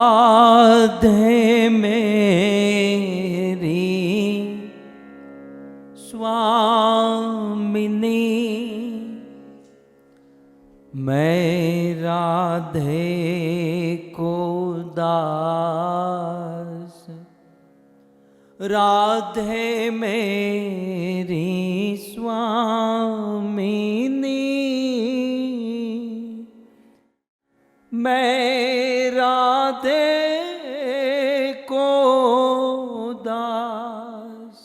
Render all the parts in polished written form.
राधे मेरी स्वामिनी, मैं राधे को दास। राधे मेरी स्वामिनी, मैं राधे को दास।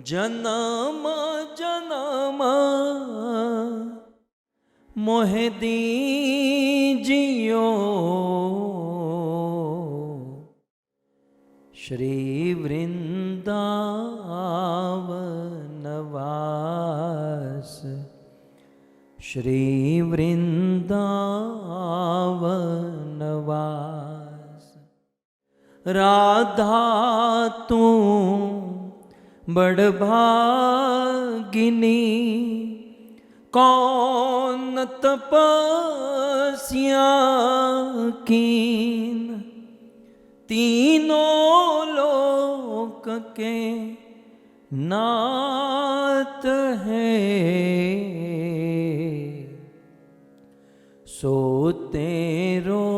जन्म जन्म मोहे दीजियो, श्री वृंदावन वास। श्री वृंदावन वास। राधा तू बड़ भागिनी, कौन तपस्या कीन। तीनों लोक के नाथ है, सो तेरो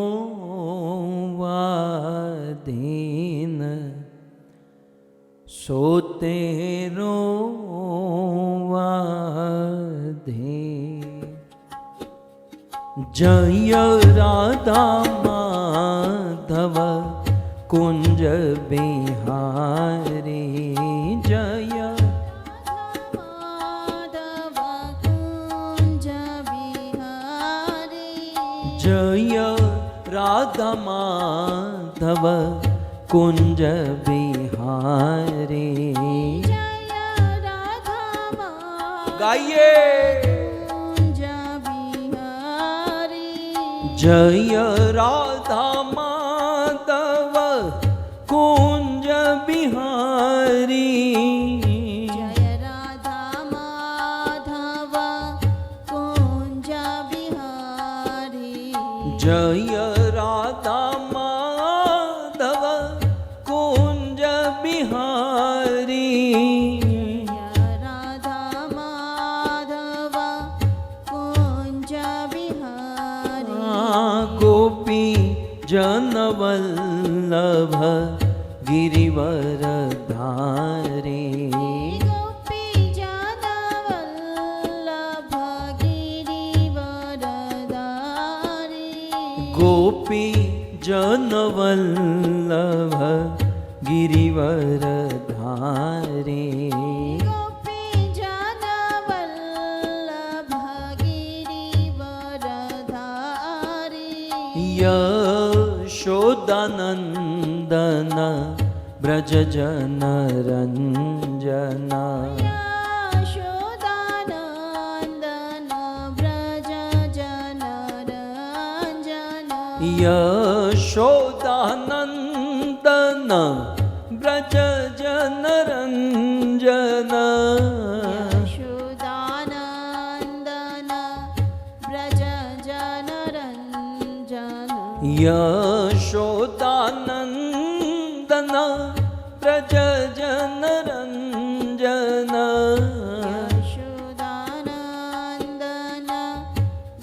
वादीन। सो तेरो वादीन। जय राधा माधव कुंज बिहारी। जय जय राधा माधव कुंज बिहारी। जय राधा गाइए कुंज बिहारी। जय राधा माधव कुंज बिहारी। जय राधा माधव कुंज बिहारी। जय राधा माधव कुंज बिहारी। जय राधा माधव कुंज बिहारी। गोपी जनवल्लभ गिरिवर धारे। गोपी जनवल्लभ गिरिवर धारे। गोपी जनवल्लभ गिरिवर धारे। गोपी जनवल्लभ गिरिवर धारे। यशोदानंदन ब्रज जन रंजन। यशोदानंदन ब्रज जन रंजन। यशोदानंदन ब्रज जन रंजन। यशोदानंदन ब्रज जन रंजन। यशोदानंदन ब्रज जन रंजन। यशोदानंदन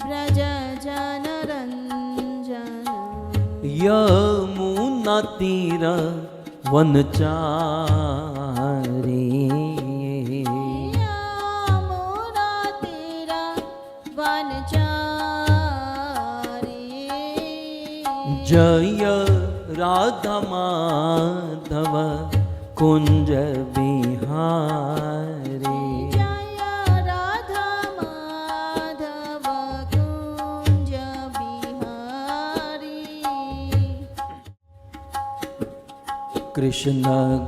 ब्रज जन रंजन। यमुना तीर वनचारी। यमुना तीर वनचारी। जय राधा माधव कुंज बिहारी। जय राधा माधव कुंज बिहारी। कृष्ण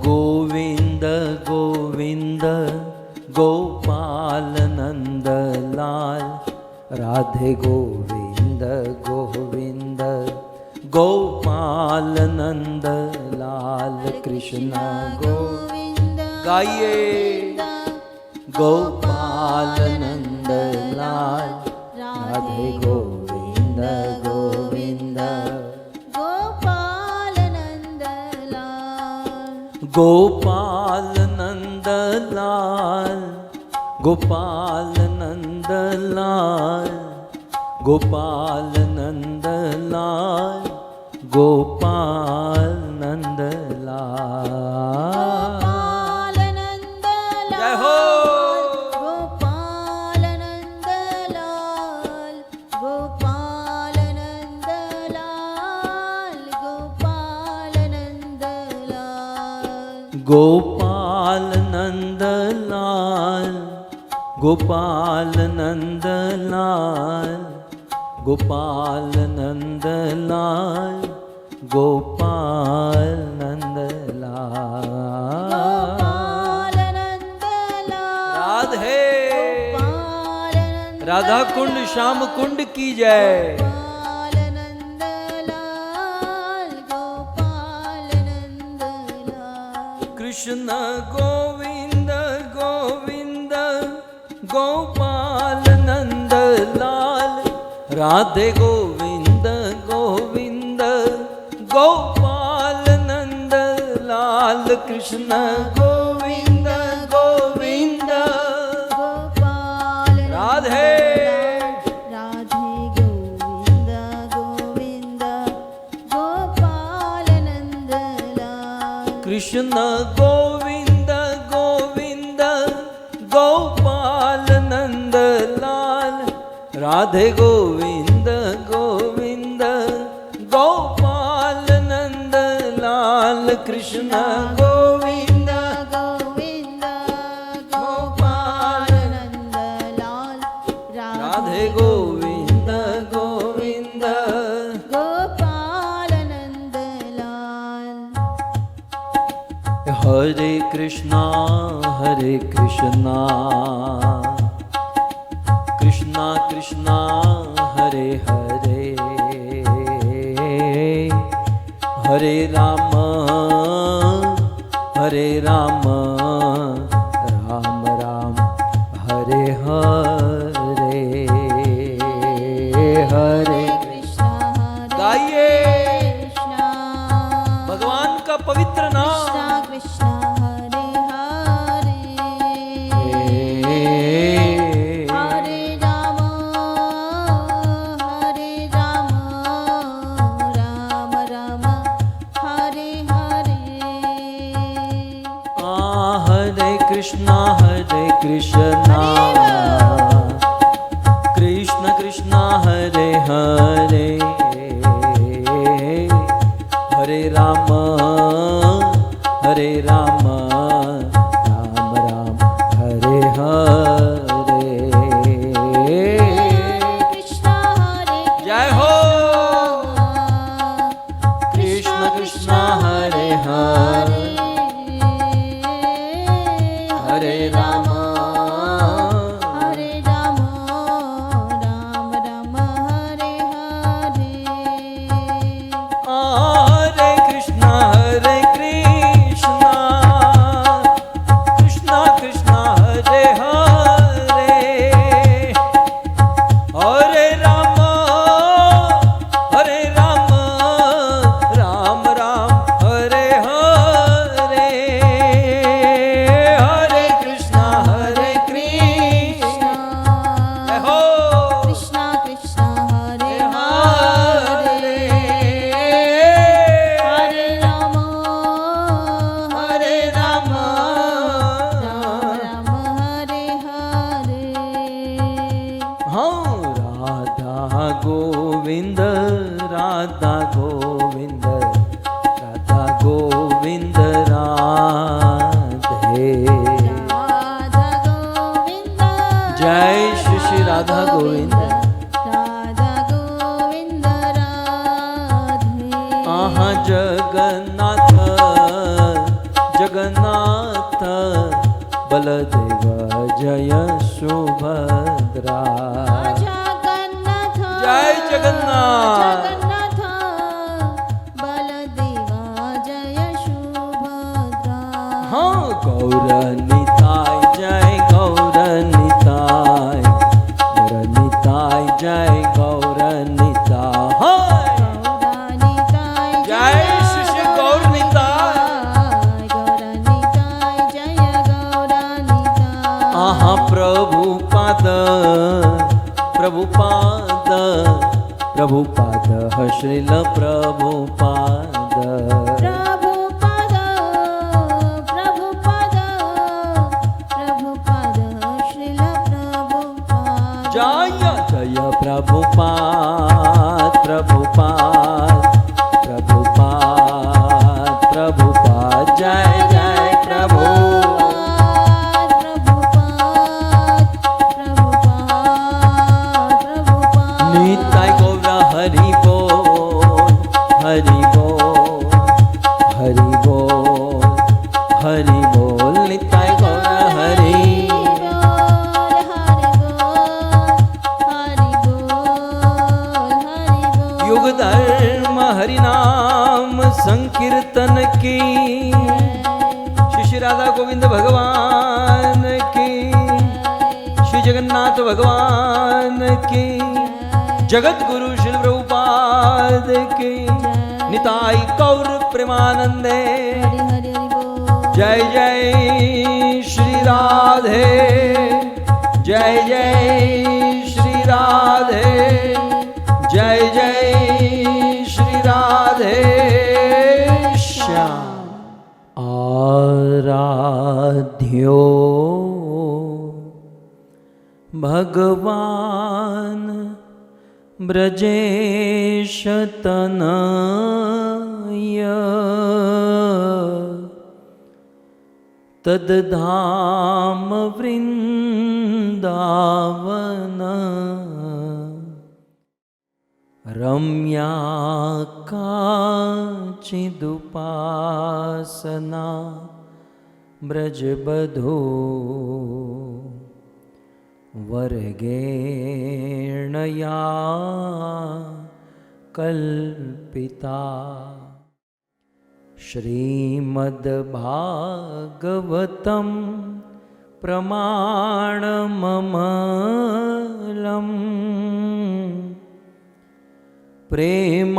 गोविंद गोविंद गोपाल नंद लाल। राधे गोविंद गोविंद गोपाल नंद लाल। कृष्ण गोविंद गाइए गोपाल नंद लाल। राधे गोविंद गोविंद गोपाल नंदलाल गोपाल नंदलाल गोपाल नंदलाल गोपाल नंदलाल जय हो गोपाल नंदलाल गोपाल नंदलाल गोपाल नंदलाल गोपाल नंदलाल गोपाल नंदलाल गोपाल नंदलाल गोपाल नंदलाल राधे राधा कुंड श्याम कुंड की जय गोपाल नंदलाल गोपाल नंदलाल कृष्ण गोविंद गोविंद गोपाल नंदलाल राधे गोविंद गोविंद गोपाल नंदलाल कृष्ण गोविंद गोविंद गोपाल राधे राधे गोविंद गोविंद गोपाल नंदलाल कृष्ण गोविंद गोविंद गोपाल नंदलाल राधे गोविंद गोविंद गोपाल नंदलाल कृष्ण गोविंद गोविंद गोपाल नंदलाल राधे गोविंद गोविंद गोपाल नंदलाल हरे कृष्णा कृष्णा कृष्णा हरे हरे हरे राम राम राम हरे हरे हरे कृष्णा हरे गाइए कृष्णा भगवान का पवित्र नाम कृष्णा हरे हरे हरे राम राम राम हरे हरे हरे कृष्णा कृष्ण कृष्ण हरे हरे हरे राम राम राम हरे हरे कृष्णा हरे जय हो कृष्ण कृष्ण हरे हरे हरे राम राम राम हरे हरे हरे कृष्णा कृष्ण कृष्ण हरे हरे हरे राम राम राम हरे हरे हरे कृष्णा जय हो कृष्णा कृष्णा हरे हरे हरे राम राम राम हरे हरे हाँ राधा गोविंद राधा गोविंद राधा गोविंद राधे राधा गोविंद जय श्री श्री राधा गोविंद राधा गोविंद राधे आहा जगन्नाथ जगन्नाथ बलदेव जय सुभद्रा जगन्नाथ जय जगन्नाथ जगन्नाथ बलदेवा जय सुभद्रा हाँ गौरनिताय जय गौरनिताय गौरनिताय जय गौरनिताय गौरनिताय जय श्री श्री गौरनिताय प्रभुपाद श्रील प्रभुपाद प्रभुपाद प्रभुपाद प्रभुपाद श्रील प्रभुपाद जय जय प्रभुपाद प्रभुपाद प्रभुपाद प्रभुपाद जय जय प्रभुपाद प्रभुपाद प्रभुपाद प्रभुपाद निताय गौर हरि बोल हरि बोल हरि बोल हरि बोल निताय गौर हरि युग धर्म हरि नाम संकीर्तन की श्री श्री राधा गोविंद भगवान की श्री जगन्नाथ भगवान की जगत गुरु श्री प्रभुपाद की निताई गौर प्रेमानंदे जय जय श्री राधे जय जय श्री राधे जय जय श्री राधे श्याम आराध्यो भगवान ब्रजेश तनय तद्धाम वृंदावन रम्या काचिदुपासना ब्रजबधो वर्गेणया कल्पिता श्रीमद्भागवतं प्रमाणममलम् प्रेमापुमर्तो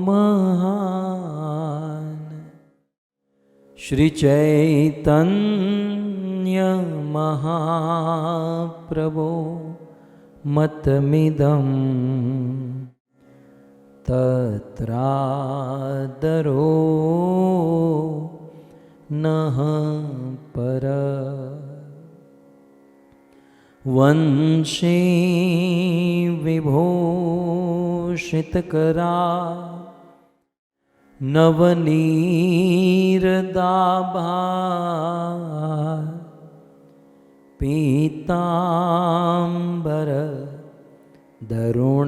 महान् श्री चैतन्य महाप्रभो मतमिदं तत्रादरो नः पर वंशे विभूषितकरा नवनीरदाभा पीताम्बर दरुणबिम्बफल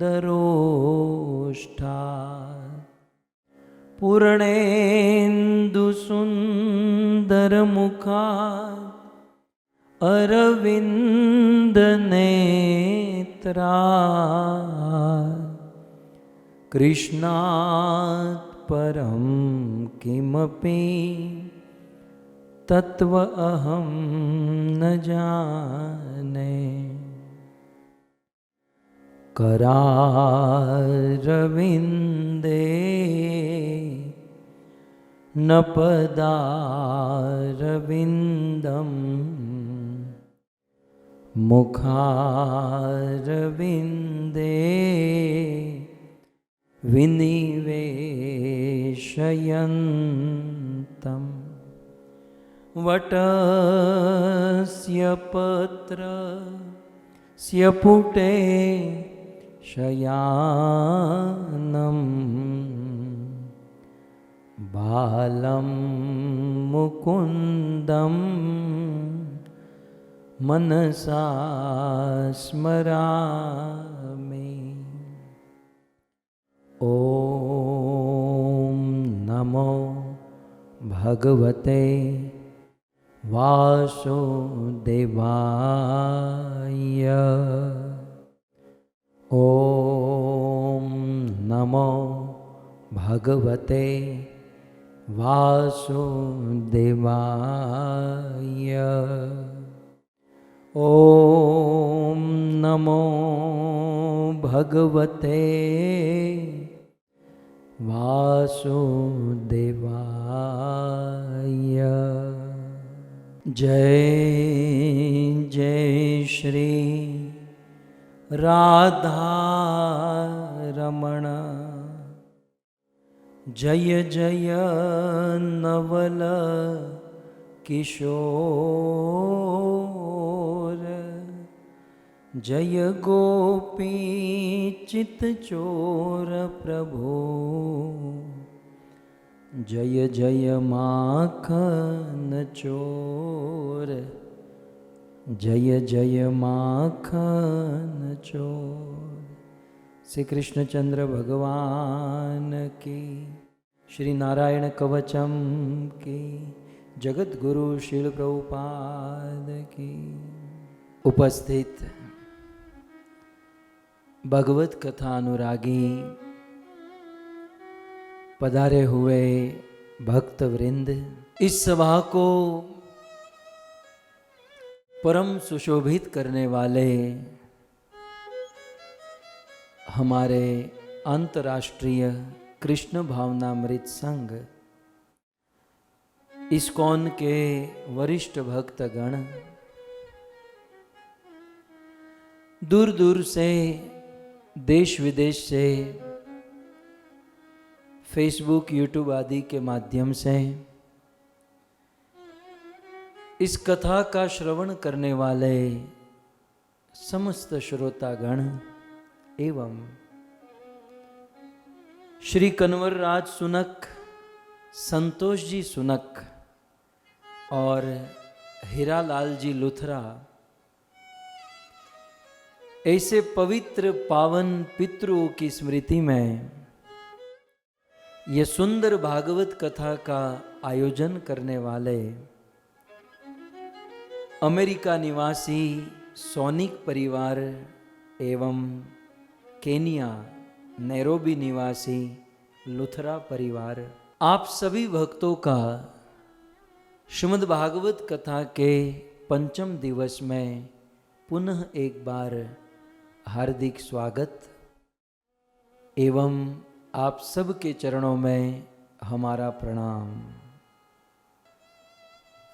दरोष्ठा पूर्णेन्दुसुन्दरमुखा अरविन्दनेत्रा कृष्णात् परं किमपि तत्व अहं न जाने करारविन्दे न पदारविन्दं मुखारविन्दे विनिवेशयन्तम् वटस्य पत्रस्य पुटे शयानं बालं मुकुन्दं मनसा स्मरामि ॐ नमो भगवते वासुदेवाय ॐ नमो भगवते वासुदेवाय ॐ नमो भगवते वासुदेवाय जय जय श्री राधा रमण, जय जय नवल किशोर, जय गोपी चित चोर प्रभु, जय जय माखन चोर, जय जय माखन चोर। श्री कृष्णचंद्र भगवान की, श्री नारायण कवचम की, जगत गुरु श्रील प्रभुपाद की। उपस्थित भगवत कथा अनुरागी पधारे हुए भक्त वृंद, इस सभा को परम सुशोभित करने वाले हमारे अंतर्राष्ट्रीय कृष्ण भावनामृत संघ इस्कॉन के वरिष्ठ भक्तगण, दूर दूर से, देश विदेश से, फेसबुक यूट्यूब आदि के माध्यम से इस कथा का श्रवण करने वाले समस्त श्रोतागण एवं श्री कन्वर राज सुनक, संतोष जी सुनक और हीरालाल जी लुथरा, ऐसे पवित्र पावन पितरों की स्मृति में यह सुंदर भागवत कथा का आयोजन करने वाले अमेरिका निवासी सोनिक परिवार एवं केनिया नैरोबी निवासी लुथरा परिवार, आप सभी भक्तों का श्रीमद् भागवत कथा के पंचम दिवस में पुनः एक बार हार्दिक स्वागत एवं आप सबके चरणों में हमारा प्रणाम।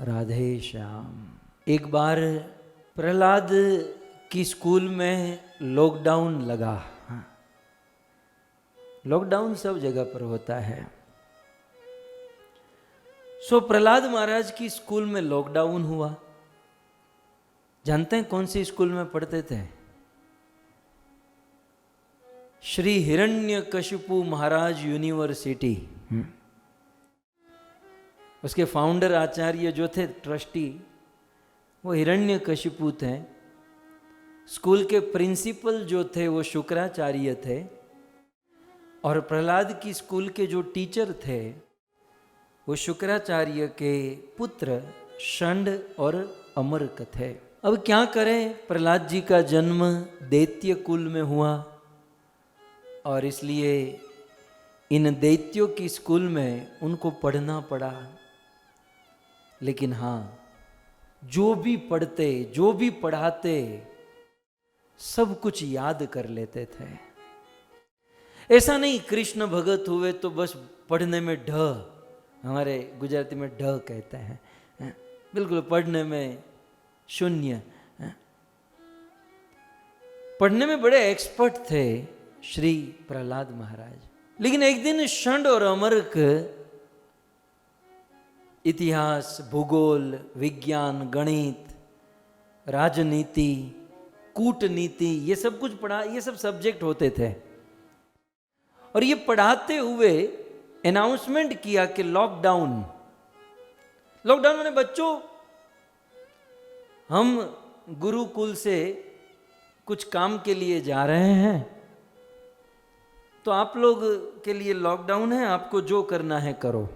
राधे श्याम। एक बार प्रहलाद की स्कूल में लॉकडाउन लगा। लॉकडाउन सब जगह पर होता है। सो प्रहलाद महाराज की स्कूल में लॉकडाउन हुआ। जानते हैं कौन सी स्कूल में पढ़ते थे? श्री हिरण्यकशिपु महाराज यूनिवर्सिटी। उसके फाउंडर आचार्य जो थे, ट्रस्टी, वो हिरण्यकशिपु थे। स्कूल के प्रिंसिपल जो थे वो शुक्राचार्य थे। और प्रहलाद की स्कूल के जो टीचर थे वो शुक्राचार्य के पुत्र षंड और अमरक थे। अब क्या करें, प्रहलाद जी का जन्म दैत्य कुल में हुआ और इसलिए इन दैत्यों की स्कूल में उनको पढ़ना पड़ा। लेकिन हाँ, जो भी पढ़ते, जो भी पढ़ाते, सब कुछ याद कर लेते थे। ऐसा नहीं कृष्ण भगत हुए तो बस पढ़ने में ढ, हमारे गुजराती में ढ कहते हैं, बिल्कुल पढ़ने में शून्य। पढ़ने में बड़े एक्सपर्ट थे श्री प्रहलाद महाराज। लेकिन एक दिन षंड और अमरक इतिहास, भूगोल, विज्ञान, गणित, राजनीति, कूटनीति, ये सब कुछ पढ़ा, ये सब सब्जेक्ट होते थे। और ये पढ़ाते हुए अनाउंसमेंट किया कि लॉकडाउन, लॉकडाउन मैंने बच्चों, हम गुरुकुल से कुछ काम के लिए जा रहे हैं, तो आप लोग के लिए लॉकडाउन है, आपको जो करना है करो।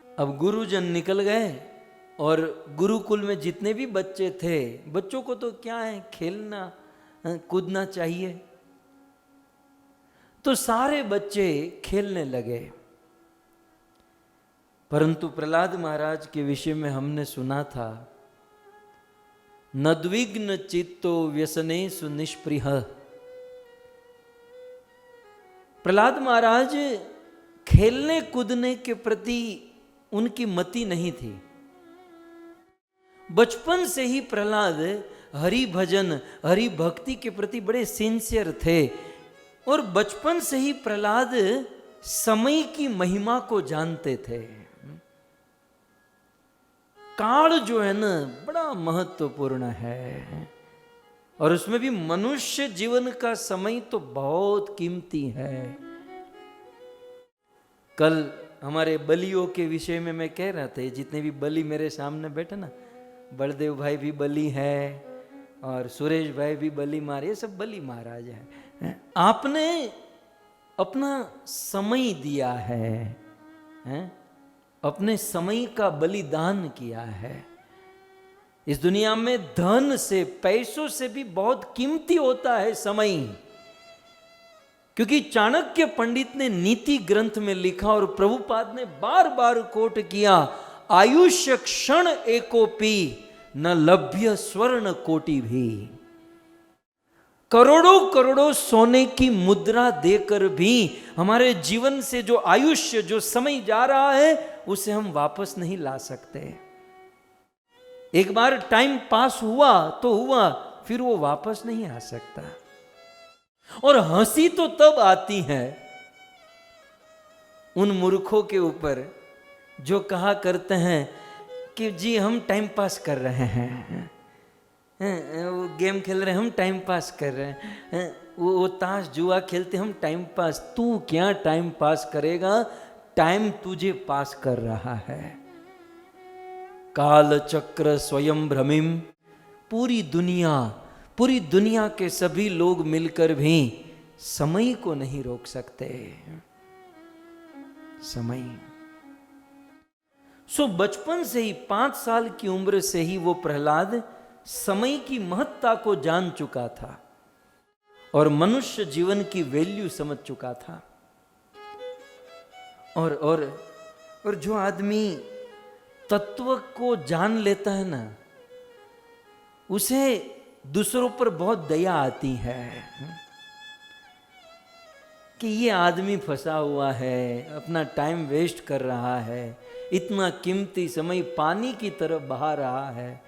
अब गुरुजन निकल गए और गुरुकुल में जितने भी बच्चे थे, बच्चों को तो क्या है, खेलना कूदना चाहिए, तो सारे बच्चे खेलने लगे। परंतु प्रहलाद महाराज के विषय में हमने सुना था, नद्विघ्न चित्तो व्यसनेषु निष्पृह। प्रहलाद महाराज खेलने कूदने के प्रति उनकी मति नहीं थी। बचपन से ही प्रहलाद हरि भजन हरि भक्ति के प्रति बड़े सिंसियर थे और बचपन से ही प्रहलाद समय की महिमा को जानते थे। काल जो है ना बड़ा महत्वपूर्ण है और उसमें भी मनुष्य जीवन का समय तो बहुत कीमती है। कल हमारे बलियों के विषय में मैं कह रहा था, जितने भी बलि मेरे सामने बैठे ना, बलदेव भाई भी बलि है और सुरेश भाई भी बलि महाराज, ये सब बलि महाराज हैं। आपने अपना समय दिया है, अपने समय का बलिदान किया है। इस दुनिया में धन से पैसों से भी बहुत कीमती होता है समय, क्योंकि चाणक्य पंडित ने नीति ग्रंथ में लिखा और प्रभुपाद ने बार बार कोट किया, आयुष्य क्षण एकोपी न लभ्य स्वर्ण कोटि भी। करोड़ों करोड़ों सोने की मुद्रा देकर भी हमारे जीवन से जो आयुष्य जो समय जा रहा है उसे हम वापस नहीं ला सकते। एक बार टाइम पास हुआ तो हुआ, फिर वो वापस नहीं आ सकता। और हंसी तो तब आती है उन मूर्खों के ऊपर जो कहा करते हैं कि जी हम टाइम पास कर रहे हैं, वो गेम खेल रहे हैं हम टाइम पास कर रहे हैं, वो ताश जुआ खेलते हम टाइम पास। तू क्या टाइम पास करेगा, टाइम तुझे पास कर रहा है। काल चक्र स्वयं भ्रमिम, पूरी दुनिया के सभी लोग मिलकर भी समय को नहीं रोक सकते। समय बचपन से ही 5 साल की उम्र से ही वो प्रहलाद समय की महत्ता को जान चुका था और मनुष्य जीवन की वैल्यू समझ चुका था। और जो आदमी तत्व को जान लेता है ना, उसे दूसरों पर बहुत दया आती है कि ये आदमी फंसा हुआ है, अपना टाइम वेस्ट कर रहा है, इतना कीमती समय पानी की तरफ बहा रहा है।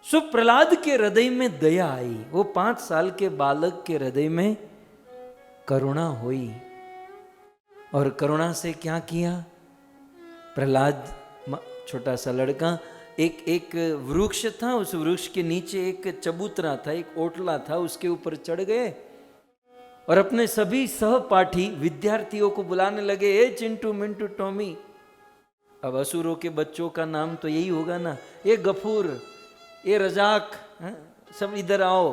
सो प्रहलाद के हृदय में दया आई, वो 5 साल के बालक के हृदय में करुणा हुई। और करुणा से क्या किया प्रहलाद, छोटा सा लड़का, एक वृक्ष था, उस वृक्ष के नीचे एक चबूतरा था, एक ओटला था, उसके ऊपर चढ़ गए और अपने सभी सहपाठी विद्यार्थियों को बुलाने लगे, ए चिंटू मिंटू टॉमी। अब असुरों के बच्चों का नाम तो यही होगा ना, ये गफूर, ये रजाक, सब इधर आओ।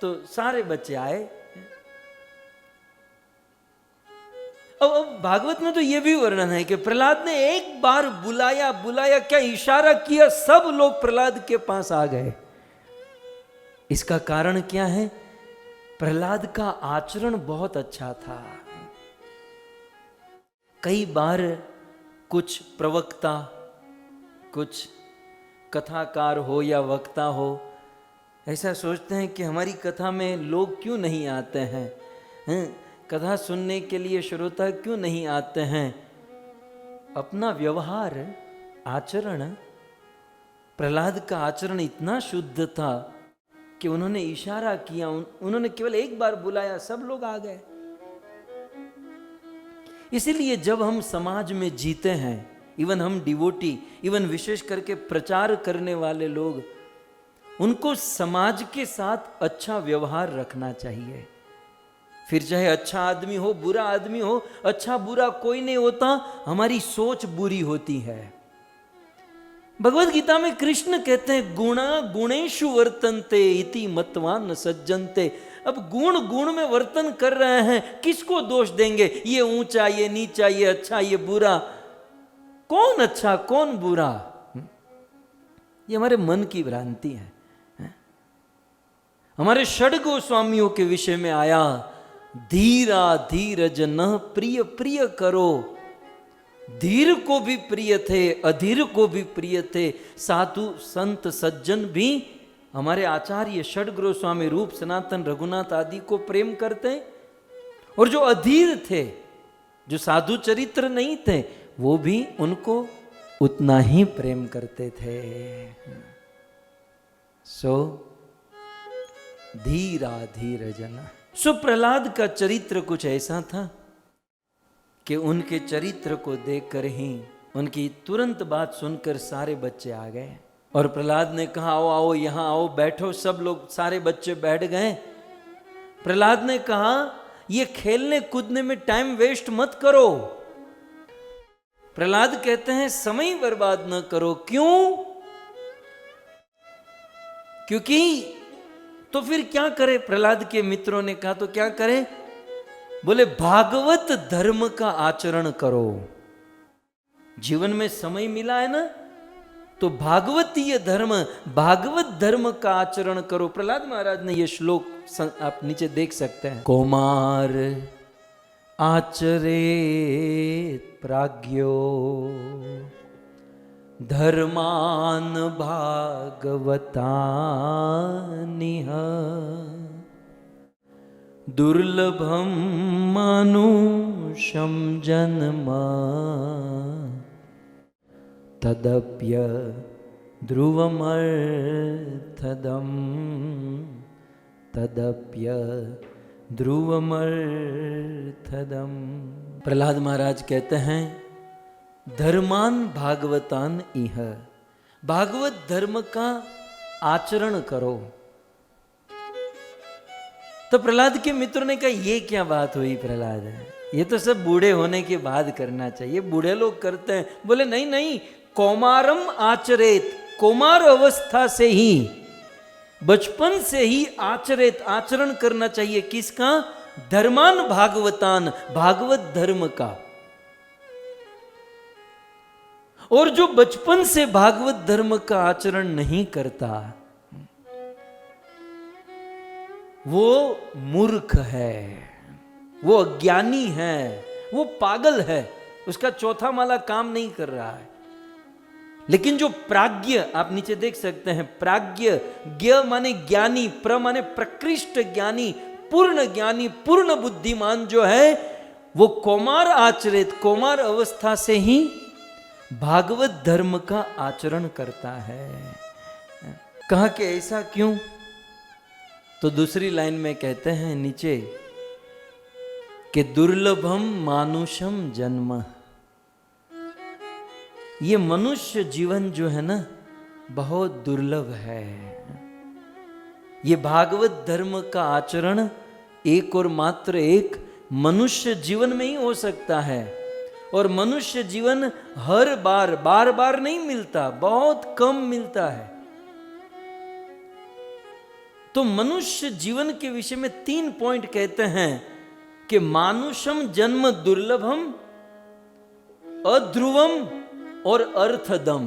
तो सारे बच्चे आए। अब भागवत में तो यह भी वर्णन है कि प्रहलाद ने एक बार बुलाया, क्या इशारा किया, सब लोग प्रहलाद के पास आ गए। इसका कारण क्या है? प्रहलाद का आचरण बहुत अच्छा था। कई बार कुछ प्रवक्ता, कुछ कथाकार हो या वक्ता हो, ऐसा सोचते हैं कि हमारी कथा में लोग क्यों नहीं आते हैं, कथा सुनने के लिए श्रोता क्यों नहीं आते हैं। अपना व्यवहार, आचरण, प्रहलाद का आचरण इतना शुद्ध था कि उन्होंने इशारा किया, उन्होंने केवल एक बार बुलाया, सब लोग आ गए। इसीलिए जब हम समाज में जीते हैं, इवन हम डिवोटी, इवन विशेष करके प्रचार करने वाले लोग, उनको समाज के साथ अच्छा व्यवहार रखना चाहिए। फिर चाहे अच्छा आदमी हो, बुरा आदमी हो, अच्छा बुरा कोई नहीं होता, हमारी सोच बुरी होती है। भगवत गीता में कृष्ण कहते हैं, गुणा गुणेषु वर्तन्ते इति मत्वान सज्जन्ते। अब गुण में वर्तन कर रहे हैं, किसको दोष देंगे? ये ऊंचा, ये नीचा, ये अच्छा, ये बुरा। कौन अच्छा कौन बुरा? ये हमारे मन की भ्रांति है। हमारे षड गोस्वामियों के विषय में आया, धीरा धीरज न प्रिय प्रिय करो। धीर को भी प्रिय थे, अधीर को भी प्रिय थे, साधु संत सज्जन भी हमारे आचार्य षड गोस्वामी रूप सनातन रघुनाथ आदि को प्रेम करते। और जो अधीर थे, जो साधु चरित्र नहीं थे, वो भी उनको उतना ही प्रेम करते थे। सो धीरा धीर जना। सो प्रहलाद का चरित्र कुछ ऐसा था कि उनके चरित्र को देखकर ही, उनकी तुरंत बात सुनकर सारे बच्चे आ गए और प्रहलाद ने कहा आओ आओ यहां आओ बैठो। सब लोग, सारे बच्चे बैठ गए। प्रहलाद ने कहा ये खेलने कूदने में टाइम वेस्ट मत करो। प्रहलाद कहते हैं समय बर्बाद न करो। क्यों? क्योंकि तो फिर क्या करे? प्रहलाद के मित्रों ने कहा तो क्या करे? बोले भागवत धर्म का आचरण करो। जीवन में समय मिला है ना, तो भागवतीय धर्म, भागवत धर्म का आचरण करो। प्रहलाद महाराज ने यह श्लोक आप नीचे देख सकते हैं। कौमार आचरे प्राज्ञो धर्मान भागवतानिह दुर्लभम मानुषम जन्म तदप्य ध्रुवमर्थदम तदप्य ध्रुवमर्थदम। प्रहलाद महाराज कहते हैं धर्मान भागवतान इह, भागवत धर्म का आचरण करो। तो प्रहलाद के मित्रों ने कहा ये क्या बात हुई प्रहलाद, ये तो सब बूढ़े होने के बाद करना चाहिए, बूढ़े लोग करते हैं। बोले नहीं नहीं, कौमारम आचरेत, कौमार अवस्था से ही, बचपन से ही आचरेत, आचरण करना चाहिए। किसका? धर्मान भागवतान, भागवत धर्म का। और जो बचपन से भागवत धर्म का आचरण नहीं करता वो मूर्ख है, वो अज्ञानी है, वो पागल है, उसका चौथा माला काम नहीं कर रहा है। लेकिन जो प्राज्ञ, आप नीचे देख सकते हैं, प्राज्ञ, ज्ञ माने ज्ञानी, प्र माने प्रकृष्ट ज्ञानी, पूर्ण ज्ञानी, पूर्ण बुद्धिमान जो है वो कौमार आचरित, कौमार अवस्था से ही भागवत धर्म का आचरण करता है। कहा कि ऐसा क्यों? तो दूसरी लाइन में कहते हैं नीचे कि दुर्लभम मानुषम जन्म, ये मनुष्य जीवन जो है ना बहुत दुर्लभ है। ये भागवत धर्म का आचरण एक और मात्र एक मनुष्य जीवन में ही हो सकता है, और मनुष्य जीवन हर बार बार बार नहीं मिलता, बहुत कम मिलता है। तो मनुष्य जीवन के विषय में 3 पॉइंट कहते हैं कि मानुषम जन्म दुर्लभम, अध्रुवम और अर्थदम।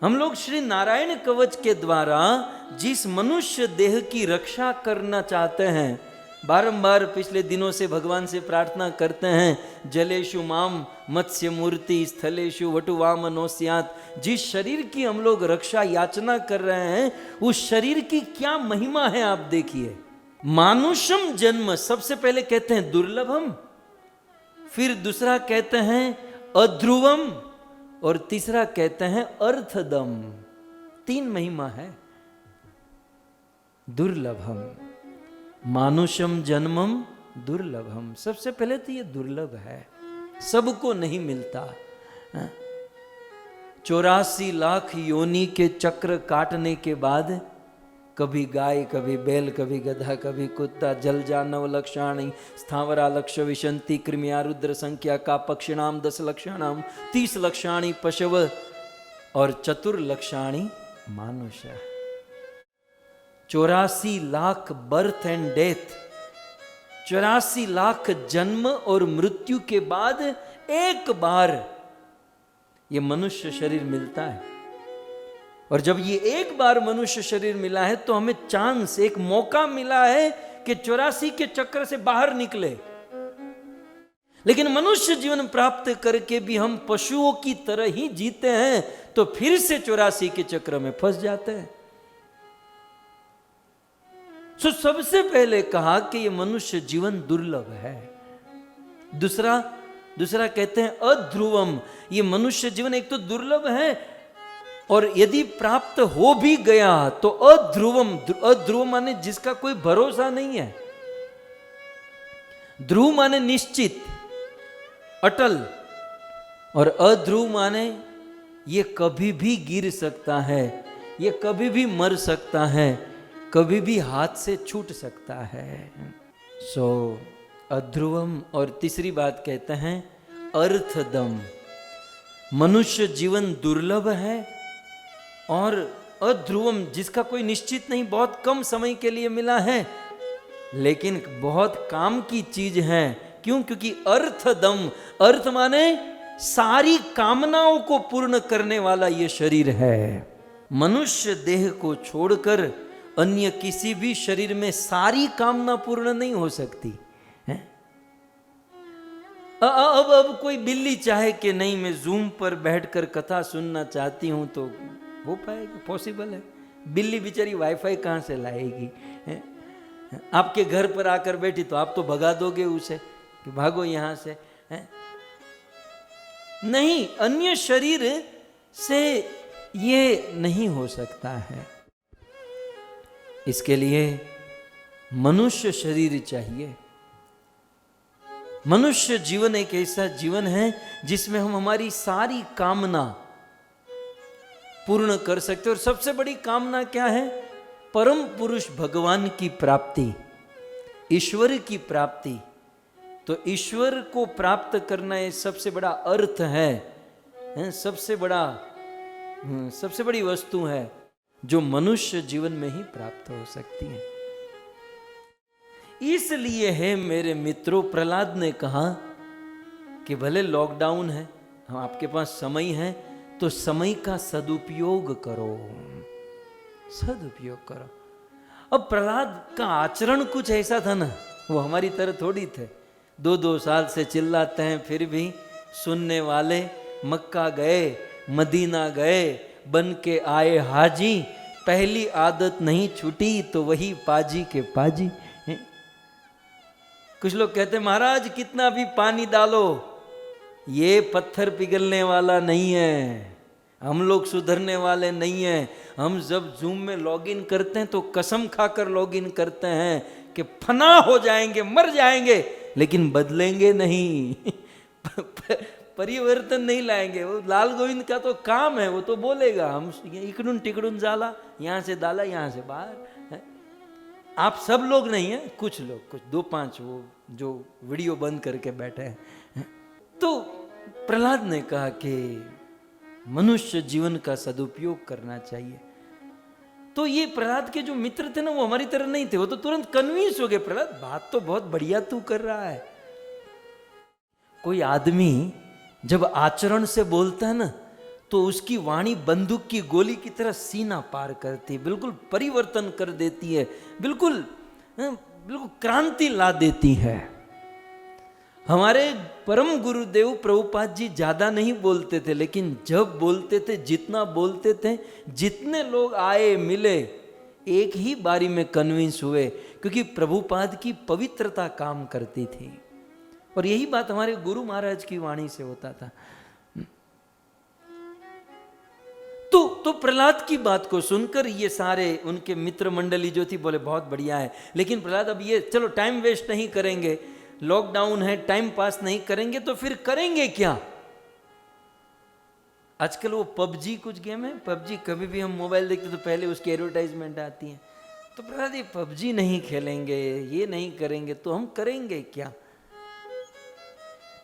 हम लोग श्री नारायण कवच के द्वारा जिस मनुष्य देह की रक्षा करना चाहते हैं, बारंबार पिछले दिनों से भगवान से प्रार्थना करते हैं, जलेषु माम मत्स्य मूर्ति स्थलेषु वटुवाम नोस्यात। जिस शरीर की हम लोग रक्षा याचना कर रहे हैं उस शरीर की क्या महिमा है आप देखिए। मानुषम जन्म सबसे पहले कहते हैं दुर्लभम, फिर दूसरा कहते हैं अध्रुवम, और तीसरा कहते हैं अर्थदम। 3 महिमा है। दुर्लभम, मानुषम जन्मम दुर्लभम, सबसे पहले तो ये दुर्लभ है, सबको नहीं मिलता। 84 लाख योनि के चक्र काटने के बाद कभी गाय, कभी बैल, कभी गधा, कभी कुत्ता, जल जानव लक्षाणी, स्थावरा लक्ष विशंति कृमिया रुद्र संख्या का पक्षिणाम 10 लक्षाणाम 30 लक्षाणी पशव और चतुर्लक्षाणी मानुष। 84 lakh birth and death, 84 lakh जन्म और मृत्यु के बाद एक बार ये मनुष्य शरीर मिलता है। और जब ये एक बार मनुष्य शरीर मिला है तो हमें चांस, एक मौका मिला है कि 84 के चक्र से बाहर निकले। लेकिन मनुष्य जीवन प्राप्त करके भी हम पशुओं की तरह ही जीते हैं, तो फिर से 84 के चक्र में फंस जाते हैं। सो सबसे पहले कहा कि ये मनुष्य जीवन दुर्लभ है। दूसरा दूसरा कहते हैं अध्रुवम। ये मनुष्य जीवन एक तो दुर्लभ है, और यदि प्राप्त हो भी गया तो अध्रुवम। अध्रुव माने जिसका कोई भरोसा नहीं है, ध्रुव माने निश्चित, अटल, और अध्रुव माने ये कभी भी गिर सकता है, ये कभी भी मर सकता है, कभी भी हाथ से छूट सकता है। सो अध्रुवम। और तीसरी बात कहते हैं अर्थदम। मनुष्य जीवन दुर्लभ है और अध्रुवम, जिसका कोई निश्चित नहीं, बहुत कम समय के लिए मिला है, लेकिन बहुत काम की चीज है। क्यों? क्योंकि अर्थदम, अर्थ माने सारी कामनाओं को पूर्ण करने वाला ये शरीर है। मनुष्य देह को छोड़कर अन्य किसी भी शरीर में सारी कामना पूर्ण नहीं हो सकती है। अब कोई बिल्ली चाहे कि नहीं मैं जूम पर बैठकर कथा सुनना चाहती हूं, तो हो पाएगा? पॉसिबल है? बिल्ली बेचारी वाईफाई कहां से लाएगी? है? आपके घर पर आकर बैठी तो आप तो भगा दोगे उसे कि भागो यहां से, है? नहीं, अन्य शरीर से ये नहीं हो सकता है। इसके लिए मनुष्य शरीर चाहिए। मनुष्य जीवन एक ऐसा जीवन है जिसमें हम हमारी सारी कामना पूर्ण कर सकते हैं। और सबसे बड़ी कामना क्या है? परम पुरुष भगवान की प्राप्ति, ईश्वर की प्राप्ति। तो ईश्वर को प्राप्त करना ये सबसे बड़ा अर्थ है, सबसे बड़ी वस्तु है जो मनुष्य जीवन में ही प्राप्त हो सकती है। इसलिए है मेरे मित्रों, प्रहलाद ने कहा कि भले लॉकडाउन है, हम आपके पास समय है, तो समय का सदुपयोग करो, सदुपयोग करो। अब प्रहलाद का आचरण कुछ ऐसा था ना, वो हमारी तरह थोड़ी थे। 2-2 साल से चिल्लाते हैं, फिर भी सुनने वाले। मक्का गए, मदीना गए, बन के आए हाजी, पहली आदत नहीं छूटी तो वही पाजी के पाजी। कुछ लोग कहते महाराज कितना भी पानी डालो ये पत्थर पिघलने वाला नहीं है, हम लोग सुधरने वाले नहीं हैं। हम जब जूम में लॉगिन करते हैं तो कसम खाकर लॉगिन करते हैं कि फना हो जाएंगे, मर जाएंगे, लेकिन बदलेंगे नहीं परिवर्तन नहीं लाएंगे। वो लाल गोविंद का तो काम है, वो तो बोलेगा हम इकडून टिकडून जाला, यहाँ से डाला यहाँ से बाहर है। आप सब लोग नहीं है, कुछ लोग, कुछ 2-5 वो जो वीडियो बंद करके बैठे हैं। तो प्रहलाद ने कहा कि मनुष्य जीवन का सदुपयोग करना चाहिए। तो ये प्रहलाद के जो मित्र थे ना, वो हमारी तरह नहीं थे, वो तो तुरंत कन्विंस हो गए, प्रहलाद बात तो बहुत बढ़िया तू कर रहा है। कोई आदमी जब आचरण से बोलता है ना, तो उसकी वाणी बंदूक की गोली की तरह सीना पार करती है, बिल्कुल परिवर्तन कर देती है, बिल्कुल क्रांति ला देती है। हमारे परम गुरुदेव प्रभुपाद जी ज्यादा नहीं बोलते थे, लेकिन जब बोलते थे, जितना बोलते थे, जितने लोग आए मिले, एक ही बारी में कन्विंस हुए, क्योंकि प्रभुपाद की पवित्रता काम करती थी। और यही बात हमारे गुरु महाराज की वाणी से होता था। तो प्रहलाद की बात को सुनकर ये सारे उनके मित्र मंडली जो थी बोले बहुत बढ़िया है, लेकिन प्रहलाद अब ये चलो टाइम वेस्ट नहीं करेंगे, लॉकडाउन है, टाइम पास नहीं करेंगे तो फिर करेंगे क्या? आजकल वो पबजी कुछ गेम है, पबजी कभी भी हम मोबाइल देखते तो पहले उसकी एडवर्टाइजमेंट आती है। तो प्रहलाद ये पबजी नहीं खेलेंगे, ये नहीं करेंगे तो हम करेंगे क्या?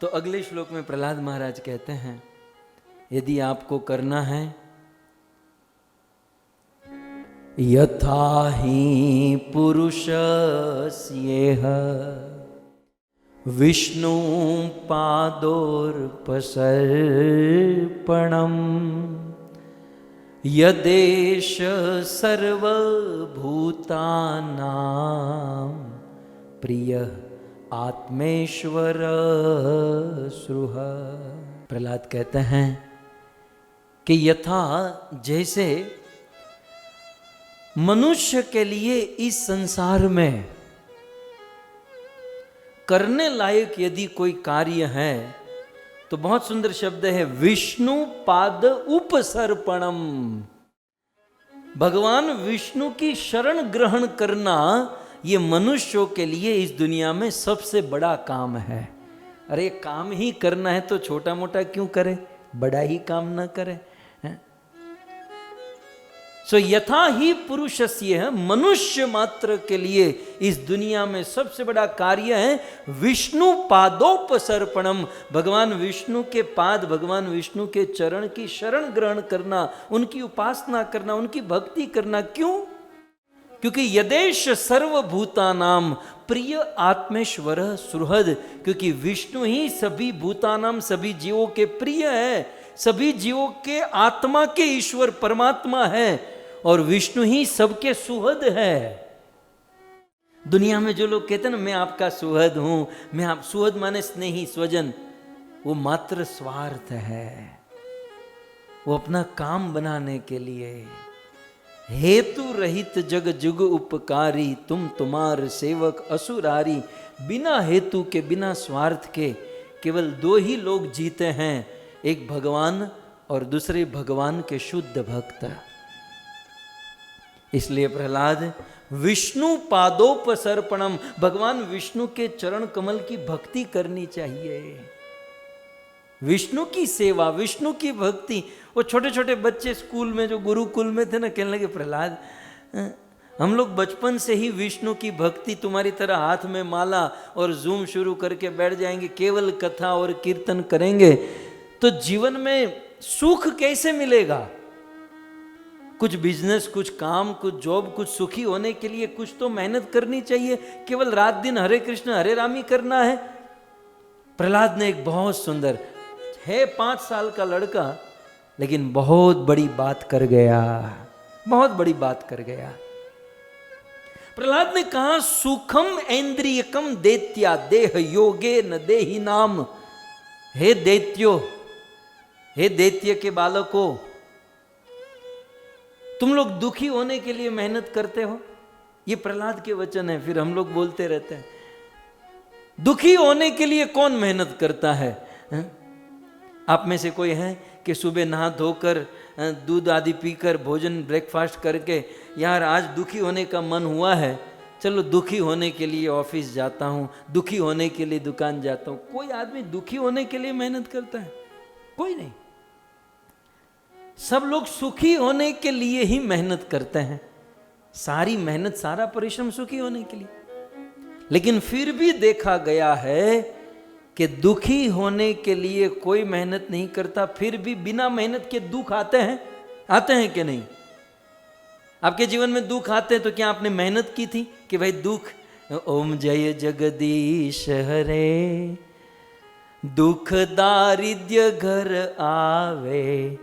तो अगले श्लोक में प्रहलाद महाराज कहते हैं, यदि आपको करना है, यथा ही पुरुषस्येह विष्णु पादोर्पसर्पणम् यदेश सर्वभूतानां प्रियः आत्मेश्वर सुह। प्रहलाद कहते हैं कि यथा, जैसे मनुष्य के लिए इस संसार में करने लायक यदि कोई कार्य है तो बहुत सुंदर शब्द है विष्णु पाद उपसर्पणम। भगवान विष्णु की शरण ग्रहण करना ये मनुष्यों के लिए इस दुनिया में सबसे बड़ा काम है। अरे काम ही करना है तो छोटा मोटा क्यों करे, बड़ा ही काम ना करे। सो यथा ही पुरुषस्य है, मनुष्य मात्र के लिए इस दुनिया में सबसे बड़ा कार्य है विष्णु पादोपसर्पणम। भगवान विष्णु के पाद, भगवान विष्णु के चरण की शरण ग्रहण करना, उनकी उपासना करना, उनकी भक्ति करना। क्यों? क्योंकि यदेश सर्वभूतानाम प्रिय आत्मेश्वर सुहृद, क्योंकि विष्णु ही सभी भूतानाम, सभी जीवों के प्रिय है, सभी जीवों के आत्मा के ईश्वर परमात्मा है, और विष्णु ही सबके सुहृद है। दुनिया में जो लोग कहते हैं ना मैं आपका सुहृद हूं, मैं आप, सुहृद माने स्नेही स्वजन, वो मात्र स्वार्थ है। वो अपना काम बनाने के लिए, हेतु रहित जग जुग उपकारी, तुम तुम्हार सेवक असुरारी। बिना हेतु के, बिना स्वार्थ के केवल दो ही लोग जीते हैं, एक भगवान और दूसरे भगवान के शुद्ध भक्त। इसलिए प्रहलाद विष्णु पादोपसर्पणम, भगवान विष्णु के चरण कमल की भक्ति करनी चाहिए, विष्णु की सेवा, विष्णु की भक्ति। वो छोटे छोटे बच्चे स्कूल में जो गुरुकुल में थे ना, कहने लगे प्रहलाद हम लोग बचपन से ही विष्णु की भक्ति, तुम्हारी तरह हाथ में माला और जूम शुरू करके बैठ जाएंगे, केवल कथा और कीर्तन करेंगे तो जीवन में सुख कैसे मिलेगा? कुछ बिजनेस, कुछ काम, कुछ जॉब, कुछ सुखी होने के लिए कुछ तो मेहनत करनी चाहिए। केवल रात दिन हरे कृष्ण हरे राम ही करना है। प्रहलाद ने एक बहुत सुंदर है, 5 साल का लड़का, लेकिन बहुत बड़ी बात कर गया, बहुत बड़ी बात कर गया। प्रहलाद ने कहा सुखम ऐन्द्रियकम दैत्या देह योगे न देहि नाम। हे दैत्यो, हे दैत्य के बालकों, तुम लोग दुखी होने के लिए मेहनत करते हो। ये प्रहलाद के वचन है, फिर हम लोग बोलते रहते हैं दुखी होने के लिए कौन मेहनत करता है? आप में से कोई है कि सुबह नहा धोकर दूध आदि पीकर भोजन ब्रेकफास्ट करके यार आज दुखी होने का मन हुआ है, चलो दुखी होने के लिए ऑफिस जाता हूँ, दुखी होने के लिए दुकान जाता हूँ। कोई आदमी दुखी होने के लिए मेहनत करता है? कोई नहीं। सब लोग सुखी होने के लिए ही मेहनत करते हैं, सारी मेहनत, सारा परिश्रम सुखी होने के लिए। लेकिन फिर भी देखा गया है कि दुखी होने के लिए कोई मेहनत नहीं करता, फिर भी बिना मेहनत के दुख आते हैं। आते हैं कि नहीं? आपके जीवन में दुख आते हैं तो क्या आपने मेहनत की थी कि भाई दुख, ओम जय जगदीश हरे, दुख दारिद्र्य घर आवे।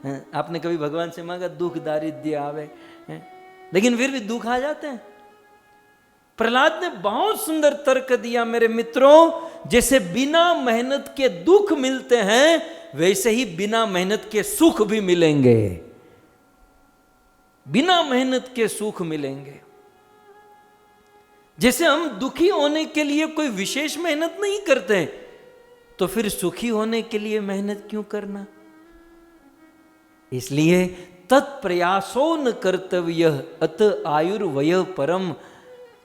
आपने कभी भगवान से मांगा दुख दारिद्र्य आवे? लेकिन फिर भी दुख आ जाते हैं। प्रहलाद ने बहुत सुंदर तर्क दिया मेरे मित्रों, जैसे बिना मेहनत के दुख मिलते हैं वैसे ही बिना मेहनत के सुख भी मिलेंगे, बिना मेहनत के सुख मिलेंगे। जैसे हम दुखी होने के लिए कोई विशेष मेहनत नहीं करते, तो फिर सुखी होने के लिए मेहनत क्यों करना? इसलिए तत्प्रयासो न कर्तव्य अत आयुर्वय परम।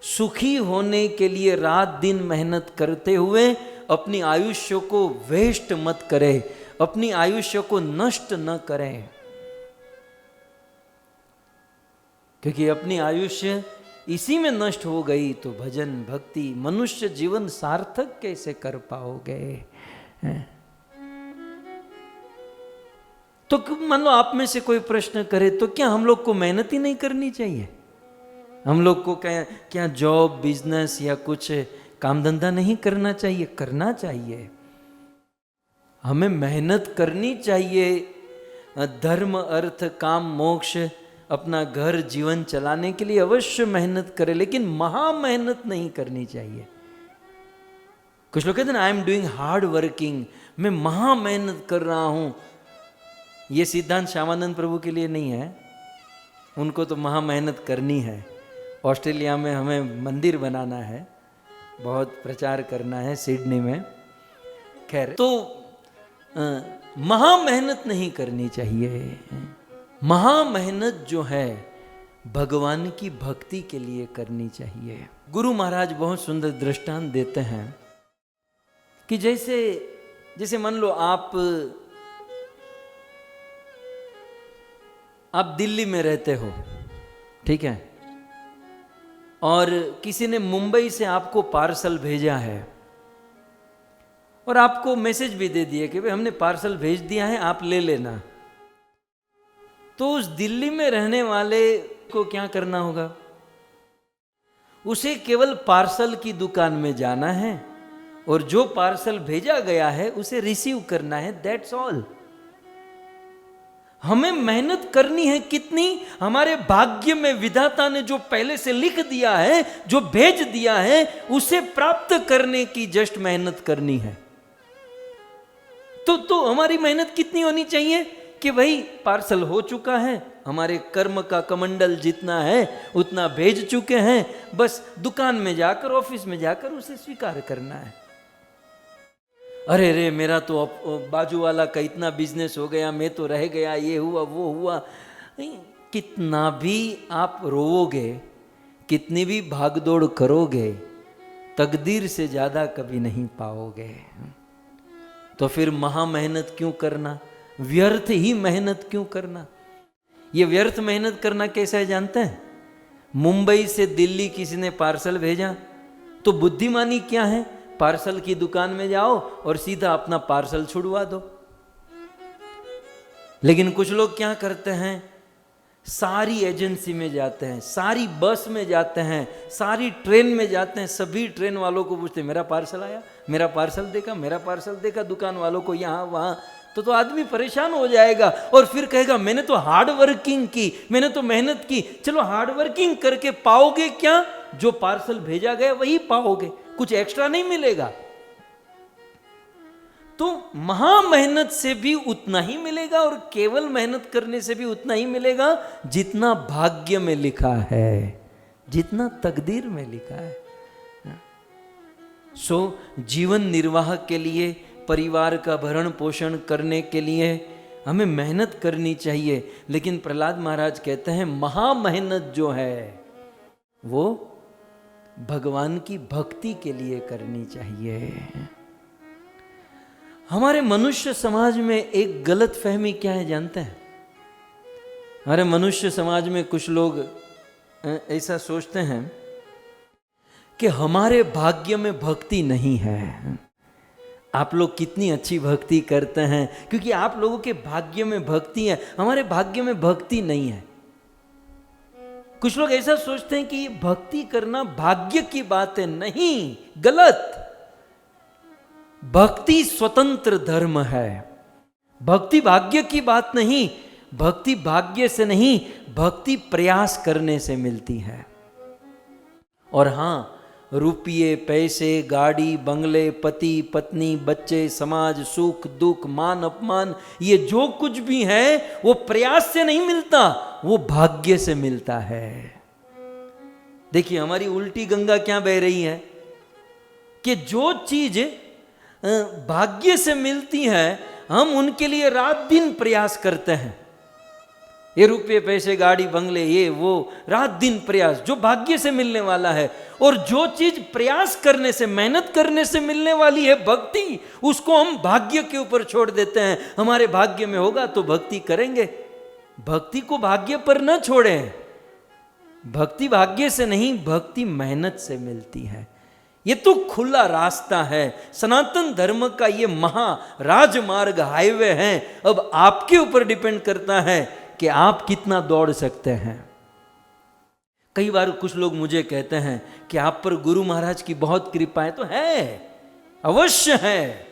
सुखी होने के लिए रात दिन मेहनत करते हुए अपनी आयुष्य को वेस्ट मत करें, अपनी आयुष्य को नष्ट न करें, क्योंकि अपनी आयुष्य इसी में नष्ट हो गई तो भजन भक्ति मनुष्य जीवन सार्थक कैसे कर पाओगे? तो मान लो आप में से कोई प्रश्न करे तो क्या हम लोग को मेहनत ही नहीं करनी चाहिए? हम लोग को क्या जॉब, बिजनेस या कुछ काम धंधा नहीं करना चाहिए? करना चाहिए, हमें मेहनत करनी चाहिए। धर्म अर्थ काम मोक्ष, अपना घर जीवन चलाने के लिए अवश्य मेहनत करें, लेकिन महा मेहनत नहीं करनी चाहिए। कुछ लोग कहते हैं I am doing hard working, मैं महा मेहनत कर रहा हूं। ये सिद्धांत श्यामानंद प्रभु के लिए नहीं है, उनको तो महा मेहनत करनी है। ऑस्ट्रेलिया में हमें मंदिर बनाना है, बहुत प्रचार करना है सिडनी में। खैर, तो महा मेहनत नहीं करनी चाहिए। महा मेहनत जो है भगवान की भक्ति के लिए करनी चाहिए। गुरु महाराज बहुत सुंदर दृष्टांत देते हैं कि जैसे मान लो आप दिल्ली में रहते हो, ठीक है, और किसी ने मुंबई से आपको पार्सल भेजा है और आपको मैसेज भी दे दिया कि भाई हमने पार्सल भेज दिया है, आप ले लेना। तो उस दिल्ली में रहने वाले को क्या करना होगा? उसे केवल पार्सल की दुकान में जाना है और जो पार्सल भेजा गया है उसे रिसीव करना है, दैट्स ऑल। हमें मेहनत करनी है कितनी? हमारे भाग्य में विधाता ने जो पहले से लिख दिया है, जो भेज दिया है, उसे प्राप्त करने की जस्ट मेहनत करनी है। तो हमारी मेहनत कितनी होनी चाहिए कि भाई पार्सल हो चुका है, हमारे कर्म का कमंडल जितना है उतना भेज चुके हैं, बस दुकान में जाकर, ऑफिस में जाकर उसे स्वीकार करना है। अरे रे मेरा तो बाजू वाला का इतना बिजनेस हो गया, मैं तो रह गया, ये हुआ वो हुआ। कितना भी आप रोओगे, कितनी भी भागदौड़ करोगे, तकदीर से ज्यादा कभी नहीं पाओगे। तो फिर महा मेहनत क्यों करना? व्यर्थ ही मेहनत क्यों करना? ये व्यर्थ मेहनत करना कैसा है जानते हैं? मुंबई से दिल्ली किसी ने पार्सल भेजा तो बुद्धिमानी क्या है? पार्सल की दुकान में जाओ और सीधा अपना पार्सल छुड़वा दो। लेकिन कुछ लोग क्या करते हैं? सारी एजेंसी में जाते हैं, सारी बस में जाते हैं, सारी ट्रेन में जाते हैं, सभी ट्रेन वालों को पूछते हैं मेरा पार्सल आया, मेरा पार्सल देखा, मेरा पार्सल देखा, दुकान वालों को यहाँ वहाँ। तो आदमी परेशान हो जाएगा और फिर कहेगा मैंने तो हार्ड वर्किंग की, मैंने तो मेहनत की। चलो हार्ड वर्किंग करके पाओगे क्या? जो पार्सल भेजा गया वही पाओगे, कुछ एक्स्ट्रा नहीं मिलेगा। तो महा मेहनत से भी उतना ही मिलेगा और केवल मेहनत करने से भी उतना ही मिलेगा जितना भाग्य में लिखा है, जितना तकदीर में लिखा है। सो जीवन निर्वाह के लिए, परिवार का भरण पोषण करने के लिए हमें मेहनत करनी चाहिए। लेकिन प्रहलाद महाराज कहते हैं महा मेहनत जो है वो भगवान की भक्ति के लिए करनी चाहिए। हमारे मनुष्य समाज में एक गलत फहमी क्या है जानते हैं? हमारे मनुष्य समाज में कुछ लोग ऐसा सोचते हैं कि हमारे भाग्य में भक्ति नहीं है। आप लोग कितनी अच्छी भक्ति करते हैं क्योंकि आप लोगों के भाग्य में भक्ति है, हमारे भाग्य में भक्ति नहीं है। कुछ लोग ऐसा सोचते हैं कि ये भक्ति करना भाग्य की बात है। नहीं, गलत। भक्ति स्वतंत्र धर्म है। भक्ति भाग्य की बात नहीं, भक्ति भाग्य से नहीं, भक्ति प्रयास करने से मिलती है। और हां, रुपये, पैसे, गाड़ी, बंगले, पति, पत्नी, बच्चे, समाज, सुख दुख, मान अपमान, ये जो कुछ भी है वो प्रयास से नहीं मिलता, वो भाग्य से मिलता है। देखिए हमारी उल्टी गंगा क्या बह रही है कि जो चीज भाग्य से मिलती है हम उनके लिए रात दिन प्रयास करते हैं। ये रुपये, पैसे, गाड़ी, बंगले, ये वो, रात दिन प्रयास जो भाग्य से मिलने वाला है। और जो चीज प्रयास करने से, मेहनत करने से मिलने वाली है, भक्ति, उसको हम भाग्य के ऊपर छोड़ देते हैं। हमारे भाग्य में होगा तो भक्ति करेंगे। भक्ति को भाग्य पर न छोड़ें। भक्ति भाग्य से नहीं, भक्ति मेहनत से मिलती है। ये तो खुला रास्ता है, सनातन धर्म का ये महा राजमार्ग, हाईवे है। अब आपके ऊपर डिपेंड करता है कि आप कितना दौड़ सकते हैं। कई बार कुछ लोग मुझे कहते हैं कि आप पर गुरु महाराज की बहुत कृपा है। तो है, अवश्य है,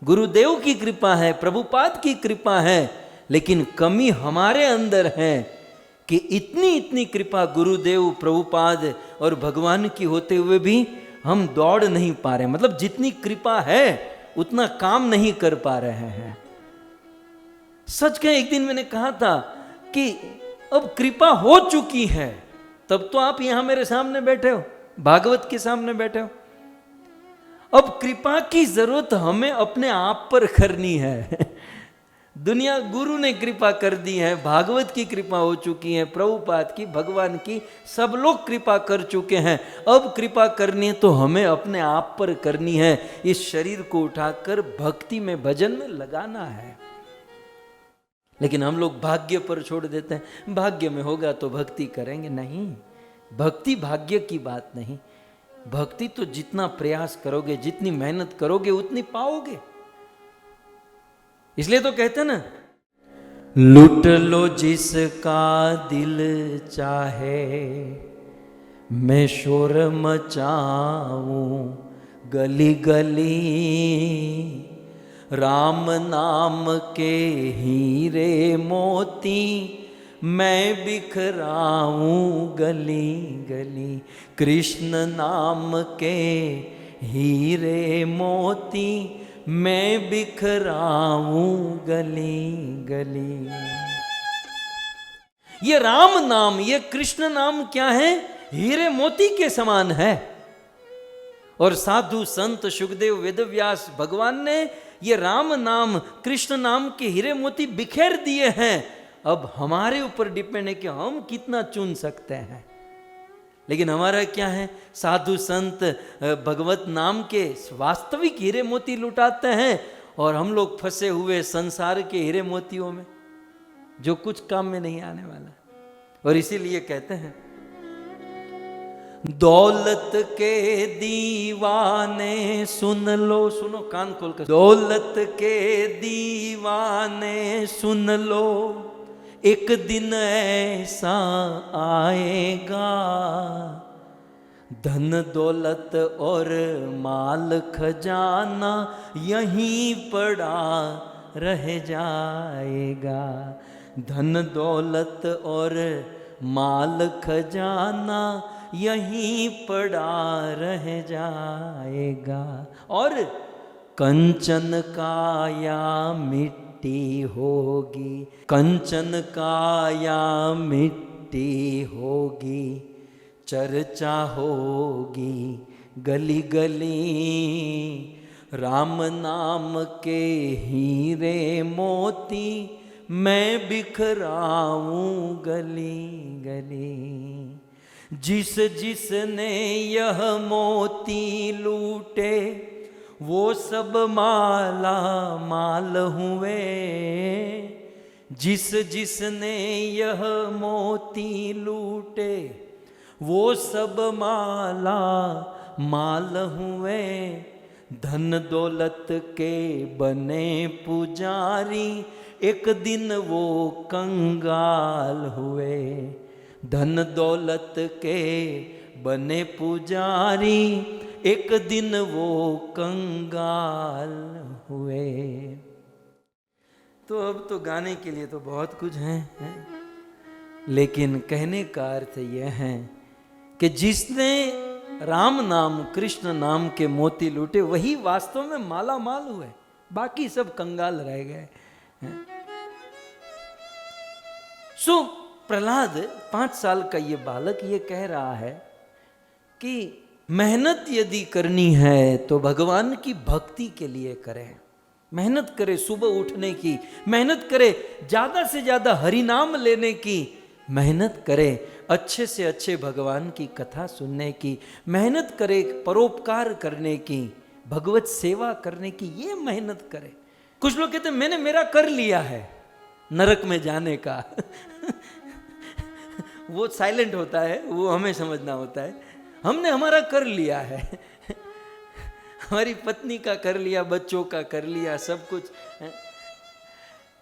गुरुदेव की कृपा है, प्रभुपाद की कृपा है। लेकिन कमी हमारे अंदर है कि इतनी कृपा गुरुदेव, प्रभुपाद और भगवान की होते हुए भी हम दौड़ नहीं पा रहे। मतलब जितनी कृपा है उतना काम नहीं कर पा रहे हैं। सच कहें, एक दिन मैंने कहा था कि अब कृपा हो चुकी है, तब तो आप यहां मेरे सामने बैठे हो, भागवत के सामने बैठे हो। अब कृपा की जरूरत हमें अपने आप पर करनी है। दुनिया गुरु ने कृपा कर दी है, भागवत की कृपा हो चुकी है, प्रभुपाद की, भगवान की, सब लोग कृपा कर चुके हैं। अब कृपा करनी है तो हमें अपने आप पर करनी है। इस शरीर को उठाकर भक्ति में, भजन में लगाना है। लेकिन हम लोग भाग्य पर छोड़ देते हैं, भाग्य में होगा तो भक्ति करेंगे। नहीं, भक्ति भाग्य की बात नहीं। भक्ति तो जितना प्रयास करोगे, जितनी मेहनत करोगे, उतनी पाओगे। इसलिए तो कहते हैं ना, लूट लो जिसका दिल चाहे, मैं शोर मचाऊं गली गली, राम नाम के हीरे मोती मैं बिखराऊं गली गली, कृष्ण नाम के हीरे मोती मैं बिखराऊं गली गली। ये राम नाम, ये कृष्ण नाम क्या है? हीरे मोती के समान है। और साधु संत सुखदेव वेदव्यास भगवान ने ये राम नाम, कृष्ण नाम के हीरे मोती बिखेर दिए हैं। अब हमारे ऊपर डिपेंड है कि हम कितना चुन सकते हैं। लेकिन हमारा क्या है? साधु संत भगवत नाम के वास्तविक हीरे मोती लुटाते हैं, और हम लोग फंसे हुए संसार के हीरे मोतियों में, जो कुछ काम में नहीं आने वाला। और इसीलिए कहते हैं, दौलत के दीवाने सुन लो, सुनो कान खोल कर, दौलत के दीवाने सुन लो, एक दिन ऐसा आएगा, धन दौलत और माल खजाना यहीं पड़ा रह जाएगा, धन दौलत और माल खजाना यहीं पड़ा रह जाएगा, और कंचन काया मिट्टी होगी, कंचन काया मिट्टी होगी, चर्चा होगी गली गली, राम नाम के हीरे मोती मैं बिखराऊं गली गली। जिस जिसने यह मोती लूटे, वो सब माला माल हुए, जिस जिसने यह मोती लूटे, वो सब माला माल हुए, धन दौलत के बने पुजारी, एक दिन वो कंगाल हुए, धन दौलत के बने पुजारी, एक दिन वो कंगाल हुए। तो अब तो गाने के लिए तो बहुत कुछ है, लेकिन कहने का अर्थ यह है कि जिसने राम नाम, कृष्ण नाम के मोती लूटे, वही वास्तव में माला माल हुए, बाकी सब कंगाल रह गए। सो प्रहलाद 5 साल का ये बालक ये कह रहा है कि मेहनत यदि करनी है तो भगवान की भक्ति के लिए करें। मेहनत करे सुबह उठने की, मेहनत करे ज्यादा से ज्यादा हरि नाम लेने की, मेहनत करे अच्छे से अच्छे भगवान की कथा सुनने की, मेहनत करे परोपकार करने की, भगवत सेवा करने की, ये मेहनत करे। कुछ लोग कहते हैं मैंने मेरा कर लिया है नरक में जाने का। वो साइलेंट होता है, वो हमें समझना होता है। हमने हमारा कर लिया है, हमारी पत्नी का कर लिया, बच्चों का कर लिया, सब कुछ।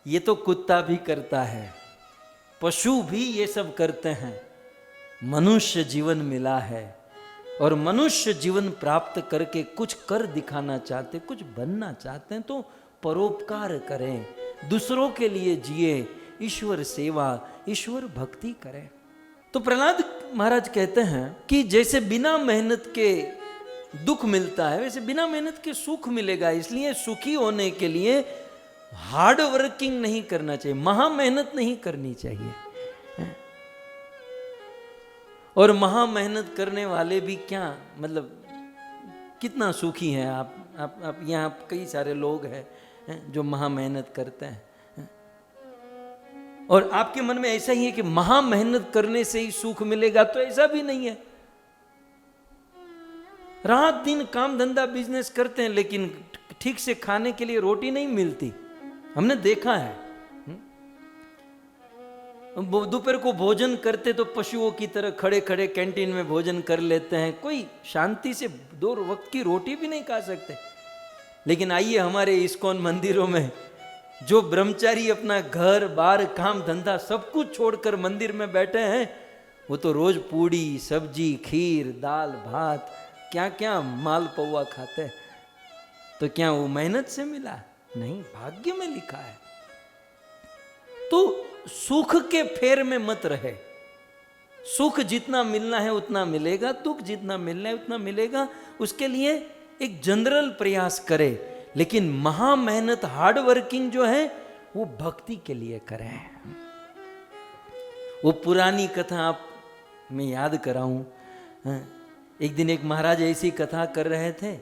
ये तो कुत्ता भी करता है, पशु भी ये सब करते हैं। मनुष्य जीवन मिला है और मनुष्य जीवन प्राप्त करके कुछ कर दिखाना चाहते, कुछ बनना चाहते हैं तो परोपकार करें, दूसरों के लिए जिए, ईश्वर सेवा, ईश्वर भक्ति करें। तो प्रहलाद महाराज कहते हैं कि जैसे बिना मेहनत के दुख मिलता है, वैसे बिना मेहनत के सुख मिलेगा। इसलिए सुखी होने के लिए हार्ड वर्किंग नहीं करना चाहिए, महा मेहनत नहीं करनी चाहिए। और महा मेहनत करने वाले भी क्या, मतलब कितना सुखी हैं आप यहाँ कई सारे लोग हैं जो महा मेहनत करते हैं, और आपके मन में ऐसा ही है कि महा मेहनत करने से ही सुख मिलेगा, तो ऐसा भी नहीं है। रात दिन काम धंधा बिजनेस करते हैं, लेकिन ठीक से खाने के लिए रोटी नहीं मिलती। हमने देखा है, दोपहर को भोजन करते तो पशुओं की तरह खड़े खड़े कैंटीन में भोजन कर लेते हैं, कोई शांति से 2 वक्त की रोटी भी नहीं खा सकते। लेकिन आइए हमारे इस्कॉन मंदिरों में जो ब्रह्मचारी अपना घर बार काम धंधा सब कुछ छोड़कर मंदिर में बैठे हैं, वो तो रोज पूड़ी सब्जी खीर दाल भात क्या क्या माल पौवा खाते हैं। तो क्या वो मेहनत से मिला? नहीं, भाग्य में लिखा है। तो सुख के फेर में मत रहे। सुख जितना मिलना है उतना मिलेगा, दुख जितना मिलना है उतना मिलेगा। उसके लिए एक जनरल प्रयास करे, लेकिन महा मेहनत हार्ड वर्किंग जो है वो भक्ति के लिए करें। वो पुरानी कथा आप मैं याद कराऊं। एक दिन एक महाराज ऐसी कथा कर रहे थे,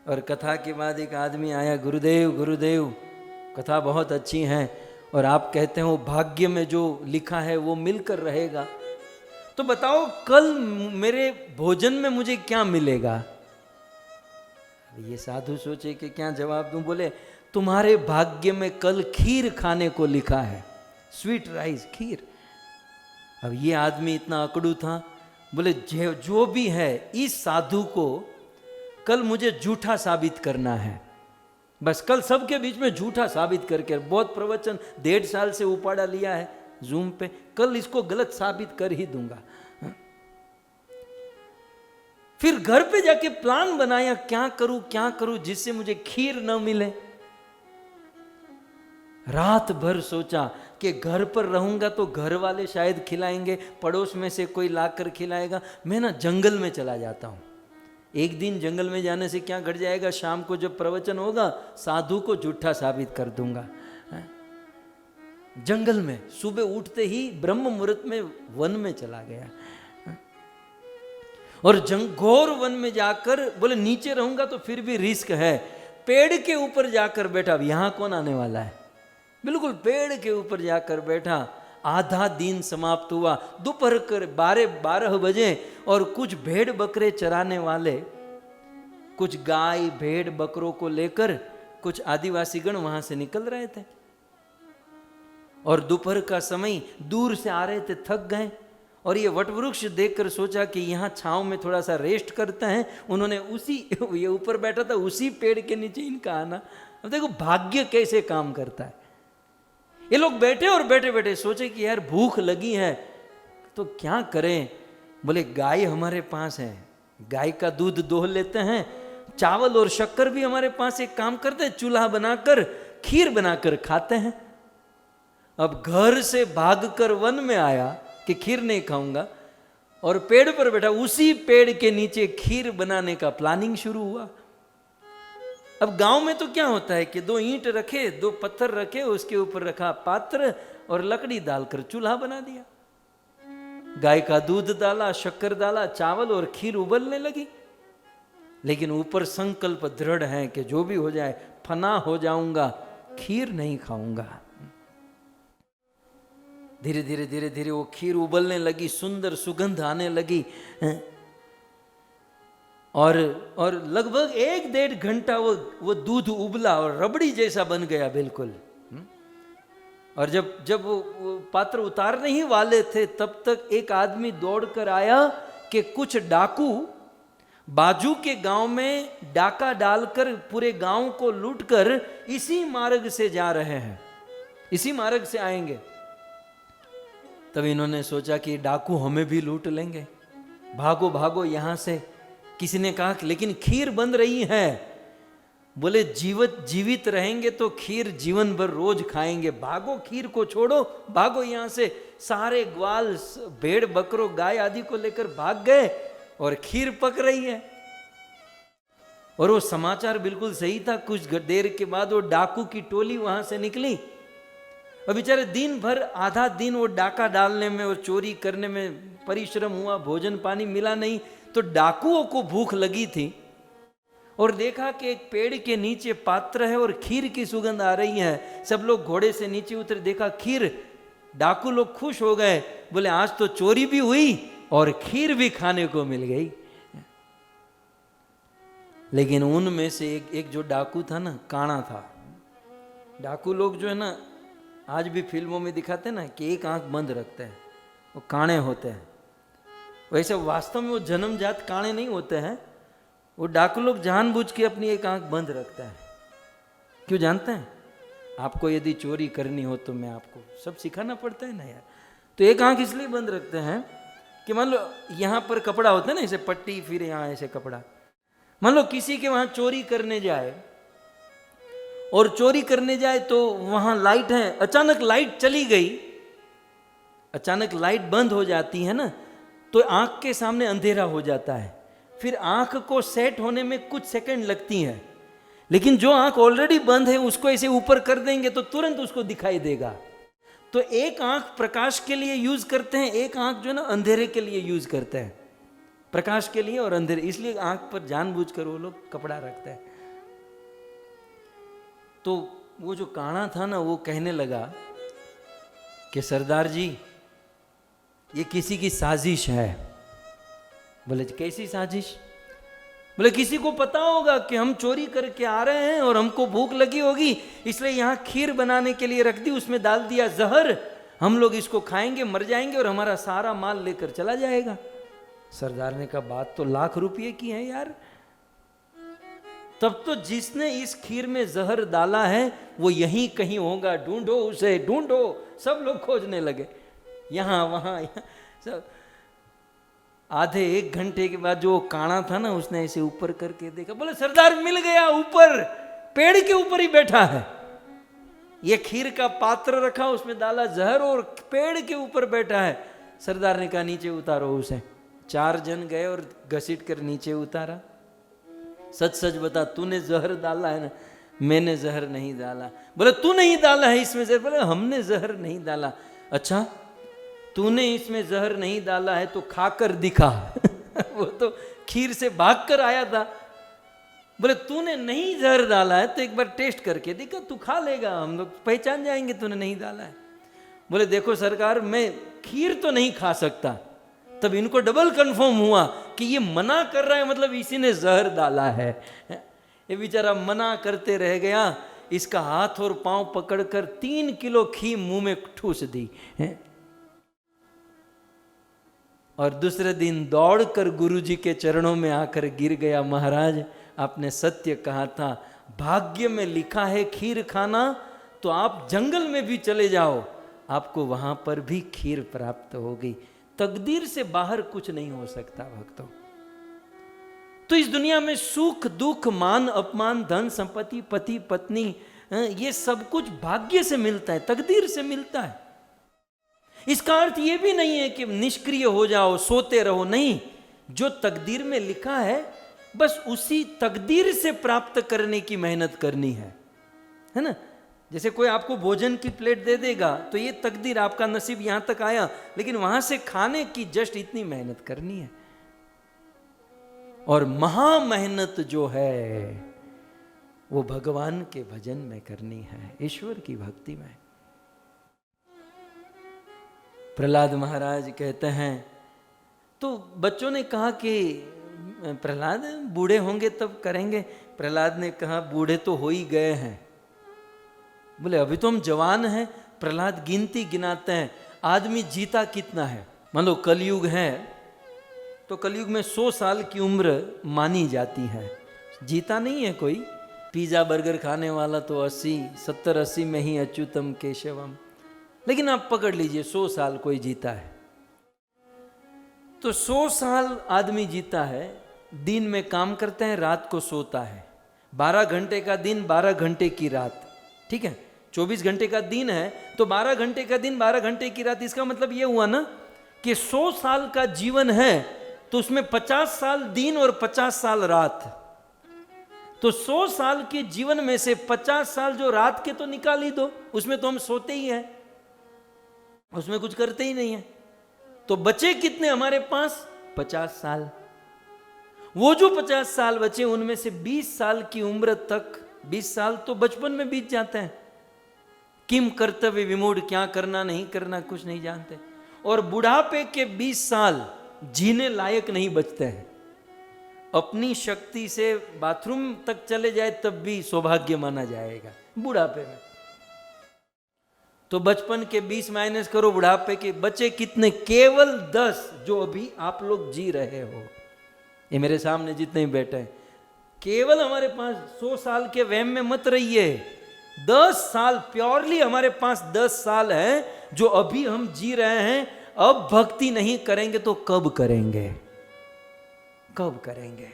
और कथा के बाद एक आदमी आया, गुरुदेव गुरुदेव कथा बहुत अच्छी है, और आप कहते हो भाग्य में जो लिखा है वो मिलकर रहेगा, तो बताओ कल मेरे भोजन में मुझे क्या मिलेगा? ये साधु सोचे कि क्या जवाब दूं। बोले तुम्हारे भाग्य में कल खीर खाने को लिखा है, स्वीट राइस खीर। अब ये आदमी इतना अकड़ू था, बोले जो भी है इस साधु को कल मुझे झूठा साबित करना है, बस कल सबके बीच में झूठा साबित करके, बहुत प्रवचन 1.5 साल से उपाड़ा लिया है जूम पे, कल इसको गलत साबित कर ही दूंगा। फिर घर पे जाके प्लान बनाया, क्या करूं जिससे मुझे खीर न मिले। रात भर सोचा कि घर पर रहूंगा तो घर वाले शायद खिलाएंगे, पड़ोस में से कोई लाकर खिलाएगा, मैं ना जंगल में चला जाता हूं। एक दिन जंगल में जाने से क्या घट जाएगा, शाम को जब प्रवचन होगा साधु को झूठा साबित कर दूंगा। जंगल में सुबह उठते ही ब्रह्म मुहूर्त में वन में चला गया, और घोर वन में जाकर बोले नीचे रहूंगा तो फिर भी रिस्क है, पेड़ के ऊपर जाकर बैठा। अब यहां कौन आने वाला है, बिल्कुल पेड़ के ऊपर जाकर बैठा। आधा दिन समाप्त हुआ, दोपहर कर 12 बजे, और कुछ भेड़ बकरे चराने वाले, कुछ गाय भेड़ बकरों को लेकर कुछ आदिवासी गण वहां से निकल रहे थे, और दोपहर का समय दूर से आ रहे थे, थक गए, और ये वटवृक्ष देखकर सोचा कि यहाँ छांव में थोड़ा सा रेस्ट करते हैं। उन्होंने उसी ये ऊपर बैठा था उसी पेड़ के नीचे इनका आना। अब देखो भाग्य कैसे काम करता है। ये लोग बैठे और बैठे बैठे सोचे कि यार भूख लगी है तो क्या करें। बोले गाय हमारे पास है, गाय का दूध दोह लेते हैं, चावल और शक्कर भी हमारे पास, एक काम करते हैं चूल्हा बनाकर खीर बनाकर खाते हैं। अब घर से भागकर वन में आया कि खीर नहीं खाऊंगा, और पेड़ पर बैठा, उसी पेड़ के नीचे खीर बनाने का प्लानिंग शुरू हुआ। अब गांव में तो क्या होता है कि 2 ईंट रखे, 2 पत्थर रखे, उसके ऊपर रखा पात्र और लकड़ी डालकर चूल्हा बना दिया, गाय का दूध डाला, शक्कर डाला, चावल और खीर उबलने लगी। लेकिन ऊपर संकल्प दृढ़ है कि जो भी हो जाए फना हो जाऊंगा, खीर नहीं खाऊंगा। धीरे धीरे धीरे धीरे वो खीर उबलने लगी, सुंदर सुगंध आने लगी, और लगभग 1-1.5 घंटा वो दूध उबला और रबड़ी जैसा बन गया बिल्कुल। और जब वो पात्र उतारने ही वाले थे, तब तक एक आदमी दौड़कर आया कि कुछ डाकू बाजू के गांव में डाका डालकर पूरे गांव को लूटकर इसी मार्ग से जा रहे हैं, इसी मार्ग से आएंगे। तब इन्होंने सोचा कि डाकू हमें भी लूट लेंगे, भागो भागो यहां से। किसी ने कहा लेकिन खीर बन रही है। बोले जीवित रहेंगे तो खीर जीवन भर रोज खाएंगे, भागो, खीर को छोड़ो, भागो यहां से। सारे ग्वाल भेड़ बकरों गाय आदि को लेकर भाग गए, और खीर पक रही है। और वो समाचार बिल्कुल सही था। कुछ देर के बाद वो डाकू की टोली वहां से निकली, और बेचारे दिन भर आधा दिन वो डाका डालने में और चोरी करने में परिश्रम हुआ, भोजन पानी मिला नहीं, तो डाकुओं को भूख लगी थी। और देखा कि एक पेड़ के नीचे पात्र है और खीर की सुगंध आ रही है। सब लोग घोड़े से नीचे उतरे, देखा खीर। डाकू लोग खुश हो गए, बोले आज तो चोरी भी हुई और खीर भी खाने को मिल गई। लेकिन उनमें से एक जो डाकू था ना, काणा था। डाकू लोग जो है ना, आज भी फिल्मों में दिखाते हैं ना कि एक आंख बंद रखते हैं, वो काणे होते हैं। वैसे वास्तव में वो जन्मजात काणे नहीं होते हैं। वो डाकू लोग जानबूझ के अपनी एक आंख बंद रखता है। क्यों जानते हैं? आपको यदि चोरी करनी हो तो मैं आपको सब सिखाना पड़ता है ना यार। तो एक आंख इसलिए बंद रखते हैं कि मान लो यहाँ पर कपड़ा होता है ना, ऐसे पट्टी, फिर यहाँ ऐसे कपड़ा। मान लो किसी के वहां चोरी करने जाए और चोरी करने जाए तो वहां लाइट है, अचानक लाइट चली गई, अचानक लाइट बंद हो जाती है ना, तो आंख के सामने अंधेरा हो जाता है। फिर आंख को सेट होने में कुछ सेकंड लगती हैं। लेकिन जो आंख ऑलरेडी बंद है उसको ऐसे ऊपर कर देंगे तो तुरंत उसको दिखाई देगा। तो एक आंख प्रकाश के लिए यूज करते हैं, एक आंख जो है ना अंधेरे के लिए यूज करते हैं, प्रकाश के लिए और अंधेरे। इसलिए आंख पर जानबूझकर वो लोग कपड़ा रखते हैं। तो वो जो काणा था ना, वो कहने लगा कि सरदार जी ये किसी की साजिश है। बोले कैसी साजिश? बोले किसी को पता होगा कि हम चोरी करके आ रहे हैं और हमको भूख लगी होगी, इसलिए यहाँ खीर बनाने के लिए रख दी, उसमें डाल दिया जहर, हम लोग इसको खाएंगे, मर जाएंगे और हमारा सारा माल लेकर चला जाएगा। सरदार ने कहा बात तो लाख रुपये की है यार। तब तो जिसने इस खीर में जहर डाला है वो यहीं कहीं होगा, ढूंढो उसे, ढूंढो। सब लोग खोजने लगे, यहां वहां सब। आधे एक घंटे के बाद जो काणा था ना, उसने ऐसे ऊपर करके देखा, बोले सरदार मिल गया, ऊपर पेड़ के ऊपर ही बैठा है। ये खीर का पात्र रखा, उसमें डाला जहर और पेड़ के ऊपर बैठा है। सरदार ने कहा नीचे उतारो उसे। 4 जन गए और घसीट कर नीचे उतारा। सच सच बता, तूने जहर डाला है ना? मैंने जहर नहीं डाला। बोले तू नहीं डाला है इसमें जहर? बोले हमने जहर नहीं डाला। अच्छा तूने इसमें जहर नहीं डाला है तो खाकर दिखा। वो तो खीर से भाग कर आया था। बोले तूने नहीं जहर डाला है तो एक बार टेस्ट करके दिखा, तू खा लेगा, हम लोग पहचान जाएंगे तूने नहीं डाला है। बोले देखो सरकार, मैं खीर तो नहीं खा सकता। तब इनको डबल कंफर्म हुआ कि ये मना कर रहा है, मतलब इसी ने जहर डाला है। ये बेचारा मना करते रह गया। इसका हाथ और पांव पकड़कर 3 किलो खीर मुंह में ठूस दी। और दूसरे दिन दौड़कर गुरुजी के चरणों में आकर गिर गया, महाराज आपने सत्य कहा था, भाग्य में लिखा है खीर खाना, तो आप जंगल में भी चले जाओ, आपको वहां पर भी खीर प्राप्त होगी। तकदीर से बाहर कुछ नहीं हो सकता भक्तों। तो इस दुनिया में सुख दुख, मान अपमान, धन संपत्ति, पति पत्नी, ये सब कुछ भाग्य से मिलता है, तकदीर से मिलता है। इसका अर्थ ये भी नहीं है कि निष्क्रिय हो जाओ, सोते रहो, नहीं। जो तकदीर में लिखा है बस उसी तकदीर से प्राप्त करने की मेहनत करनी है ना। जैसे कोई आपको भोजन की प्लेट दे देगा तो ये तकदीर, आपका नसीब यहां तक आया, लेकिन वहां से खाने की जस्ट इतनी मेहनत करनी है। और महा मेहनत जो है वो भगवान के भजन में करनी है, ईश्वर की भक्ति में। प्रहलाद महाराज कहते हैं, तो बच्चों ने कहा कि प्रहलाद बूढ़े होंगे तब करेंगे। प्रहलाद ने कहा बूढ़े तो हो ही गए हैं। बोले अभी तो हम जवान हैं। प्रहलाद गिनती गिनाते हैं, आदमी जीता कितना है। मान लो कलयुग है तो कलयुग में 100 साल की उम्र मानी जाती है, जीता नहीं है कोई। पिज्जा बर्गर खाने वाला तो 80, 70, 80 में ही अच्युतम केशवम। लेकिन आप पकड़ लीजिए 100 साल कोई जीता है, तो 100 साल आदमी जीता है। दिन में काम करते हैं, रात को सोता है। 12 घंटे का दिन, 12 घंटे की रात, ठीक है। 24 घंटे का दिन है तो 12 घंटे का दिन, 12 घंटे की रात। इसका मतलब ये हुआ ना कि 100 साल का जीवन है तो उसमें 50 साल दिन और 50 साल रात। तो 100 साल के जीवन में से 50 साल जो रात के तो निकाल ही दो, उसमें तो हम सोते ही हैं, उसमें कुछ करते ही नहीं है। तो बचे कितने हमारे पास? 50 साल। वो जो 50 साल बचे उनमें से 20 साल की उम्र तक, 20 साल तो बचपन में बीत जाते हैं, किम कर्तव्य विमूढ़, क्या करना नहीं करना कुछ नहीं जानते, और बुढ़ापे के 20 साल जीने लायक नहीं बचते हैं। अपनी शक्ति से बाथरूम तक चले जाए तब भी सौभाग्य माना जाएगा बुढ़ापे में। तो बचपन के 20 माइनस करो, बुढ़ापे के बचे कितने? केवल 10 जो अभी आप लोग जी रहे हो। ये मेरे सामने जितने ही बैठे हैं, केवल हमारे पास 100 साल के वहम में मत रहिए। 10 साल प्योरली हमारे पास 10 साल है जो अभी हम जी रहे हैं। अब भक्ति नहीं करेंगे तो कब करेंगे? कब करेंगे?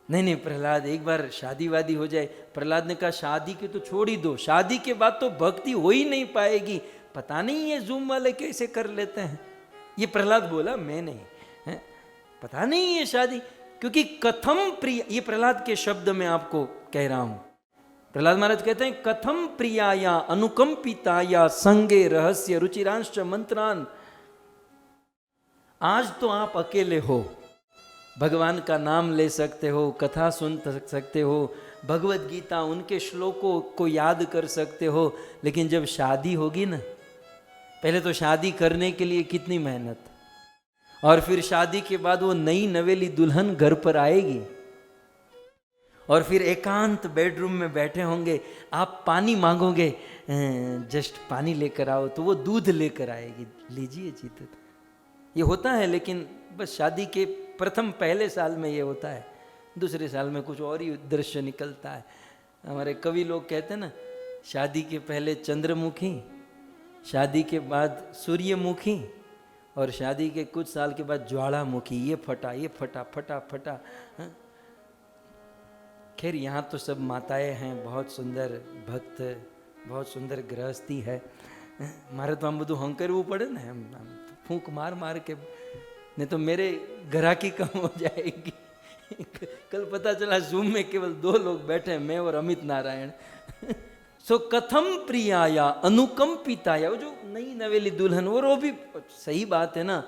नहीं प्रहलाद, एक बार शादी वादी हो जाए। प्रहलाद ने कहा शादी के तो छोड़ ही दो, शादी के बाद तो भक्ति हो ही नहीं पाएगी। पता नहीं ये जूम वाले कैसे कर लेते हैं। ये प्रहलाद बोला, मैं नहीं है? पता नहीं ये शादी, क्योंकि कथम प्रिय, ये प्रहलाद के शब्द में आपको कह रहा हूं। प्रहलाद महाराज कहते हैं कथम प्रियाया अनुकंपिताया संगे रहस्य रुचिरांश्च मंत्रान। आज तो आप अकेले हो, भगवान का नाम ले सकते हो, कथा सुन सकते हो, भगवत गीता उनके श्लोकों को याद कर सकते हो, लेकिन जब शादी होगी ना, पहले तो शादी करने के लिए कितनी मेहनत, और फिर शादी के बाद वो नई नवेली दुल्हन घर पर आएगी और फिर एकांत बेडरूम में बैठे होंगे, आप पानी मांगोगे, जस्ट पानी लेकर आओ, तो वो दूध लेकर आएगी, लीजिए जीते। ये होता है, लेकिन बस शादी के प्रथम पहले साल में ये होता है, दूसरे साल में कुछ और ही दृश्य निकलता है। हमारे कवि लोग कहते हैं ना, शादी के पहले चंद्रमुखी, शादी के बाद सूर्यमुखी, और शादी के कुछ साल के बाद ज्वालामुखी। ये फटा फटा फटा। खैर यहाँ तो सब माताएं हैं, बहुत सुंदर भक्त, बहुत सुंदर गृहस्थी है। मारे तो हम બધું હંકરવું પડે ને, हम फूंक मार मार के, नहीं तो मेरे ग्राहकी कम हो जाएगी। कल पता चला जूम में केवल 2 लोग बैठे हैं, मैं और अमित नारायण। सो कथम प्रियाया अनुकंपिताया, वो जो नई नवेली दुल्हन, और वो भी सही बात है ना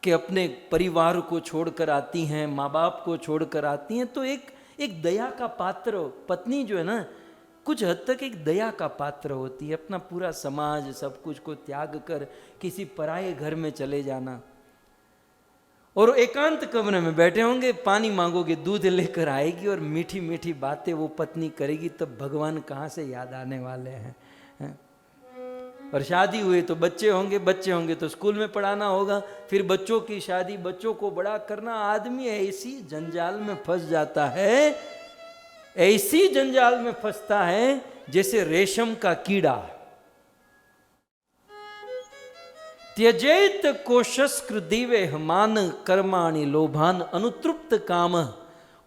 कि अपने परिवार को छोड़कर आती हैं, माँ बाप को छोड़कर आती हैं, तो एक दया का पात्र, पत्नी जो है ना, कुछ हद तक एक दया का पात्र होती है। अपना पूरा समाज सब कुछ को त्याग कर किसी पराये घर में चले जाना, और एकांत कमरे में बैठे होंगे, पानी मांगोगे दूध लेकर आएगी, और मीठी मीठी बातें वो पत्नी करेगी, तब भगवान कहाँ से याद आने वाले हैं। और शादी हुई तो बच्चे होंगे तो स्कूल में पढ़ाना होगा, फिर बच्चों की शादी, बच्चों को बड़ा करना। आदमी ऐसी जंजाल में फंस जाता है, ऐसी जंजाल में फंसता है जैसे रेशम का कीड़ा। त्यजेत कोशस्कृ दिवे मान कर्माणि लोभान अनुतृप्त काम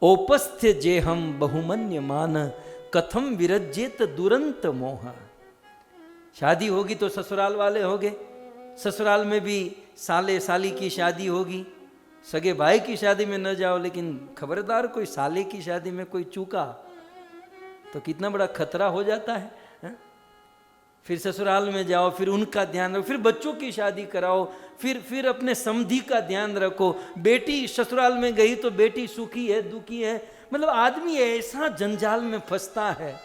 औपस्थ्य जेहम बहुमन्य मान कथम विरज्येत दुरंत मोह। शादी होगी तो ससुराल वाले होंगे, ससुराल में भी साले साली की शादी होगी। सगे भाई की शादी में न जाओ, लेकिन खबरदार कोई साले की शादी में कोई चूका तो कितना बड़ा खतरा हो जाता है। फिर ससुराल में जाओ, फिर उनका ध्यान रखो, फिर बच्चों की शादी कराओ, फिर अपने समधी का ध्यान रखो। बेटी ससुराल में गई तो बेटी सुखी है दुखी है, मतलब आदमी ऐसा जंजाल में फंसता है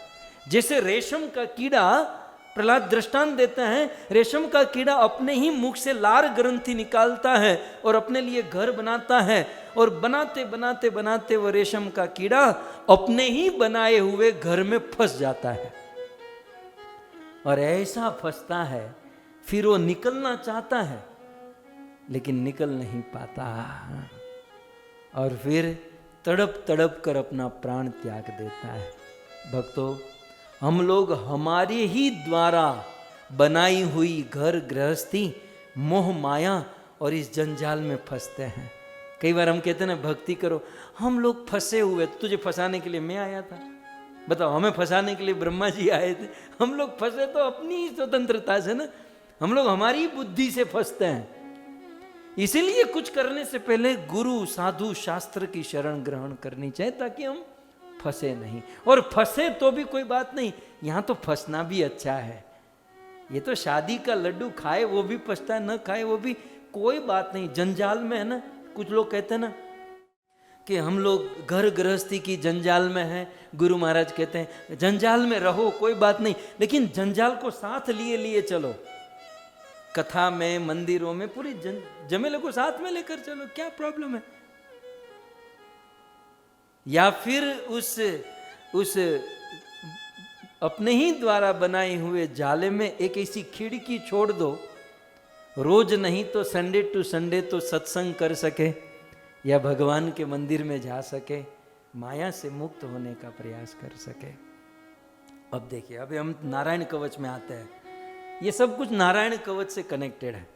जैसे रेशम का कीड़ा। प्रहलाद दृष्टांत देते हैं, रेशम का कीड़ा अपने ही मुख से लार ग्रंथि निकालता है और अपने लिए घर बनाता है, और बनाते बनाते बनाते वो रेशम का कीड़ा अपने ही बनाए हुए घर में फंस जाता है। और ऐसा फंसता है, फिर वो निकलना चाहता है लेकिन निकल नहीं पाता, और फिर तड़प तड़प कर अपना प्राण त्याग देता है। भक्तों, हम लोग हमारे ही द्वारा बनाई हुई घर गृहस्थी, मोह माया और इस जंजाल में फंसते हैं। कई बार हम कहते हैं ना भक्ति करो, हम लोग फंसे हुए, तुझे फंसाने के लिए मैं आया था? बताओ, हमें फंसाने के लिए ब्रह्मा जी आए थे? हम लोग फंसे तो अपनी ही स्वतंत्रता से ना, हम लोग हमारी बुद्धि से फंसते हैं। इसीलिए कुछ करने से पहले गुरु साधु शास्त्र की शरण ग्रहण करनी चाहिए, ताकि हम फंसे नहीं। और फंसे तो भी कोई बात नहीं, यहां तो फंसना भी अच्छा है। ये तो शादी का लड्डू खाए वो भी पछता है, न खाए वो भी कोई बात नहीं। जंजाल में है ना, कुछ लोग कहते हैं ना कि हम लोग घर गृहस्थी की जंजाल में हैं, गुरु महाराज कहते हैं जंजाल में रहो कोई बात नहीं, लेकिन जंजाल को साथ लिए लिए चलो। कथा में, मंदिरों में पूरी जमेले को साथ में लेकर चलो, क्या प्रॉब्लम है? या फिर उस अपने ही द्वारा बनाए हुए जाले में एक ऐसी खिड़की छोड़ दो, रोज नहीं तो संडे टू संडे तो सत्संग कर सके या भगवान के मंदिर में जा सके, माया से मुक्त होने का प्रयास कर सके। अब देखिए, अभी हम नारायण कवच में आते हैं, ये सब कुछ नारायण कवच से कनेक्टेड है।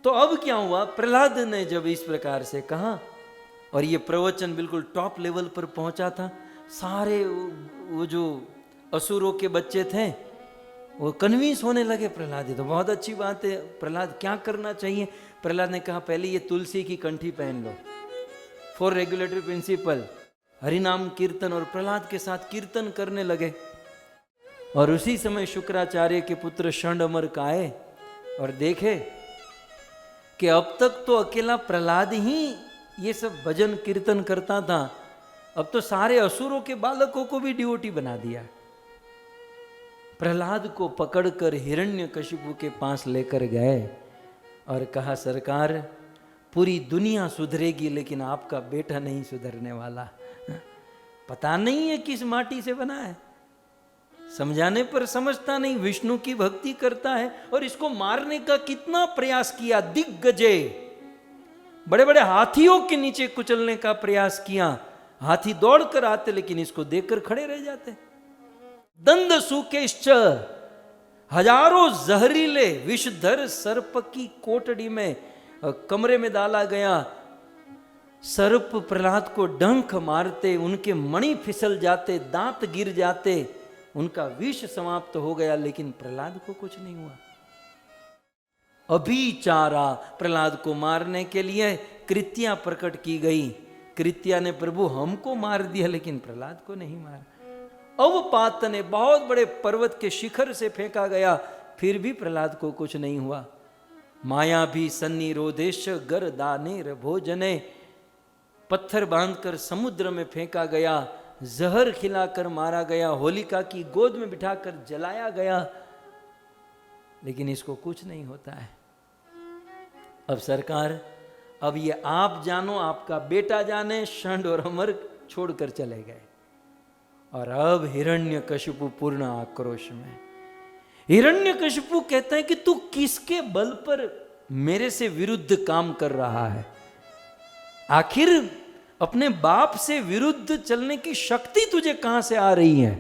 तो अब क्या हुआ, प्रहलाद ने जब इस प्रकार से कहा और ये प्रवचन बिल्कुल टॉप लेवल पर पहुंचा था, सारे वो जो असुरों के बच्चे थे वो कन्विंस होने लगे, प्रहलाद ये तो बहुत अच्छी बात है, प्रहलाद क्या करना चाहिए? प्रहलाद ने कहा पहले ये तुलसी की कंठी पहन लो, 4 रेगुलेटरी प्रिंसिपल, हरिनाम कीर्तन, और प्रहलाद के साथ कीर्तन करने लगे। और उसी समय शुक्राचार्य के पुत्र षंडअमर्क आए और देखे कि अब तक तो अकेला प्रहलाद ही ये सब भजन कीर्तन करता था, अब तो सारे असुरों के बालकों को भी डिवोटी बना दिया। प्रहलाद को पकड़कर हिरण्यकशिपु के पास लेकर गए और कहा सरकार पूरी दुनिया सुधरेगी लेकिन आपका बेटा नहीं सुधरने वाला, पता नहीं है किस माटी से बना है, समझाने पर समझता नहीं, विष्णु की भक्ति करता है और इसको मारने का कितना प्रयास किया, दिग्गजे बड़े बड़े हाथियों के नीचे कुचलने का प्रयास किया, हाथी दौड़कर आते लेकिन इसको देखकर खड़े रह जाते। दंद सुकेश्च, हजारों जहरीले विषधर सर्प की कोटड़ी में कमरे में डाला गया, सर्प प्रहलाद को डंक मारते, उनके मणि फिसल जाते, दांत गिर जाते, उनका विष समाप्त हो गया, लेकिन प्रहलाद को कुछ नहीं हुआ। अभिचारा, प्रहलाद को मारने के लिए कृत्या प्रकट की गई, कृत्या ने प्रभु हमको मार दिया लेकिन प्रहलाद को नहीं मारा। अवपात ने बहुत बड़े पर्वत के शिखर से फेंका गया, फिर भी प्रहलाद को कुछ नहीं हुआ। माया भी सन्निरोधेश गर दानेर भोजने, पत्थर बांधकर समुद्र में फेंका गया, जहर खिलाकर मारा गया, होलिका की गोद में बिठाकर जलाया गया, लेकिन इसको कुछ नहीं होता है। अब सरकार, अब ये आप जानो, आपका बेटा जाने, षंड और अमर्क छोड़कर चले गए। और अब हिरण्यकशिपु पूर्ण आक्रोश में, हिरण्यकशिपु कहता है कि तू किसके बल पर मेरे से विरुद्ध काम कर रहा है? आखिर अपने बाप से विरुद्ध चलने की शक्ति तुझे कहां से आ रही है?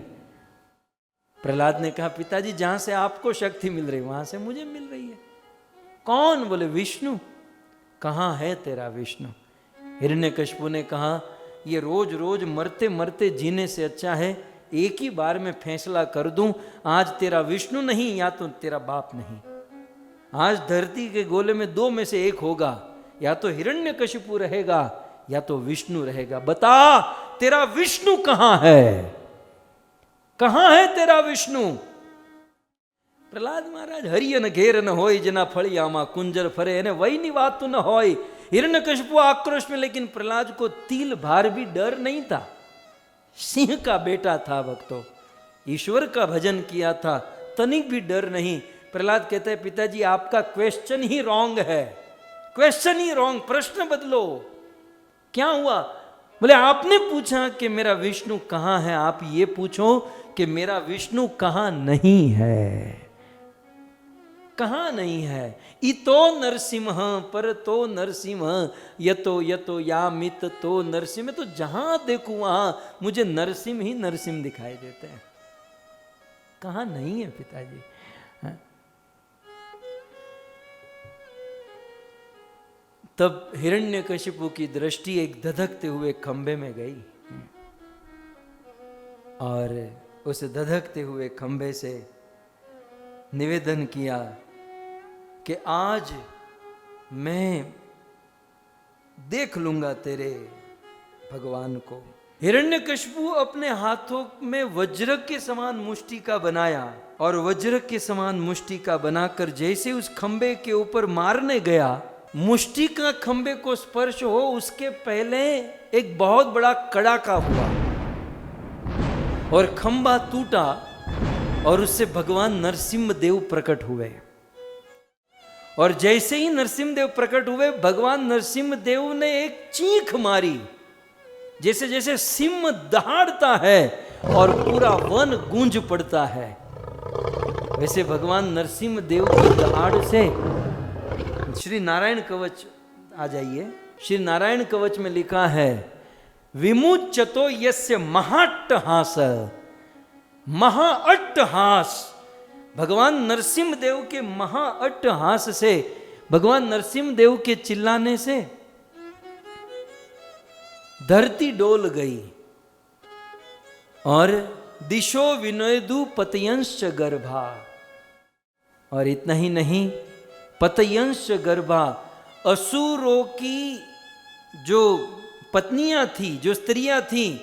प्रहलाद ने कहा पिताजी जहां से आपको शक्ति मिल रही वहां से मुझे मिल रही है। कौन? बोले विष्णु। कहां है तेरा विष्णु? हिरण्यकशिपु ने कहा ये रोज रोज मरते मरते जीने से अच्छा है एक ही बार में फैसला कर दूं, आज तेरा विष्णु नहीं या तो तेरा बाप नहीं। आज धरती के गोले में 2 में से 1 होगा, या तो हिरण्यकशिपु रहेगा या तो विष्णु रहेगा। बता तेरा विष्णु कहां है? कहां है तेरा विष्णु? प्रहलाद महाराज, हरियन घेर न होय जना फड़ियामा कुंजर फरे ने वही निवात न होय। हिरण्यकशिपु आक्रोश में, लेकिन प्रहलाद को तिल भार भी डर नहीं था। सिंह का बेटा था, भक्तों, ईश्वर का भजन किया था, तनिक भी डर नहीं। प्रहलाद कहते हैं पिताजी आपका क्वेश्चन ही रॉन्ग है, क्वेश्चन ही रॉन्ग, प्रश्न बदलो। क्या हुआ? बोले आपने पूछा कि मेरा विष्णु कहां है, आप ये पूछो कि मेरा विष्णु कहां नहीं है। कहां नहीं है? इतो नरसिंह पर तो नरसिंह, यतो यतो यामित तो नरसिंह। तो जहां देखूं वहां मुझे नरसिंह ही नरसिंह दिखाई देते हैं। कहां नहीं है पिताजी? तब हिरण्यकशिपु की दृष्टि एक धधकते हुए खंबे में गई और उस धधकते हुए खंबे से निवेदन किया कि आज मैं देख लूंगा तेरे भगवान को। हिरण्यकशिपु अपने हाथों में वज्र के समान मुष्टि का बनाया और वज्र के समान मुष्टि का बनाकर जैसे उस खंबे के ऊपर मारने गया, मुष्टि का खंबे को स्पर्श हो उसके पहले एक बहुत बड़ा कड़ाका हुआ और खंबा टूटा और उससे भगवान नरसिंह देव प्रकट हुए। और जैसे ही नरसिंह देव प्रकट हुए, भगवान नरसिंह देव ने एक चीख मारी, जैसे जैसे सिंह दहाड़ता है और पूरा वन गूंज पड़ता है, वैसे भगवान नरसिंह देव की दहाड़ से श्री नारायण कवच आ जाइए। श्री नारायण कवच में लिखा है, विमुच्यतो यस्य महाट्टहास, महाअट्टहास। भगवान नरसिंह देव के महाअट्टहास से, भगवान नरसिंह देव के चिल्लाने से धरती डोल गई और दिशो विनोदु पतयंश गर्भा। और इतना ही नहीं, पतयंश गर्भा, असुरों की जो पत्नियां थी, जो स्त्रियां थी,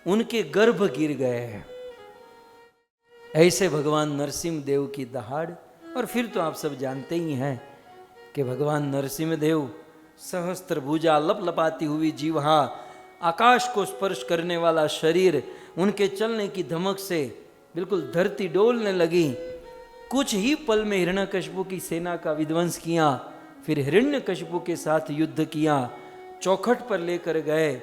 उनके गर्भ गिर गए। ऐसे भगवान नरसिंह देव की दहाड़। और फिर तो आप सब जानते ही हैं कि भगवान नरसिंह देव सहस्त्र भुजा, लपलपाती हुई जीवा, आकाश को स्पर्श करने वाला शरीर, उनके चलने की धमक से बिल्कुल धरती डोलने लगी। कुछ ही पल में हिरण्यकशिपु की सेना का विध्वंस किया, फिर हिरण्यकशिपु के साथ युद्ध किया, चौखट पर लेकर गए।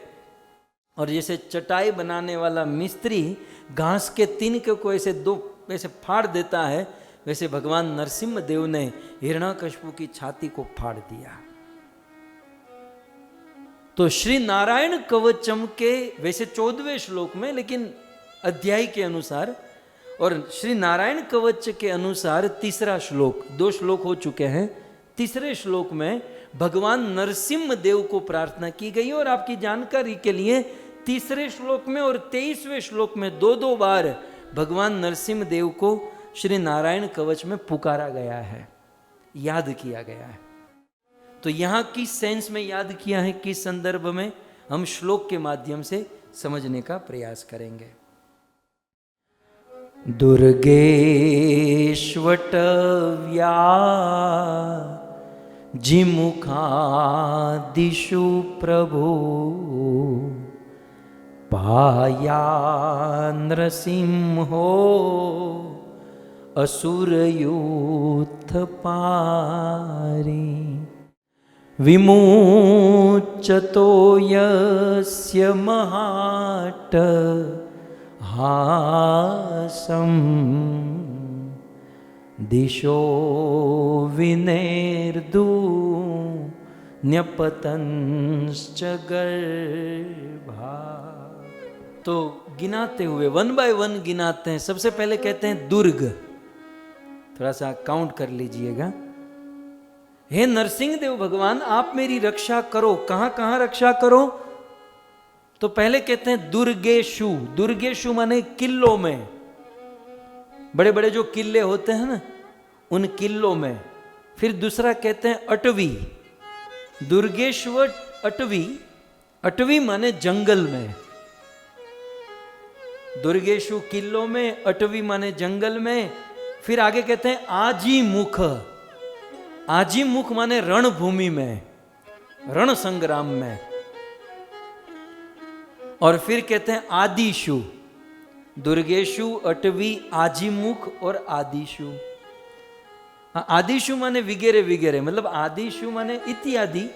और जैसे चटाई बनाने वाला मिस्त्री घास के तिनके को ऐसे दो ऐसे फाड़ देता है, वैसे भगवान नरसिंह देव ने हिरण्यकशिपु की छाती को फाड़ दिया। तो श्री नारायण कवचम के वैसे 14वें श्लोक में, लेकिन अध्याय के अनुसार और श्री नारायण कवच के अनुसार तीसरा श्लोक, 2 श्लोक हो चुके हैं। तीसरे श्लोक में भगवान नरसिंह देव को प्रार्थना की गई। और आपकी जानकारी के लिए तीसरे श्लोक में और 23वें श्लोक में 2-2 बार भगवान नरसिंह देव को श्री नारायण कवच में पुकारा गया है, याद किया गया है। तो यहां किस सेंस में याद किया है, किस संदर्भ में, हम श्लोक के माध्यम से समझने का प्रयास करेंगे। दुर्गेश्वटव्या जिमुखादिषु प्रभो पाया नृसिंहो असुरयूथपारी विमुच्यतो यस्य महाट्टहासं दिशो विनेर्दू न्यपतंश्च गर्भा। तो गिनाते हुए 1 बाय 1 गिनाते हैं। सबसे पहले कहते हैं दुर्ग, थोड़ा सा काउंट कर लीजिएगा। हे नरसिंह देव भगवान, आप मेरी रक्षा करो। कहां कहां रक्षा करो? तो पहले कहते हैं दुर्गेशु। दुर्गेशु माने किल्लों में, बड़े बड़े जो किले होते हैं ना, उन किल्लों में। फिर दूसरा कहते हैं अटवी। दुर्गेश्वर अटवी, अटवी माने जंगल में। दुर्गेशु किल्लों में, अटवी माने जंगल में। फिर आगे कहते हैं आजीमुख। आजीमुख माने रणभूमि में, रण संग्राम में। और फिर कहते हैं आदिशु। दुर्गेशु, अटवी, आजीमुख और आदिशु। आदिशु माने विगेरे विगेरे, मतलब आदिशु माने इत्यादि।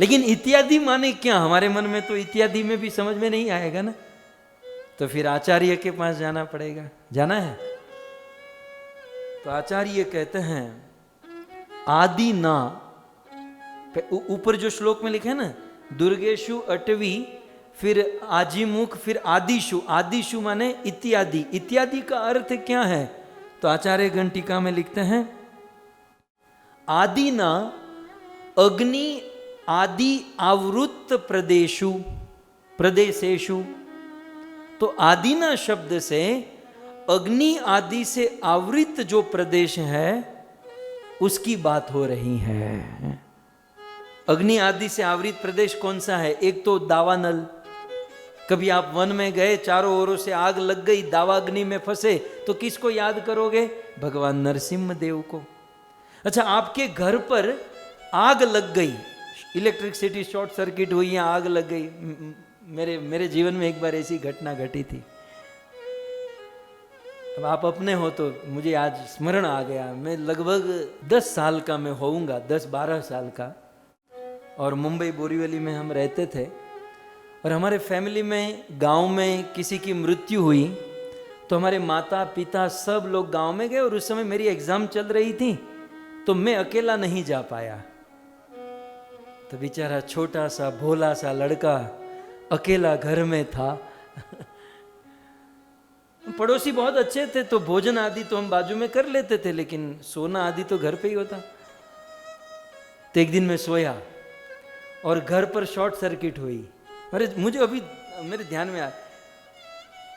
लेकिन इत्यादि माने क्या? हमारे मन में तो इत्यादि में भी समझ में नहीं आएगा ना, तो फिर आचार्य के पास जाना पड़ेगा। जाना है तो आचार्य कहते हैं आदि ना, ऊपर जो श्लोक में लिखे है ना, दुर्गेशु, अटवी, फिर आजीमुख, फिर आदिशु। आदिशु माने इत्यादि। इत्यादि का अर्थ क्या है? तो आचार्य घंटिका में लिखते हैं आदि ना अग्नि आदि आवृत्त प्रदेशु प्रदेशेशु। तो आदिना शब्द से अग्नि आदि से आवृत जो प्रदेश है उसकी बात हो रही है। अग्नि आदि से आवृत प्रदेश कौन सा है? एक तो दावानल। कभी आप वन में गए, चारों ओरों से आग लग गई, दावाग्नि में फंसे, तो किसको याद करोगे? भगवान नरसिंह देव को। अच्छा, आपके घर पर आग लग गई, इलेक्ट्रिसिटी शॉर्ट सर्किट हुई या आग लग गई। मेरे जीवन में एक बार ऐसी घटना घटी थी। अब आप अपने हो तो मुझे आज स्मरण आ गया। मैं लगभग 10 साल का मैं होऊंगा, 10-12 साल का, और मुंबई बोरीवली में हम रहते थे। और हमारे फैमिली में गांव में किसी की मृत्यु हुई तो हमारे माता पिता सब लोग गांव में गए, और उस समय मेरी एग्जाम चल रही थी तो मैं अकेला नहीं जा पाया। तो बेचारा छोटा सा भोला सा लड़का अकेला घर में था। पड़ोसी बहुत अच्छे थे तो भोजन आदि तो हम बाजू में कर लेते थे, लेकिन सोना आदि तो घर पे ही होता। तो एक दिन मैं सोया और घर पर शॉर्ट सर्किट हुई। अरे मुझे अभी मेरे ध्यान में आया,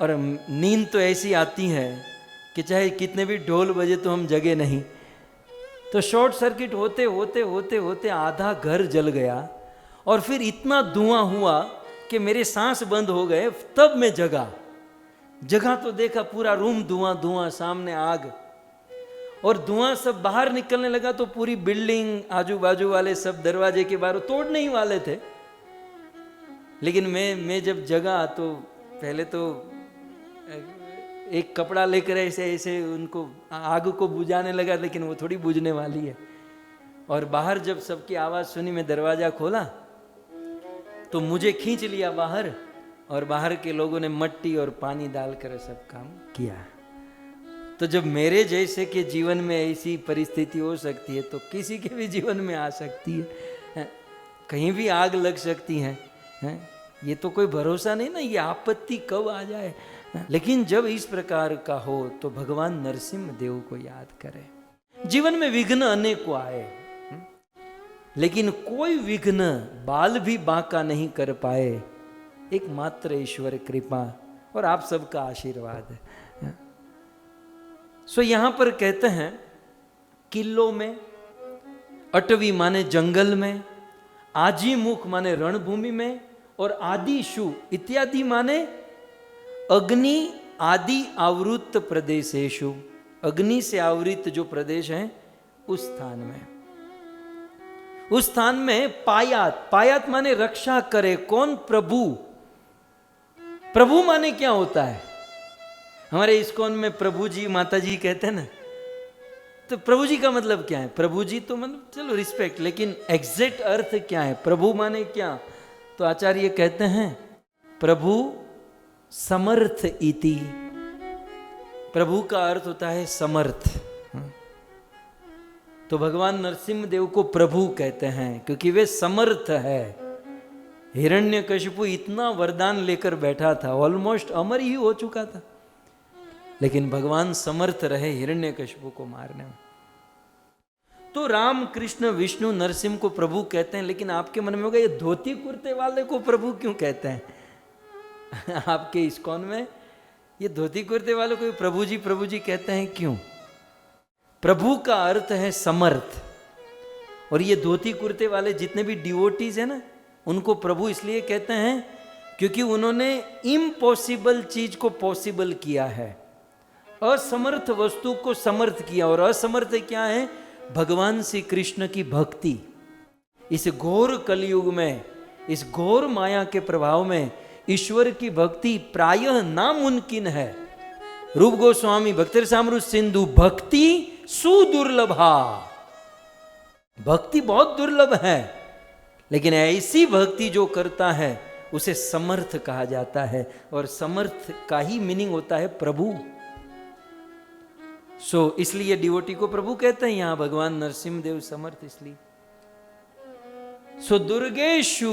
और नींद तो ऐसी आती है कि चाहे कितने भी ढोल बजे तो हम जगे नहीं। तो शॉर्ट सर्किट होते होते होते होते आधा घर जल गया, और फिर इतना धुआं हुआ कि मेरे सांस बंद हो गए। तब मैं जगा तो देखा पूरा रूम धुआं धुआं, सामने आग, और धुआं सब बाहर निकलने लगा। तो पूरी बिल्डिंग, आजू बाजू वाले सब दरवाजे के बाहर तोड़ने ही वाले थे। लेकिन मैं जब जगा तो पहले तो एक कपड़ा लेकर ऐसे ऐसे उनको आग को बुझाने लगा, लेकिन वो थोड़ी बुझने वाली है। और बाहर जब सबकी आवाज़ सुनी, मैं दरवाज़ा खोला तो मुझे खींच लिया बाहर, और बाहर के लोगों ने मट्टी और पानी डालकर सब काम किया। तो जब मेरे जैसे के जीवन में ऐसी परिस्थिति हो सकती है तो किसी के भी जीवन में आ सकती है। कहीं भी आग लग सकती है। ये तो कोई भरोसा नहीं ना, ये आपत्ति कब आ जाए। लेकिन जब इस प्रकार का हो तो भगवान नरसिंह देव को याद करें। जीवन में विघ्न अनेकों आए, लेकिन कोई विघ्न बाल भी बांका नहीं कर पाए, एकमात्र ईश्वर कृपा और आप सबका आशीर्वाद है। सो यहां पर कहते हैं किलों में, अटवी माने जंगल में, आजीमुख माने रणभूमि में, और आदिशु इत्यादि माने अग्नि आदि आवृत प्रदेशेशु, अग्नि से आवृत जो प्रदेश है उस स्थान में। उस स्थान में पायात, पायात माने रक्षा करे। कौन? प्रभु। प्रभु माने क्या होता है? हमारे इस्कॉन में प्रभु जी माता जी कहते हैं ना, तो प्रभु जी का मतलब क्या है? प्रभु जी तो मतलब चलो रिस्पेक्ट, लेकिन एग्जैक्ट अर्थ क्या है? प्रभु माने क्या? तो आचार्य कहते हैं प्रभु समर्थ इति। प्रभु का अर्थ होता है समर्थ। तो भगवान नरसिंह देव को प्रभु कहते हैं क्योंकि वे समर्थ है। हिरण्यकशिपु इतना वरदान लेकर बैठा था, ऑलमोस्ट अमर ही हो चुका था, लेकिन भगवान समर्थ रहे हिरण्यकशिपु को मारने में। तो राम कृष्ण विष्णु नरसिंह को प्रभु कहते हैं, लेकिन आपके मन में होगा ये धोती कुर्ते वाले को प्रभु क्यों कहते हैं? आपके इस्कॉन में ये धोती कुर्ते वाले को प्रभु जी कहते हैं क्यों? प्रभु का अर्थ है समर्थ, और ये धोती कुर्ते वाले जितने भी डिवोटीज है ना, उनको प्रभु इसलिए कहते हैं क्योंकि उन्होंने इम्पॉसिबल चीज को पॉसिबल किया है, असमर्थ वस्तु को समर्थ किया। और असमर्थ क्या है? भगवान श्री कृष्ण की भक्ति। इस घोर कलयुग में, इस घोर माया के प्रभाव में ईश्वर की भक्ति प्रायः नामुमकिन है। रूप गोस्वामी भक्ति रसामृत सिंधु, भक्ति सुदुर्लभा। भक्ति बहुत दुर्लभ है, लेकिन ऐसी भक्ति जो करता है उसे समर्थ कहा जाता है, और समर्थ का ही मीनिंग होता है प्रभु। इसलिए डिवोटी को प्रभु कहते हैं। यहां भगवान नरसिंह देव समर्थ इसलिए। दुर्गेशु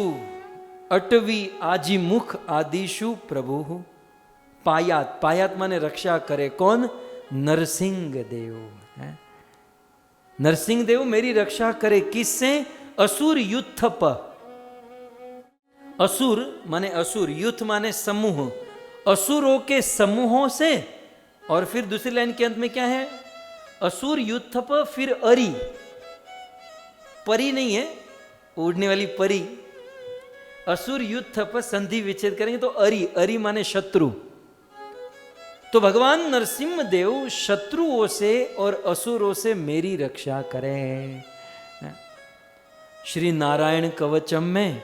अटवी आजीमुख आदिशु प्रभु पायात। पायात माने रक्षा करे। कौन? नरसिंह देव है। नरसिंह देव मेरी रक्षा करे। किससे? असुर युत्थप। असुर माने असुर, युथ माने समूह, असुरों के समूहों से। और फिर दूसरी लाइन के अंत में क्या है? असुर युत्थप, फिर अरि। परी नहीं है, उड़ने वाली परी। असुर युत्थप संधि विच्छेद करेंगे तो अरि, अरि माने शत्रु। तो भगवान नरसिंह देव शत्रुओं से और असुरों से मेरी रक्षा करें। श्री नारायण कवचम में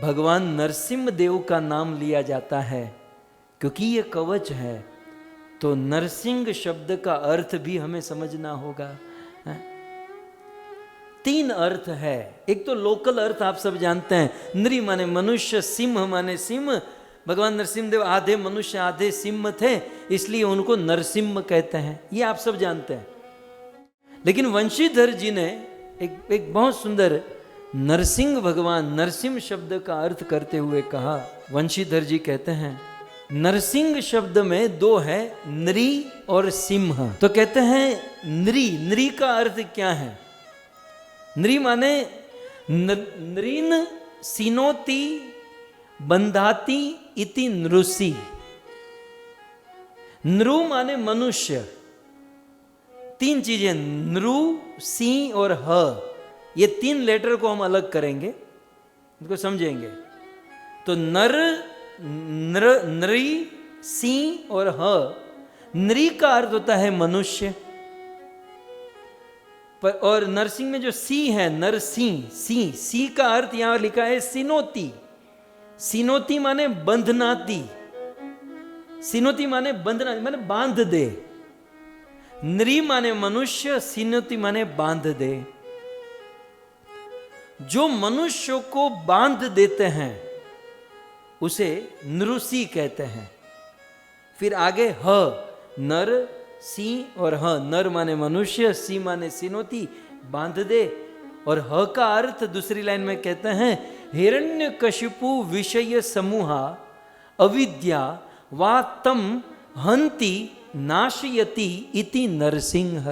भगवान नरसिंह देव का नाम लिया जाता है, क्योंकि ये कवच है तो नरसिंह शब्द का अर्थ भी हमें समझना होगा। है? 3 अर्थ है। एक तो लोकल अर्थ आप सब जानते हैं, नृ माने मनुष्य, सिंह माने सिंह। भगवान नरसिंह देव आधे मनुष्य आधे सिंह थे, इसलिए उनको नरसिंह कहते हैं, ये आप सब जानते हैं। लेकिन वंशीधर जी ने एक बहुत सुंदर नरसिंह भगवान नरसिंह शब्द का अर्थ करते हुए कहा। वंशीधर जी कहते हैं नरसिंह शब्द में 2 है, नृ और सिंह। तो कहते हैं नृ का अर्थ क्या है? नृ माने नृन सिनोति बंधाती इति नृषि। नृ माने मनुष्य। 3 चीजें, नृ, सी और ह, ये 3 लेटर को हम अलग करेंगे, इनको समझेंगे। तो नर, नृ, सी और ह। नृ का अर्थ होता है मनुष्य, और नरसिंह में जो सी है, नरसिंह, सी का अर्थ यहां लिखा है सिनोती। सिनोती माने बंधनाती, सिनोती माने बंधना माने बांध दे। नृ माने मनुष्य, सिनोती माने बांध दे। जो मनुष्य को बांध देते हैं उसे नृषि कहते हैं। फिर आगे ह, नर, सी और ह। नर माने मनुष्य, सी माने सिनोती, बांध दे। और ह का अर्थ दूसरी लाइन में कहते हैं हिरण्यकशिपु विषय समूहा अविद्या वा तम हंति नाशयति इति नरसिंह।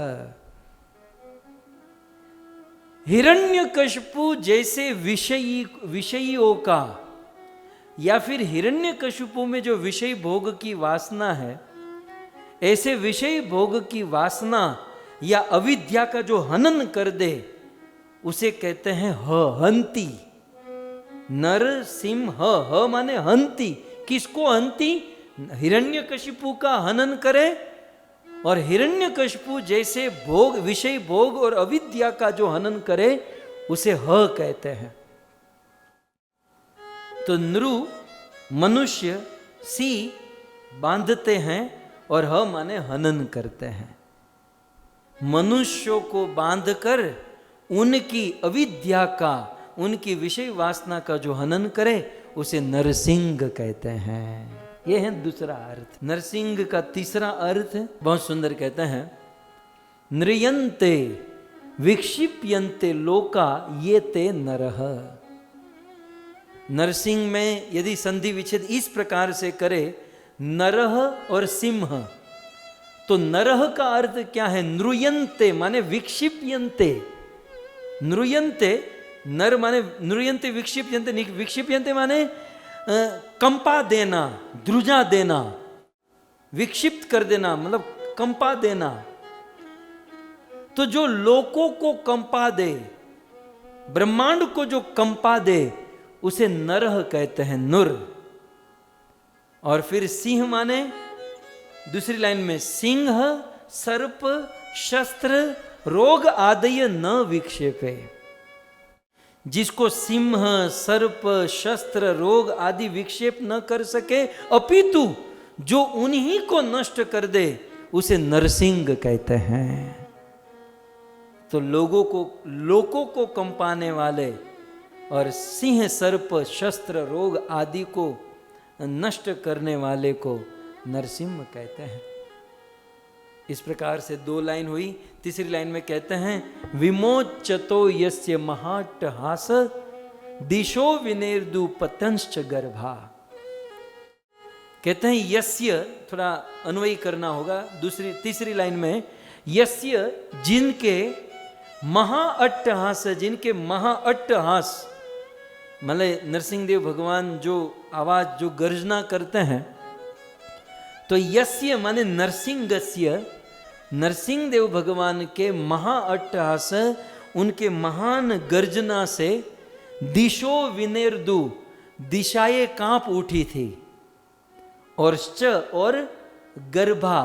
हिरण्यकशिपु जैसे विषयियों का, या फिर हिरण्यकशिपु में जो विषय भोग की वासना है, ऐसे विषय भोग की वासना या अविद्या का जो हनन कर दे उसे कहते हैं हंति। नर सिंह, ह माने हंति। किसको हंति? हिरण्यकशिपु का हनन करे। और हिरण्यकशिपु जैसे भोग, विषय भोग और अविद्या का जो हनन करे उसे ह कहते हैं। तो नृ मनुष्य, सी बांधते हैं और ह माने हनन करते हैं। मनुष्यों को बांधकर उनकी अविद्या का, उनकी विषय वासना का जो हनन करे उसे नरसिंह कहते हैं। यह है दूसरा अर्थ। नरसिंह का तीसरा अर्थ बहुत सुंदर, कहते हैं नृयन्ते विक्षिप्यन्ते लोका ये ते नरः। नरसिंह में यदि संधि विच्छेद इस प्रकार से करे, नरः और सिंह, तो नरः का अर्थ क्या है? नृयन्ते माने विक्षिप्यन्ते। नृयन्ते, नर माने नृयन्ते, विक्षिप्यन्ते, विक्षिप्यन्ते माने कंपा देना, ध्रुजा देना, विक्षिप्त कर देना, मतलब कंपा देना। तो जो लोकों को कंपा दे, ब्रह्मांड को जो कंपा दे उसे नरः कहते हैं, नुर। और फिर सिंह माने दूसरी लाइन में सिंह सर्प शस्त्र रोग आदय न विक्षेपे। जिसको सिंह सर्प शस्त्र रोग आदि विक्षेप न कर सके, अपितु जो उन्हीं को नष्ट कर दे उसे नरसिंह कहते हैं। तो लोगों को कंपाने वाले और सिंह सर्प शस्त्र रोग आदि को नष्ट करने वाले को नरसिंह कहते हैं। इस प्रकार से 2 लाइन हुई। तीसरी लाइन में कहते हैं विमोचतो यस्य महाट्टहास दिशो विनेर्दु पतंश्च गर्भा। कहते हैं यस्य, थोड़ा अन्वयी करना होगा तीसरी लाइन में, यस्य जिनके महाअट्टहास, जिनके महाअट्टहास मतलब नरसिंह देव भगवान जो आवाज, जो गर्जना करते हैं, तो यस्य माने नरसिंहस्य, नरसिंह देव भगवान के महाअट्टहास, उनके महान गर्जना से दिशो विनेर्दु, दिशाएं कांप उठी थी। और गर्भा,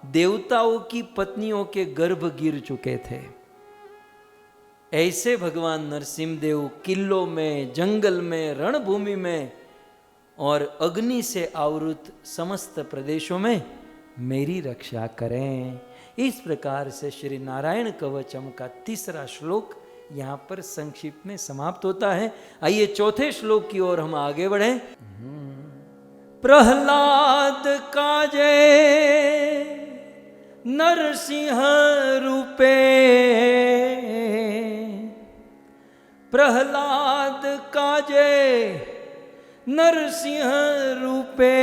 देवताओं की पत्नियों के गर्भ गिर चुके थे। ऐसे भगवान नरसिंहदेव किलों में, जंगल में, रणभूमि में और अग्नि से आवृत समस्त प्रदेशों में मेरी रक्षा करें। इस प्रकार से श्री नारायण कवचम का तीसरा श्लोक यहाँ पर संक्षिप्त में समाप्त होता है। आइए चौथे श्लोक की ओर हम आगे बढ़ें। प्रहलाद काजे नरसिंह रूपे, प्रहलाद काजे नरसिंह रूपे,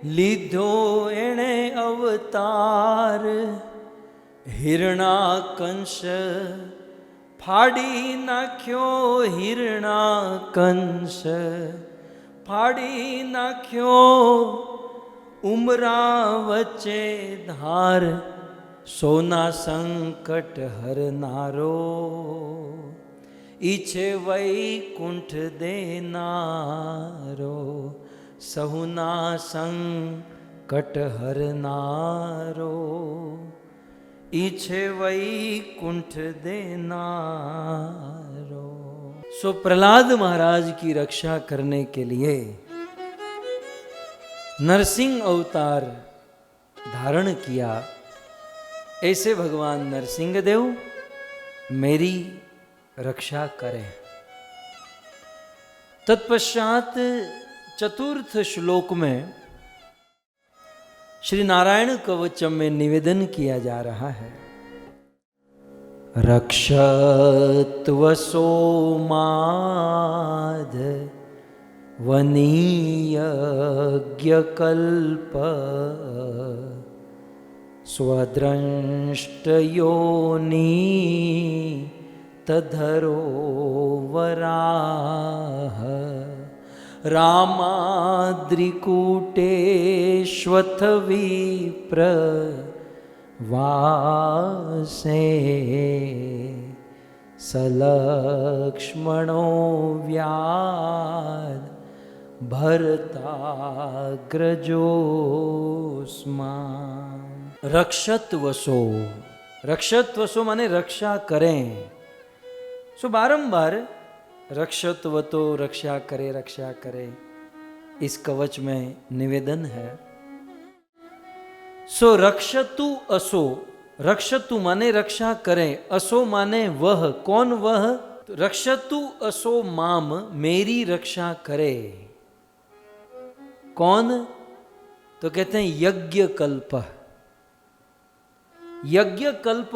લીધો એણે અવતાર, હિરણાકંશ ફાડી નાખ્યો, હિરણાકંશ ફાડી નાખ્યો, ઉમરા વચ્ચે ધાર, સોના સંકટ હરનારો, ઈચ્છે વૈકુંઠ દેનારો, સહુના સંકટ હરનારો, ઈચ્છે वैकुंठ देनारो। सो प्रहलाद महाराज की रक्षा करने के लिए नरसिंह अवतार धारण किया। ऐसे भगवान नरसिंह देव मेरी रक्षा करें। तत्पश्चात चतुर्थ श्लोक में श्री नारायण कवचम में निवेदन किया जा रहा है, रक्षत्वसो माधवनीयज्ञकल्प, स्वद्रष्टयोनि तधरो वराह, रामाद्रिकूटेष्वथ विप्र वासे, सलक्ष्मणो व्याध भरताग्रजोस्मा। रक्षत्वसो, रक्षत्वसो माने रक्षा करें। सो बारंबार रक्षत्वतो रक्षा करे, रक्षा करे, इस कवच में निवेदन है। सो रक्षतु असो, रक्षतु माने रक्षा करें, असो माने वह, कौन वह? रक्षतु असो माम, मेरी रक्षा करे। कौन? तो कहते हैं यज्ञ कल्प, यज्ञ कल्प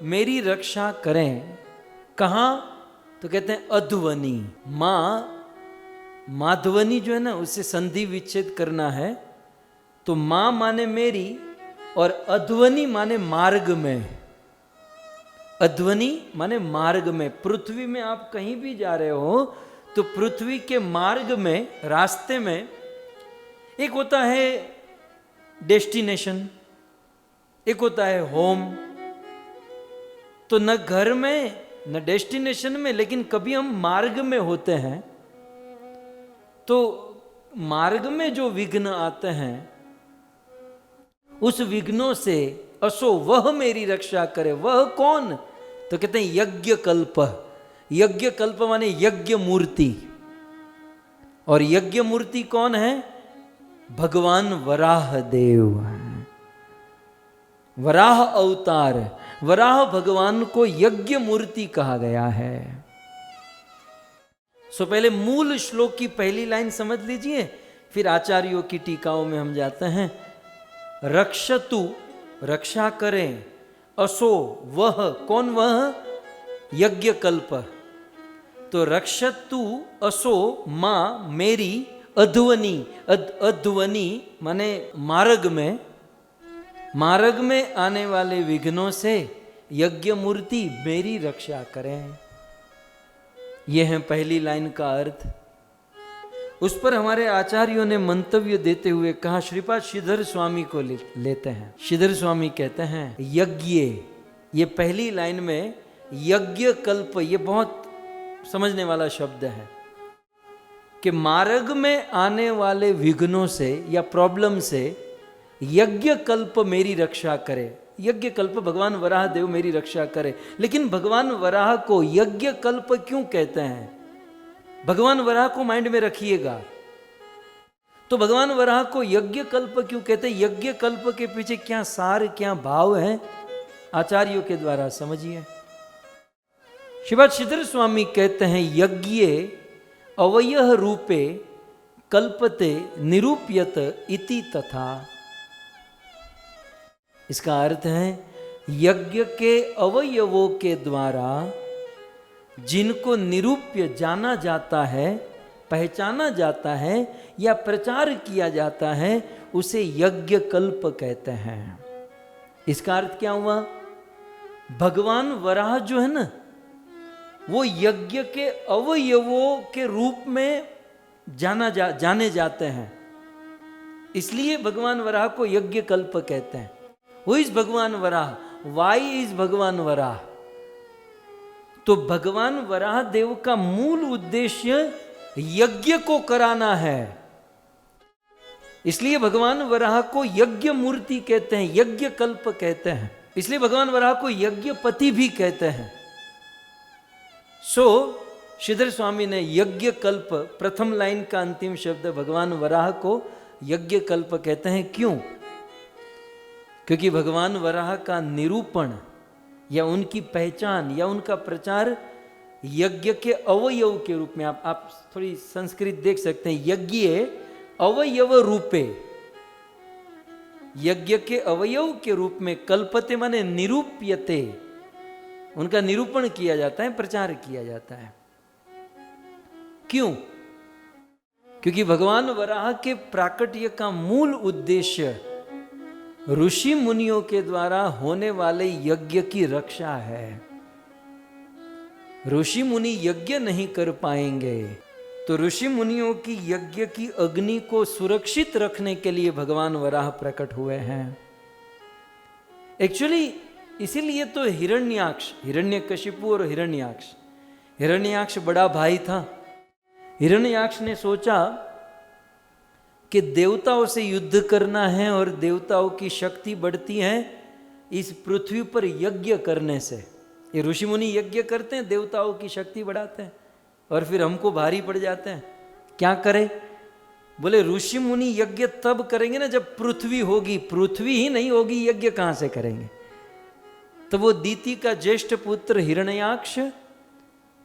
मेरी रक्षा करें। कहाँ? तो कहते हैं अध्वनि, माँ माधवनी जो है ना, उसे संधि विच्छेद करना है, तो माँ माने मेरी और अध्वनि माने मार्ग में। अध्वनि माने मार्ग में। पृथ्वी में आप कहीं भी जा रहे हो तो पृथ्वी के मार्ग में, रास्ते में एक होता है डेस्टिनेशन, एक होता है होम। तो न घर में न डेस्टिनेशन में, लेकिन कभी हम मार्ग में होते हैं तो मार्ग में जो विघ्न आते हैं उस विघ्नों से असो वह मेरी रक्षा करे। वह कौन? तो कहते हैं यज्ञ कल्प। यज्ञ कल्प माने यज्ञ मूर्ति। और यज्ञ मूर्ति कौन है? भगवान वराह देव, वराह अवतार। वराह भगवान को यज्ञ मूर्ति कहा गया है। सो पहले मूल श्लोक की पहली लाइन समझ लीजिए, फिर आचार्यों की टीकाओं में हम जाते हैं। रक्षतु रक्षा करें, असो वह, कौन वह? यज्ञ कल्प। तो रक्षतु असो मां मेरी, अध्वनि, अध्वनि माने मार्ग में, मार्ग में आने वाले विघ्नों से यज्ञ मूर्ति मेरी रक्षा करें। यह है पहली लाइन का अर्थ। उस पर हमारे आचार्यों ने मंतव्य देते हुए कहा, श्रीपाद श्रीधर स्वामी को लेते हैं। श्रीधर स्वामी कहते हैं यज्ञ, ये पहली लाइन में यज्ञ कल्प, ये बहुत समझने वाला शब्द है कि मार्ग में आने वाले विघ्नों से या प्रॉब्लम से यज्ञ कल्प मेरी रक्षा करे। यज्ञ कल्प, भगवान वराह देव मेरी रक्षा करे। लेकिन भगवान वराह को यज्ञ कल्प क्यों कहते हैं? भगवान वराह को माइंड में रखिएगा। तो भगवान वराह को यज्ञ कल्प क्यों कहते हैं? यज्ञ कल्प के पीछे क्या सार, क्या भाव है, आचार्यों के द्वारा समझिए। श्रीपाद श्रीधर स्वामी कहते हैं यज्ञ अवयह रूपे कल्पते निरूप्यत इति तथा। इसका अर्थ है यज्ञ के अवयवों के द्वारा जिनको निरूप्य जाना जाता है, पहचाना जाता है या प्रचार किया जाता है, उसे यज्ञ कल्प कहते हैं। इसका अर्थ क्या हुआ? भगवान वराह जो है ना, वो यज्ञ के अवयवों के रूप में जाने जाते हैं, इसलिए भगवान वराह को यज्ञ कल्प कहते हैं। हु इज भगवान वराह? वाई इज भगवान वराह? तो भगवान वराह देव का मूल उद्देश्य यज्ञ को कराना है, इसलिए भगवान वराह को यज्ञ मूर्ति कहते हैं, यज्ञ कल्प कहते हैं। इसलिए भगवान वराह को यज्ञपति भी कहते हैं। श्रीधर स्वामी ने यज्ञ कल्प, प्रथम लाइन का अंतिम शब्द भगवान वराह को यज्ञ कल्प कहते हैं। क्यों? क्योंकि भगवान वराह का निरूपण या उनकी पहचान या उनका प्रचार यज्ञ के अवयव के रूप में, आप थोड़ी संस्कृत देख सकते हैं, यज्ञ अवयव रूपे, यज्ञ के अवयव के रूप में, कल्पते माने निरूप्यते, उनका निरूपण किया जाता है, प्रचार किया जाता है। क्यों? क्योंकि भगवान वराह के प्राकट्य का मूल उद्देश्य ऋषि मुनियों के द्वारा होने वाले यज्ञ की रक्षा है। ऋषि मुनि यज्ञ नहीं कर पाएंगे, तो ऋषि मुनियों की यज्ञ की अग्नि को सुरक्षित रखने के लिए भगवान वराह प्रकट हुए हैं। एक्चुअली इसीलिए तो हिरण्याक्ष, हिरण्यकशिपु और हिरण्याक्ष बड़ा भाई था। हिरण्याक्ष ने सोचा कि देवताओं से युद्ध करना है और देवताओं की शक्ति बढ़ती है इस पृथ्वी पर यज्ञ करने से। ये ऋषि मुनि यज्ञ करते हैं, देवताओं की शक्ति बढ़ाते हैं और फिर हमको भारी पड़ जाते हैं। क्या करें? बोले ऋषि मुनि यज्ञ तब करेंगे ना जब पृथ्वी होगी, पृथ्वी ही नहीं होगी यज्ञ कहां से करेंगे? तो वो दीति का ज्येष्ठ पुत्र हिरण्याक्ष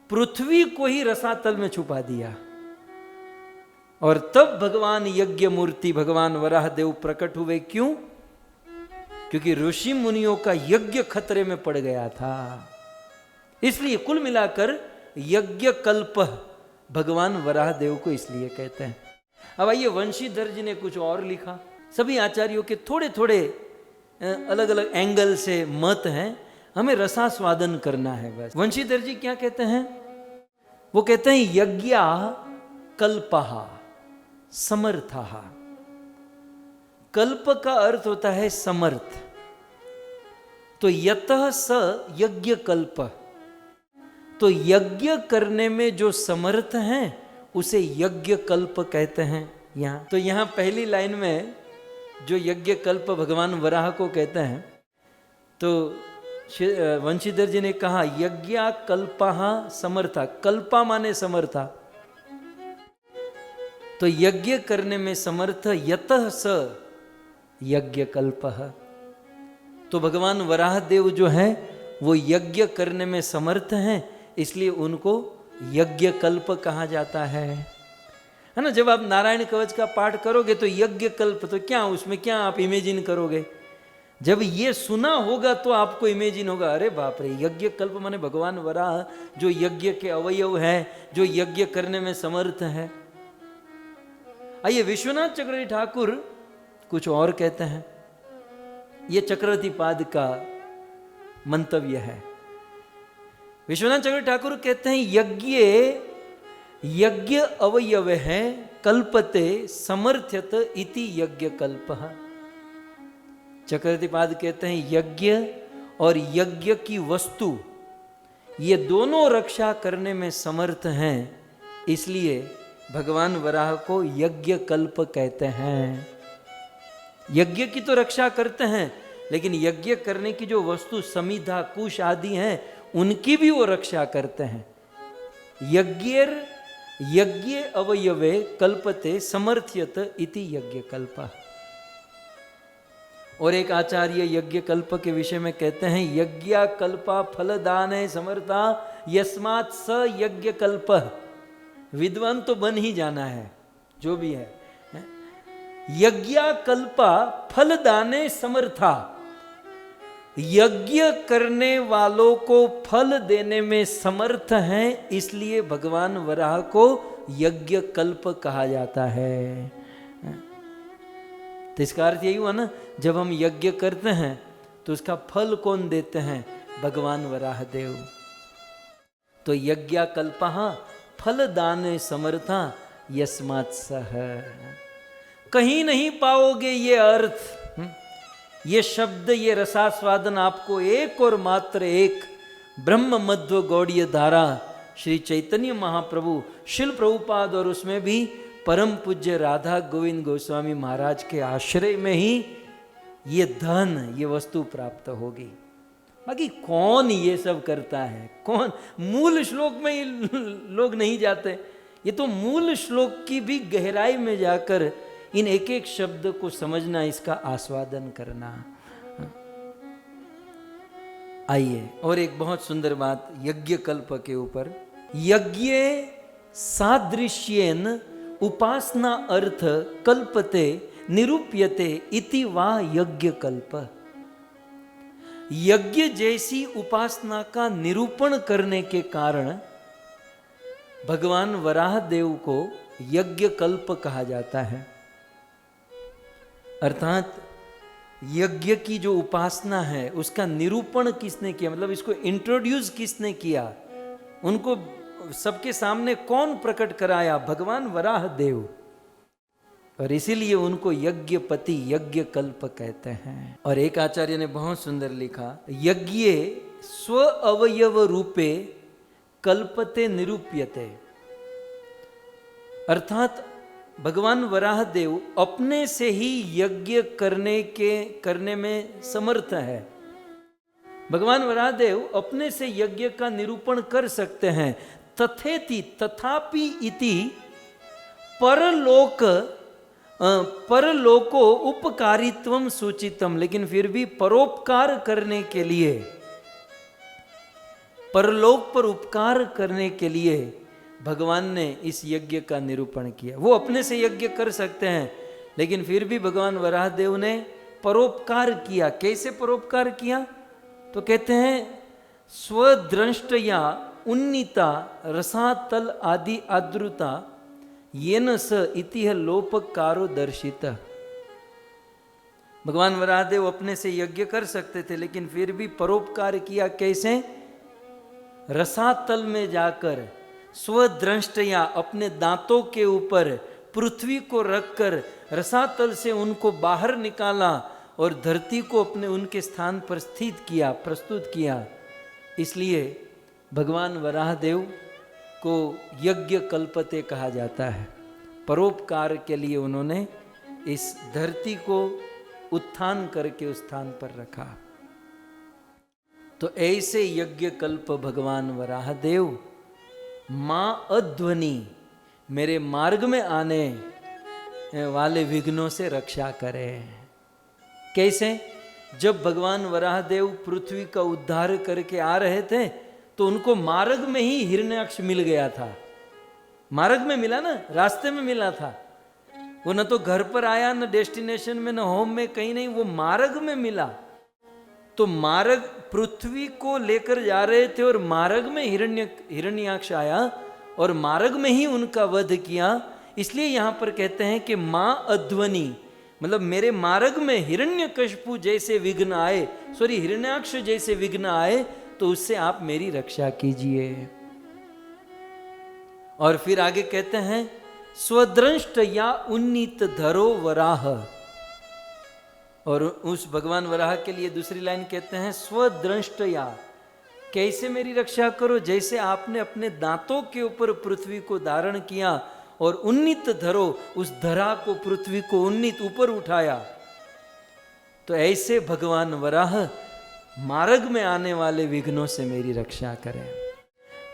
पृथ्वी को ही रसातल में छुपा दिया और तब भगवान यज्ञ मूर्ति भगवान वराह देव प्रकट हुए। क्यों? क्योंकि ऋषि मुनियों का यज्ञ खतरे में पड़ गया था। इसलिए कुल मिलाकर यज्ञ कल्प भगवान वराह देव को इसलिए कहते हैं। अब आइए, वंशीधर जी ने कुछ और लिखा। सभी आचार्यों के थोड़े थोड़े अलग अलग एंगल से मत हैं, हमें रसास्वादन करना है बस। वंशीधर जी क्या कहते हैं? वो कहते हैं यज्ञा कल्पहा समर्थः। कल्प का अर्थ होता है समर्थ, तो यतः स यज्ञ कल्प, तो यज्ञ करने में जो समर्थ हैं उसे यज्ञ कल्प कहते हैं। यहाँ तो यहाँ पहली लाइन में जो यज्ञ कल्प भगवान वराह को कहते हैं, तो वंशीधर जी ने कहा यज्ञा कल्पः समर्था। कल्पा माने समर्था, तो यज्ञ करने में समर्थ यतः स यज्ञ कल्पः। तो भगवान वराह देव जो है वो यज्ञ करने में समर्थ हैं, इसलिए उनको यज्ञ कल्प कहा जाता है ना। जब आप नारायण कवच का पाठ करोगे तो यज्ञ कल्प, तो क्या उसमें क्या आप इमेजिन करोगे? जब ये सुना होगा तो आपको इमेजिन होगा, अरे बाप रे, यज्ञ कल्प माने भगवान वराह जो यज्ञ के अवयव है, जो यज्ञ करने में समर्थ है। आइए, विश्वनाथ चक्रवर्ती ठाकुर कुछ और कहते हैं। ये चक्रवर्ती पाद का मंतव्य है। विश्वनाथ चक्रवर्ती ठाकुर कहते हैं यज्ञ अवयव है, कल्पते समर्थ्यत इति यज्ञ कल्पः। चक्रवर्ती पाद कहते हैं यज्ञ और यज्ञ की वस्तु ये दोनों रक्षा करने में समर्थ हैं, इसलिए भगवान वराह को यज्ञ कल्प कहते हैं। यज्ञ की तो रक्षा करते हैं, लेकिन यज्ञ करने की जो वस्तु समिधा कुश आदि हैं उनकी भी वो रक्षा करते हैं। यज्ञ अवयवे कल्पते समर्थ्यत इति यज्ञ कल्प। और एक आचार्य यज्ञ कल्प के विषय में कहते हैं यज्ञ कल्पा फलदान समर्था यस्मात् स यज्ञ कल्प। विद्वान तो बन ही जाना है जो भी है। यज्ञ कल्पा फलदाने समर्था, यज्ञ करने वालों को फल देने में समर्थ हैं, इसलिए भगवान वराह को यज्ञ कल्प कहा जाता है। तो इसका अर्थ यही हुआ ना, जब हम यज्ञ करते हैं तो उसका फल कौन देते हैं? भगवान वराह देव। तो यज्ञ कल्पहा फलदान समर्था यस्मात् सह। कहीं नहीं पाओगे ये अर्थ, ये शब्द, ये रसास्वादन आपको एक और मात्र एक ब्रह्म मध्व गौड़ीय धारा श्री चैतन्य महाप्रभु शिल प्रभुपाद और उसमें भी परम पूज्य राधा गोविंद गोस्वामी महाराज के आश्रय में ही ये धन, ये वस्तु प्राप्त होगी। बाकी कौन ये सब करता है? कौन? मूल श्लोक में ये लोग नहीं जाते। ये तो मूल श्लोक की भी गहराई में जाकर इन एक एक शब्द को समझना, इसका आस्वादन करना। आइए और एक बहुत सुंदर बात यज्ञ कल्प के ऊपर। यज्ञ सादृश्येन उपासना अर्थ कल्पते निरूप्यते इति वा यज्ञ कल्प। यज्ञ जैसी उपासना का निरूपण करने के कारण भगवान वराह देव को यज्ञ कल्प कहा जाता है। अर्थात यज्ञ की जो उपासना है उसका निरूपण किसने किया, मतलब इसको इंट्रोड्यूस किसने किया, उनको सबके सामने कौन प्रकट कराया? भगवान वराह देव। और इसीलिए उनको यज्ञपति, यज्ञ कल्प कहते हैं। और एक आचार्य ने बहुत सुंदर लिखा, यज्ञ स्व अवयव रूपे कल्पते निरूप्यते। अर्थात भगवान वराह देव अपने से ही यज्ञ करने में समर्थ है। भगवान वराह देव अपने से यज्ञ का निरूपण कर सकते हैं। तथेति तथापि इति परलोको उपकारित्वम सूचितम। लेकिन फिर भी परोपकार करने के लिए, परलोक पर उपकार करने के लिए भगवान ने इस यज्ञ का निरूपण किया। वो अपने से यज्ञ कर सकते हैं, लेकिन फिर भी भगवान वराह देव ने परोपकार किया। कैसे परोपकार किया? तो कहते हैं स्वद्रष्टया उन्नीता रसातल आदि आद्रुता येन स इतिह लोपकारो दर्शित। भगवान वराहदेव अपने से यज्ञ कर सकते थे, लेकिन फिर भी परोपकार किया। कैसे? रसातल में जाकर स्वद्रष्टया अपने दांतों के ऊपर पृथ्वी को रखकर रसातल से उनको बाहर निकाला और धरती को अपने उनके स्थान पर स्थित किया, प्रस्तुत किया। इसलिए भगवान वराहदेव को यज्ञ कल्पते कहा जाता है। परोपकार के लिए उन्होंने इस धरती को उत्थान करके उस स्थान पर रखा। तो ऐसे यज्ञ कल्प भगवान वराहदेव मां अध्वनि, मेरे मार्ग में आने वाले विघ्नों से रक्षा करें। कैसे? जब भगवान वराहदेव पृथ्वी का उद्धार करके आ रहे थे तो उनको मार्ग में ही हिरण्याक्ष मिल गया था। मार्ग में मिला ना, रास्ते में मिला था। वो न तो घर पर आया, न डेस्टिनेशन में, न होम में, कहीं नहीं, वो मार्ग में मिला। तो मार्ग, पृथ्वी को लेकर जा रहे थे और मार्ग में हिरण्याक्ष आया और मार्ग में ही उनका वध किया। इसलिए यहां पर कहते हैं कि मां अध्वनि, मतलब मेरे मार्ग में हिरण्यकशिपु जैसे विघ्न आए, हिरण्याक्ष जैसे विघ्न आए, तो उससे आप मेरी रक्षा कीजिए। और फिर आगे कहते हैं स्वद्रष्ट या उन्नीत धरो वराह। और उस भगवान वराह के लिए दूसरी लाइन कहते हैं स्वद्रष्ट या, कैसे मेरी रक्षा करो? जैसे आपने अपने दांतों के ऊपर पृथ्वी को धारण किया और उन्नीत धरो, उस धरा को, पृथ्वी को उन्नीत ऊपर उठाया। तो ऐसे भगवान वराह मार्ग में आने वाले विघ्नों से मेरी रक्षा करें।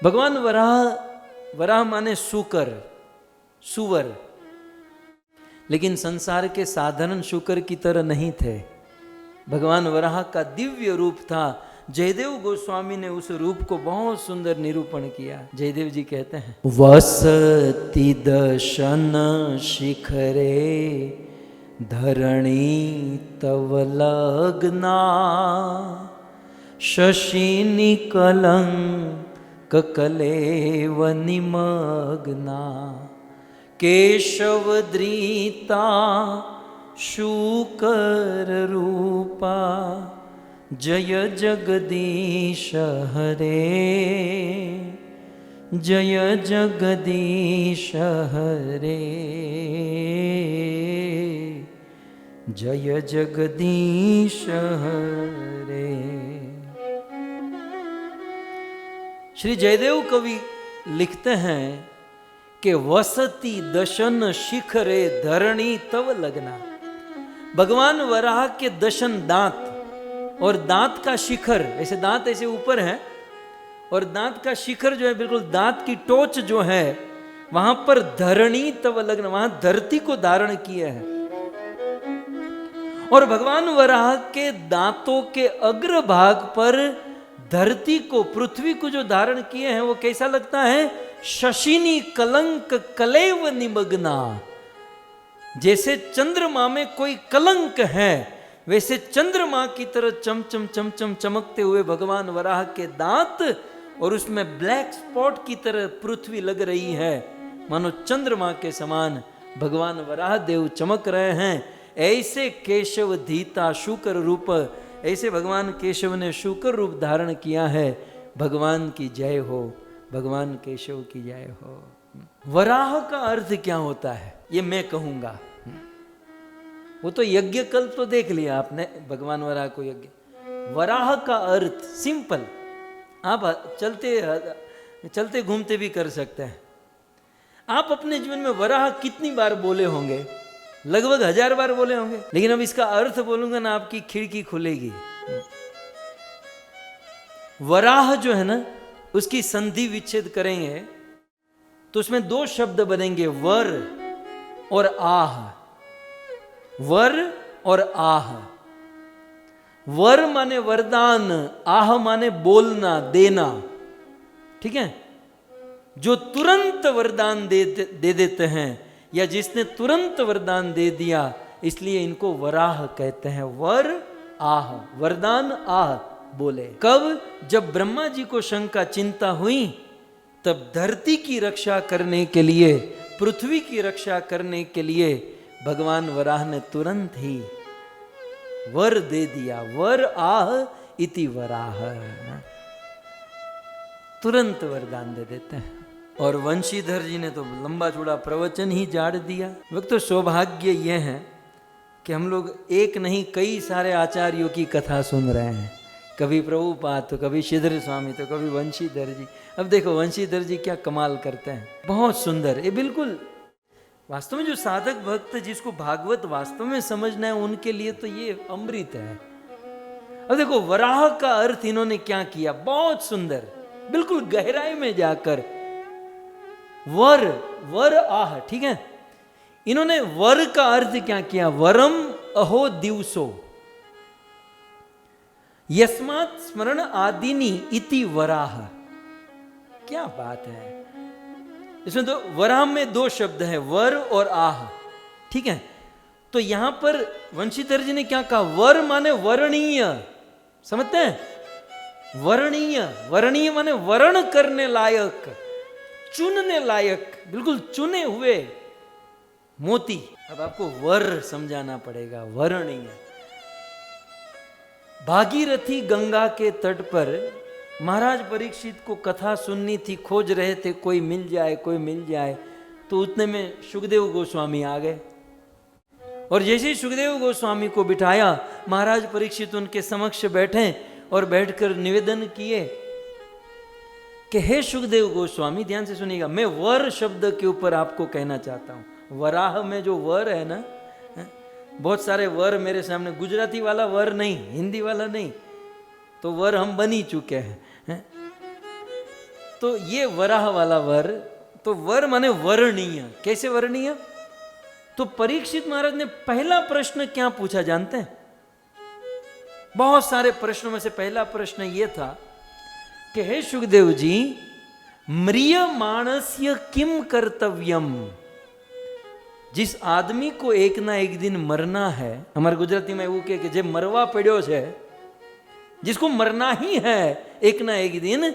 भगवान वराह माने शुकर, सुवर, लेकिन संसार के साधारण शुकर की तरह नहीं थे। भगवान वराह का दिव्य रूप था। जयदेव गोस्वामी ने उस रूप को बहुत सुंदर निरूपण किया। जयदेव जी कहते हैं, वसति दशन शिखरे धरणी तव लग्ना शशिनी कलंक कलेव निमग्ना केशव द्रीता शूकर रूपा जय जगदीश हरे जय जगदीश हरे जय जगदीश हरे। श्री जयदेव कवि लिखते हैं कि वसति दशन शिखरे धरणी तव लगना। भगवान वराह के दशन दांत और दांत का शिखर, ऐसे दांत ऐसे ऊपर है और दांत का शिखर जो है बिल्कुल दांत की टोच जो है वहां पर धरणी तव लग्न, वहां धरती को धारण किए है। और भगवान वराह के दांतों के अग्रभाग पर धरती को, पृथ्वी को जो धारण किए हैं वो कैसा लगता है? शशिनी कलंक कलेव निमग्ना। जैसे चंद्रमा में कोई कलंक है वैसे चंद्रमा की तरह चमचम चमचम चमकते हुए भगवान वराह के दांत, और उसमें ब्लैक स्पॉट की तरह पृथ्वी लग रही है, मानो चंद्रमा के समान भगवान वराह देव चमक रहे हैं। ऐसे केशव धीता शुकर रूप, ऐसे भगवान केशव ने शुकर रूप धारण किया है। भगवान की जय हो, भगवान केशव की जय हो। वराह का अर्थ क्या होता है ये मैं कहूंगा। वो तो यज्ञ कल्प तो देख लिया आपने, भगवान वराह को यज्ञ। वराह का अर्थ सिंपल, आप चलते घूमते भी कर सकते हैं। आप अपने जीवन में वराह कितनी बार बोले होंगे? लगभग 1000 बार बोले होंगे। लेकिन अब इसका अर्थ बोलूंगा ना, आपकी खिड़की खुलेगी। वराह जो है ना, उसकी संधि विच्छेद करेंगे तो उसमें 2 शब्द बनेंगे, वर और आह। वर और आह। वर माने वरदान, आह माने बोलना, देना। ठीक है? जो तुरंत वरदान दे देते हैं, या जिसने तुरंत वरदान दे दिया, इसलिए इनको वराह कहते हैं। वर आह, वरदान आह बोले। कब? जब ब्रह्मा जी को शंका चिंता हुई, तब धरती की रक्षा करने के लिए, पृथ्वी की रक्षा करने के लिए भगवान वराह ने तुरंत ही वर दे दिया। वर आह इति वराह, तुरंत वरदान दे देते हैं। और वंशीधर जी ने तो लंबा चौड़ा प्रवचन ही झाड़ दिया। वक्त तो सौभाग्य यह है कि हम लोग एक नहीं कई सारे आचार्यों की कथा सुन रहे हैं। कभी प्रभुपाद तो कभी श्रीधर स्वामी तो कभी वंशीधर जी। अब देखो वंशीधर जी क्या कमाल करते हैं, बहुत सुंदर। ये बिल्कुल वास्तव में जो साधक भक्त जिसको भागवत वास्तव में समझना है उनके लिए तो ये अमृत है। अब देखो वराह का अर्थ इन्होंने क्या किया, बहुत सुंदर, बिल्कुल गहराई में जाकर। वर, वर आह, ठीक है। इन्होंने वर का अर्थ क्या किया? वरम अहो दिवसो यस्मात् स्मरण आदिनी इति वराह। क्या बात है। इसमें तो वराह में 2 शब्द है, वर और आह। ठीक है, तो यहां पर वंशीधर जी ने क्या कहा? वर माने वर्णीय, समझते हैं? वर्णीय, वर्णीय माने वर्ण करने लायक, चुनने लायक, बिल्कुल चुने हुए मोती। अब आपको वर समझाना पड़ेगा। वर्णीय। भागीरथी गंगा के तट पर महाराज परीक्षित को कथा सुननी थी, खोज रहे थे कोई मिल जाए, कोई मिल जाए। तो उतने में सुखदेव गोस्वामी आ गए, और जैसे ही सुखदेव गोस्वामी को बिठाया, महाराज परीक्षित उनके समक्ष बैठे और बैठकर निवेदन किए कि हे सुखदेव गोस्वामी, ध्यान से सुनिएगा, मैं वर शब्द के ऊपर आपको कहना चाहता हूं। वराह में जो वर है ना, बहुत सारे वर मेरे सामने, गुजराती वाला वर नहीं, हिंदी वाला नहीं, तो वर हम बन ही चुके हैं। तो ये वराह वाला वर, तो वर माने वर्णीय। कैसे वर्णीय? तो परीक्षित महाराज ने पहला प्रश्न क्या पूछा जानते हैं? बहुत सारे प्रश्नों में से पहला प्रश्न यह था कि हे सुखदेव जी, म्रियमाणस्य किम कर्तव्यम। जिस आदमी को एक ना एक दिन मरना है, हमारे गुजराती में वो के जे मरवा पड़्यो है, जिसको मरना ही है एक ना एक दिन,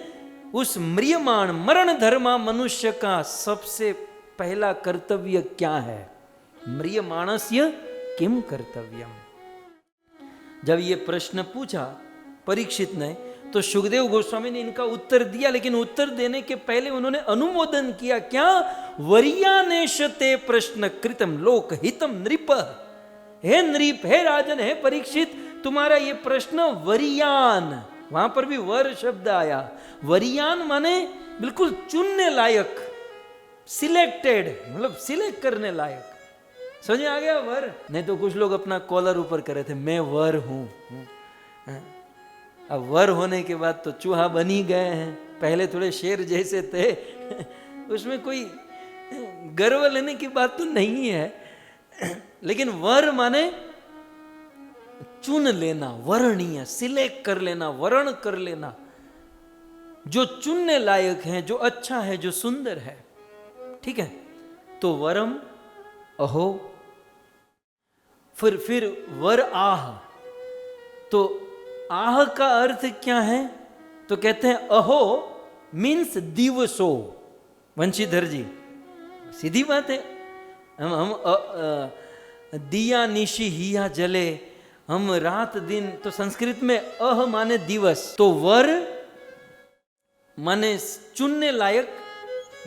उस म्रियमाण मरण धर्मा मनुष्य का सबसे पहला कर्तव्य क्या है? म्रियमाणस्य किम कर्तव्यम। जब ये प्रश्न पूछा परीक्षित ने, तो सुखदेव गोस्वामी ने इनका उत्तर दिया, लेकिन उत्तर देने के पहले उन्होंने अनुमोदन किया। क्या? वरियानेशते प्रश्न कृतम लोक हितम नृप। हे नृप, हे राजन, हे परीक्षित, तुम्हारा ये प्रश्न वरियान, वहां पर भी वर शब्द आया। वरियान माने बिल्कुल चुनने लायक, सिलेक्टेड, मतलब सिलेक्ट करने लायक। समझ आ गया वर? नहीं तो कुछ लोग अपना कॉलर ऊपर कर रहे थे, मैं वर हूं। अब वर होने के बाद तो चूहा बन ही गए हैं, पहले थोड़े शेर जैसे थे। उसमें कोई गर्व लेने की बात तो नहीं है, लेकिन वर माने चुन लेना, वर्णीय, सिलेक्ट कर लेना, वर्ण कर लेना, जो चुनने लायक है, जो अच्छा है, जो सुंदर है। ठीक है, तो वरम अहो, फिर वर आह। तो आह का अर्थ क्या है? तो कहते हैं अहो मीन्स दिवसो। वंशीधर जी, सीधी बात है। हम दिया निशी हिया जले, हम रात दिन, तो संस्कृत में अह माने दिवस, तो वर माने चुनने लायक,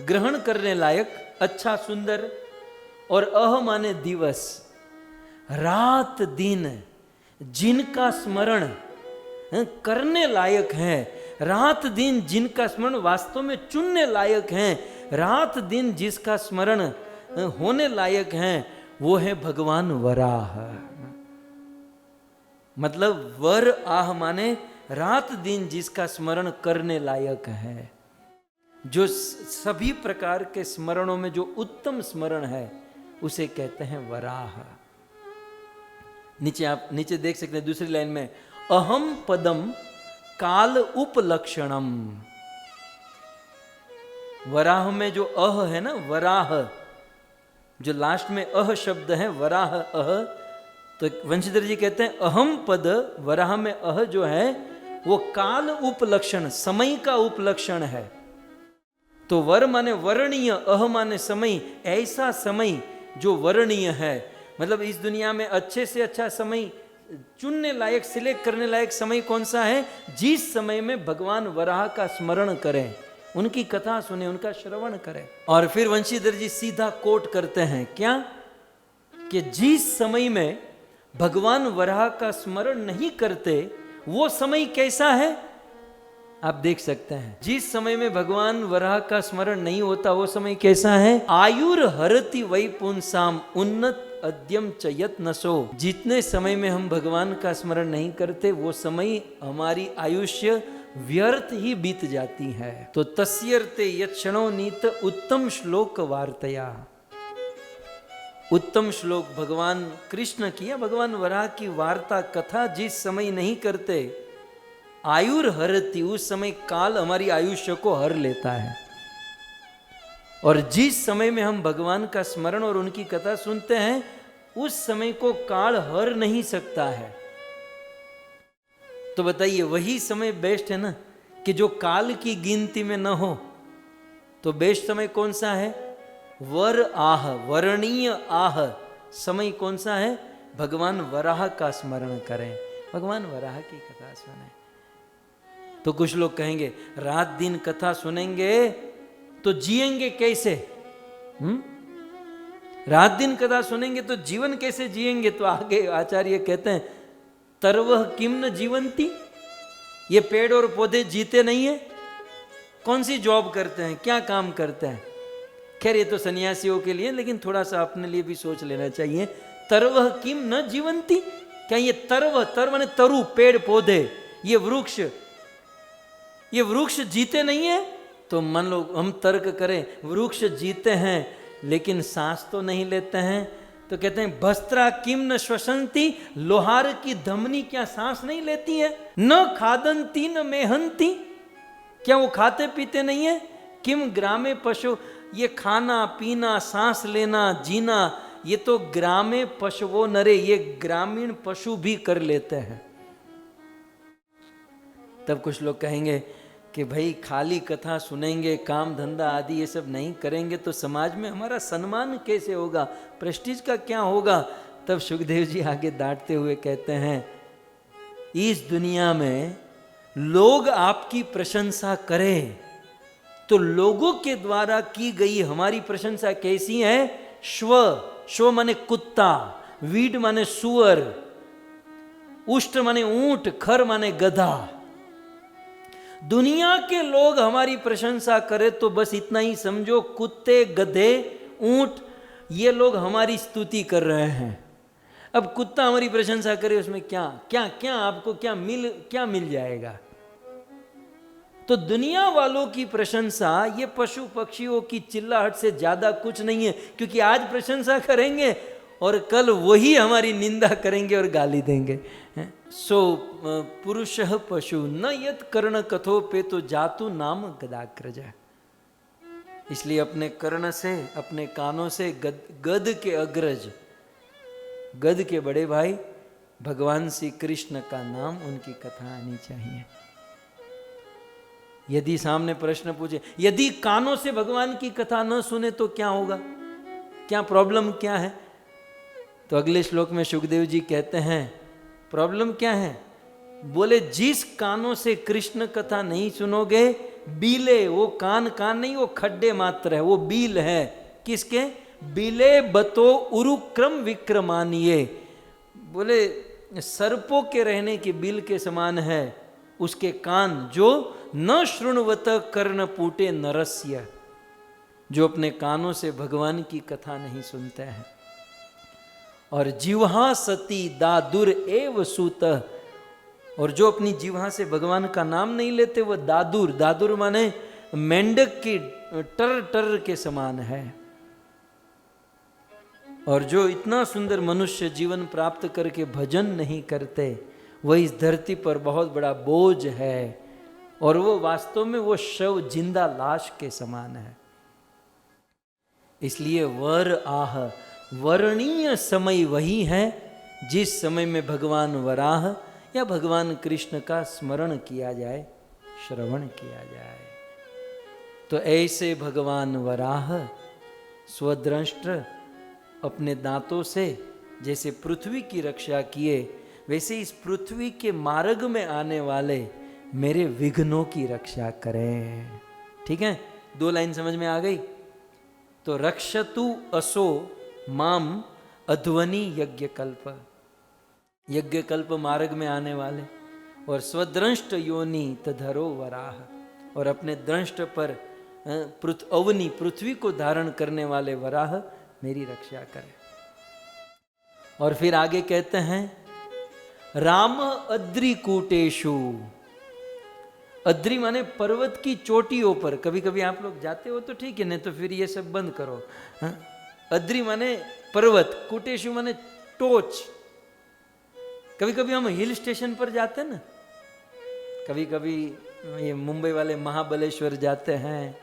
ग्रहण करने लायक, अच्छा सुंदर, और अह माने दिवस। रात दिन जिनका स्मरण करने लायक है, रात दिन जिनका स्मरण वास्तव में चुनने लायक है, रात दिन जिसका स्मरण होने लायक है, वो है भगवान वराह। मतलब वर आह माने रात दिन जिसका स्मरण करने लायक है, जो सभी प्रकार के स्मरणों में जो उत्तम स्मरण है, उसे कहते हैं वराह। नीचे आप नीचे देख सकते हैं दूसरी लाइन में, अहम पदम काल उपलक्षणम। वराह में जो अह है ना, वराह, जो लास्ट में अह शब्द है, वराह अह, तो वंशीधर जी कहते हैं अहम पद, वराह में अह जो है वो काल उपलक्षण, समय का उपलक्षण है। तो वर माने वर्णीय, अह माने समय, ऐसा समय जो वर्णीय है। मतलब इस दुनिया में अच्छे से अच्छा समय, चुनने लायक, सिलेक्ट करने लायक समय कौन सा है? जिस समय में भगवान वराह का स्मरण करें, उनकी कथा सुने, उनका श्रवण करें। और फिर वंशीधर जी सीधा कोट करते हैं, क्या? कि जिस समय में भगवान वराह का स्मरण नहीं करते, वो समय कैसा है? आप देख सकते हैं, जिस समय में भगवान वराह का स्मरण नहीं होता, वो समय कैसा है? आयुर हरति वै पुंसाम उन्नत अद्यम चयत नसो। जितने समय में हम भगवान का स्मरण नहीं करते, वो समय हमारी आयुष्य व्यर्थ ही बीत जाती है। तो तस्यर्ते यक्षणो नीत उत्तम श्लोक वार्तया। उत्तम श्लोक भगवान कृष्ण की या भगवान वराह की वार्ता, कथा जिस समय नहीं करते, आयुर हरति, उस समय काल हमारी आयुष्य को हर लेता है। और जिस समय में हम भगवान का स्मरण और उनकी कथा सुनते हैं, उस समय को काल हर नहीं सकता है। तो बताइए, वही समय बेस्ट है ना, कि जो काल की गिनती में न हो। तो बेस्ट समय कौन सा है? वर आह, वर्णीय आह समय कौन सा है? भगवान वराह का स्मरण करें, भगवान वराह की कथा सुने। तो कुछ लोग कहेंगे रात दिन कथा सुनेंगे तो जिएंगे कैसे? रात दिन कथा सुनेंगे तो जीवन कैसे जिएंगे? तो आगे आचार्य कहते हैं, तरवह किम न जीवंती। ये पेड़ और पौधे जीते नहीं है? कौन सी जॉब करते हैं, क्या काम करते हैं? खैर ये तो सन्यासियों के लिए, लेकिन थोड़ा सा अपने लिए भी सोच लेना चाहिए तरवह किम न जीवंती, क्या ये तरव माने तरु, पेड़ पौधे, ये वृक्ष जीते नहीं है? तो मान लो हम तर्क करें वृक्ष जीते हैं लेकिन सांस तो नहीं लेते हैं, तो कहते हैं भस्त्रा किम न श्वसंती, लोहार की धमनी क्या सांस नहीं लेती है? न खादंती न मेहंती, क्या वो खाते पीते नहीं है? किम ग्रामे पशु, ये खाना पीना सांस लेना जीना ये तो ग्रामे पशुओ नरे, ये ग्रामीण पशु भी कर लेते हैं। तब कुछ लोग कहेंगे कि भाई खाली कथा सुनेंगे, काम धंधा आदि ये सब नहीं करेंगे तो समाज में हमारा सम्मान कैसे होगा, प्रेस्टीज का क्या होगा? तब सुखदेव जी आगे डांटते हुए कहते हैं इस दुनिया में लोग आपकी प्रशंसा करें तो लोगों के द्वारा की गई हमारी प्रशंसा कैसी है? श्व माने कुत्ता, वीड माने सुअर, उष्ट माने ऊंट, खर माने गधा। दुनिया के लोग हमारी प्रशंसा करें तो बस इतना ही समझो, कुत्ते गधे ऊंट ये लोग हमारी स्तुति कर रहे हैं। अब कुत्ता हमारी प्रशंसा करे उसमें क्या क्या क्या आपको क्या मिल जाएगा? तो दुनिया वालों की प्रशंसा ये पशु पक्षियों की चिल्लाहट से ज्यादा कुछ नहीं है, क्योंकि आज प्रशंसा करेंगे और कल वही हमारी निंदा करेंगे और गाली देंगे। सो पुरुषः पशु न यत कर्ण कथो पे तो जातु नाम गदाग्रज। इसलिए अपने कर्ण से, अपने कानों से गद के अग्रज, गद के बड़े भाई भगवान श्री कृष्ण का नाम, उनकी कथा आनी चाहिए। यदि सामने प्रश्न पूछे यदि कानों से भगवान की कथा न सुने तो क्या होगा, क्या प्रॉब्लम क्या है? तो अगले श्लोक में सुखदेव जी कहते हैं प्रॉब्लम क्या है? बोले जिस कानों से कृष्ण कथा नहीं सुनोगे, बीले, वो कान नहीं, वो खड्डे मात्र है, वो बील है। किसके? बीले बतो उरुक्रम विक्रमानिये, बोले सर्पों के रहने के बिल के समान है उसके कान, जो न श्रृणवत कर्ण पूटे नरस्य, जो अपने कानों से भगवान की कथा नहीं सुनते हैं। और जिह्वा सती दादुर एव सूत, और जो अपनी जिह्वा से भगवान का नाम नहीं लेते वह दादुर, दादुर माने मेंढक की टर के समान है। और जो इतना सुंदर मनुष्य जीवन प्राप्त करके भजन नहीं करते वह इस धरती पर बहुत बड़ा बोझ है, और वो वास्तव में वो शव जिंदा लाश के समान है। इसलिए वर आह, वर्णीय समय वही है जिस समय में भगवान वराह या भगवान कृष्ण का स्मरण किया जाए, श्रवण किया जाए। तो ऐसे भगवान वराह स्वद्रष्ट अपने दांतों से जैसे पृथ्वी की रक्षा किए, वैसे इस पृथ्वी के मार्ग में आने वाले मेरे विघ्नों की रक्षा करें। ठीक है, 2 लाइन समझ में आ गई? तो रक्षतु असो माम अध्वनि यज्ञकल्प, यज्ञकल्प मार्ग में आने वाले, और स्वद्रष्ट योनि तधरो वराह, और अपने दृष्ट पर अवनी पृथ्वी को धारण करने वाले वराह मेरी रक्षा करें। और फिर आगे कहते हैं राम अद्रिकूटेषु, अद्रि माने पर्वत की चोटियों पर। कभी कभी आप लोग जाते हो तो ठीक है, नहीं तो फिर ये सब बंद करो। अद्रि माने पर्वत, कुटेशु माने टोच। कभी कभी हम हिल स्टेशन पर जाते हैं ना, कभी कभी ये मुंबई वाले महाबलेश्वर जाते हैं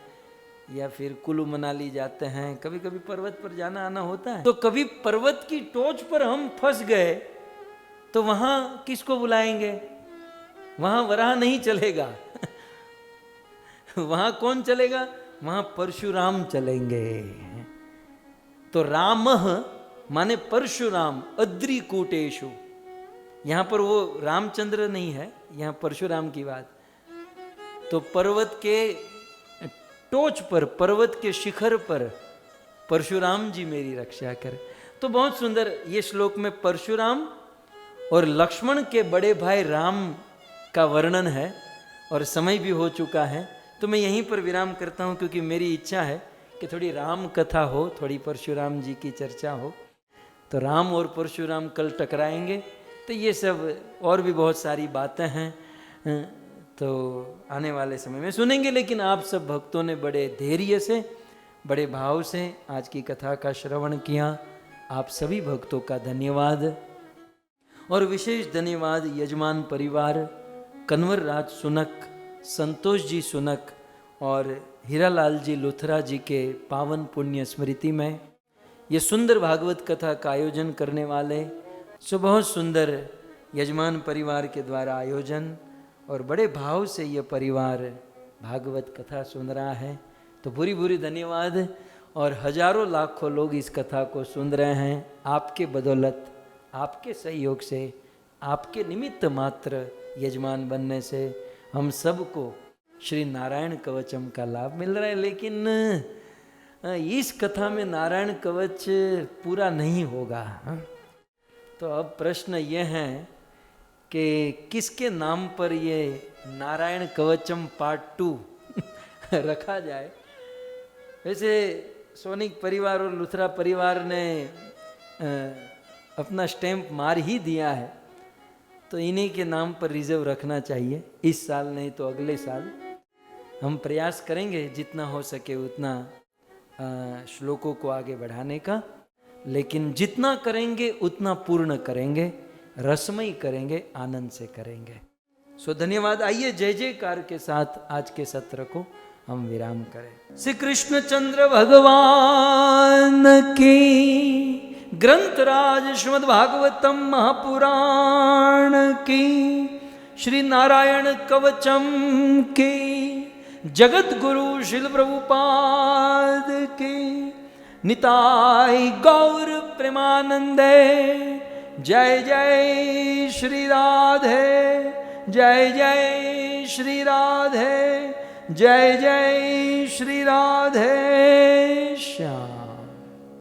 या फिर कुल्लू मनाली जाते हैं, कभी कभी पर्वत पर जाना आना होता है। तो कभी पर्वत की टोच पर हम फंस गए तो वहां किसको बुलाएंगे? वहां वराह नहीं चलेगा। वहां कौन चलेगा? वहां परशुराम चलेंगे। तो रामः माने परशुराम, अद्रिकूटेषु, यहां पर वो रामचंद्र नहीं है, यहां परशुराम की बात। तो पर्वत के टोच पर, पर्वत के शिखर पर परशुराम जी मेरी रक्षा करें। तो बहुत सुंदर ये श्लोक में परशुराम और लक्ष्मण के बड़े भाई राम का वर्णन है, और समय भी हो चुका है तो मैं यहीं पर विराम करता हूं, क्योंकि मेरी इच्छा है कि थोड़ी राम कथा हो, थोड़ी परशुराम जी की चर्चा हो। तो राम और परशुराम कल टकराएंगे, तो ये सब और भी बहुत सारी बातें हैं, तो आने वाले समय में सुनेंगे। लेकिन आप सब भक्तों ने बड़े धैर्य से, बड़े भाव से आज की कथा का श्रवण किया। आप सभी भक्तों का धन्यवाद। और विशेष धन्यवाद यजमान परिवार, कन्वर राज सुनक, संतोष जी सुनक और हीरालाल जी लुथरा जी के पावन पुण्य स्मृति में ये सुंदर भागवत कथा का आयोजन करने वाले, सो बहुत सुंदर यजमान परिवार के द्वारा आयोजन, और बड़े भाव से ये परिवार भागवत कथा सुन रहा है, तो बुरी बुरी धन्यवाद। और हजारों लाखों लोग इस कथा को सुन रहे हैं आपके बदौलत, आपके सहयोग से, आपके निमित्त मात्र यजमान बनने से हम सबको श्री नारायण कवचम का लाभ मिल रहा है। लेकिन इस कथा में नारायण कवच पूरा नहीं होगा। तो अब प्रश्न ये है कि किसके नाम पर ये नारायण कवचम पार्ट 2 रखा जाए। वैसे सोनिक परिवार और लुथरा परिवार ने अपना स्टैंप मार ही दिया है, तो इन्हीं के नाम पर रिजर्व रखना चाहिए। इस साल नहीं तो अगले साल हम प्रयास करेंगे जितना हो सके उतना श्लोकों को आगे बढ़ाने का, लेकिन जितना करेंगे उतना पूर्ण करेंगे, रसमयी करेंगे, आनंद से करेंगे। सो धन्यवाद। आइए जय जयकार के साथ आज के सत्र को हम विराम करें। श्री कृष्ण चंद्र भगवान की, ग्रंथराज श्रीमद् भागवतम महापुराण की, श्री नारायण कवचम की, जगत गुरु शिल प्रभुपाद की, निताय गौर प्रेमानंदे। जय जय श्री राधे, जय जय श्री राधे, जय जय श्री राधे श्याम।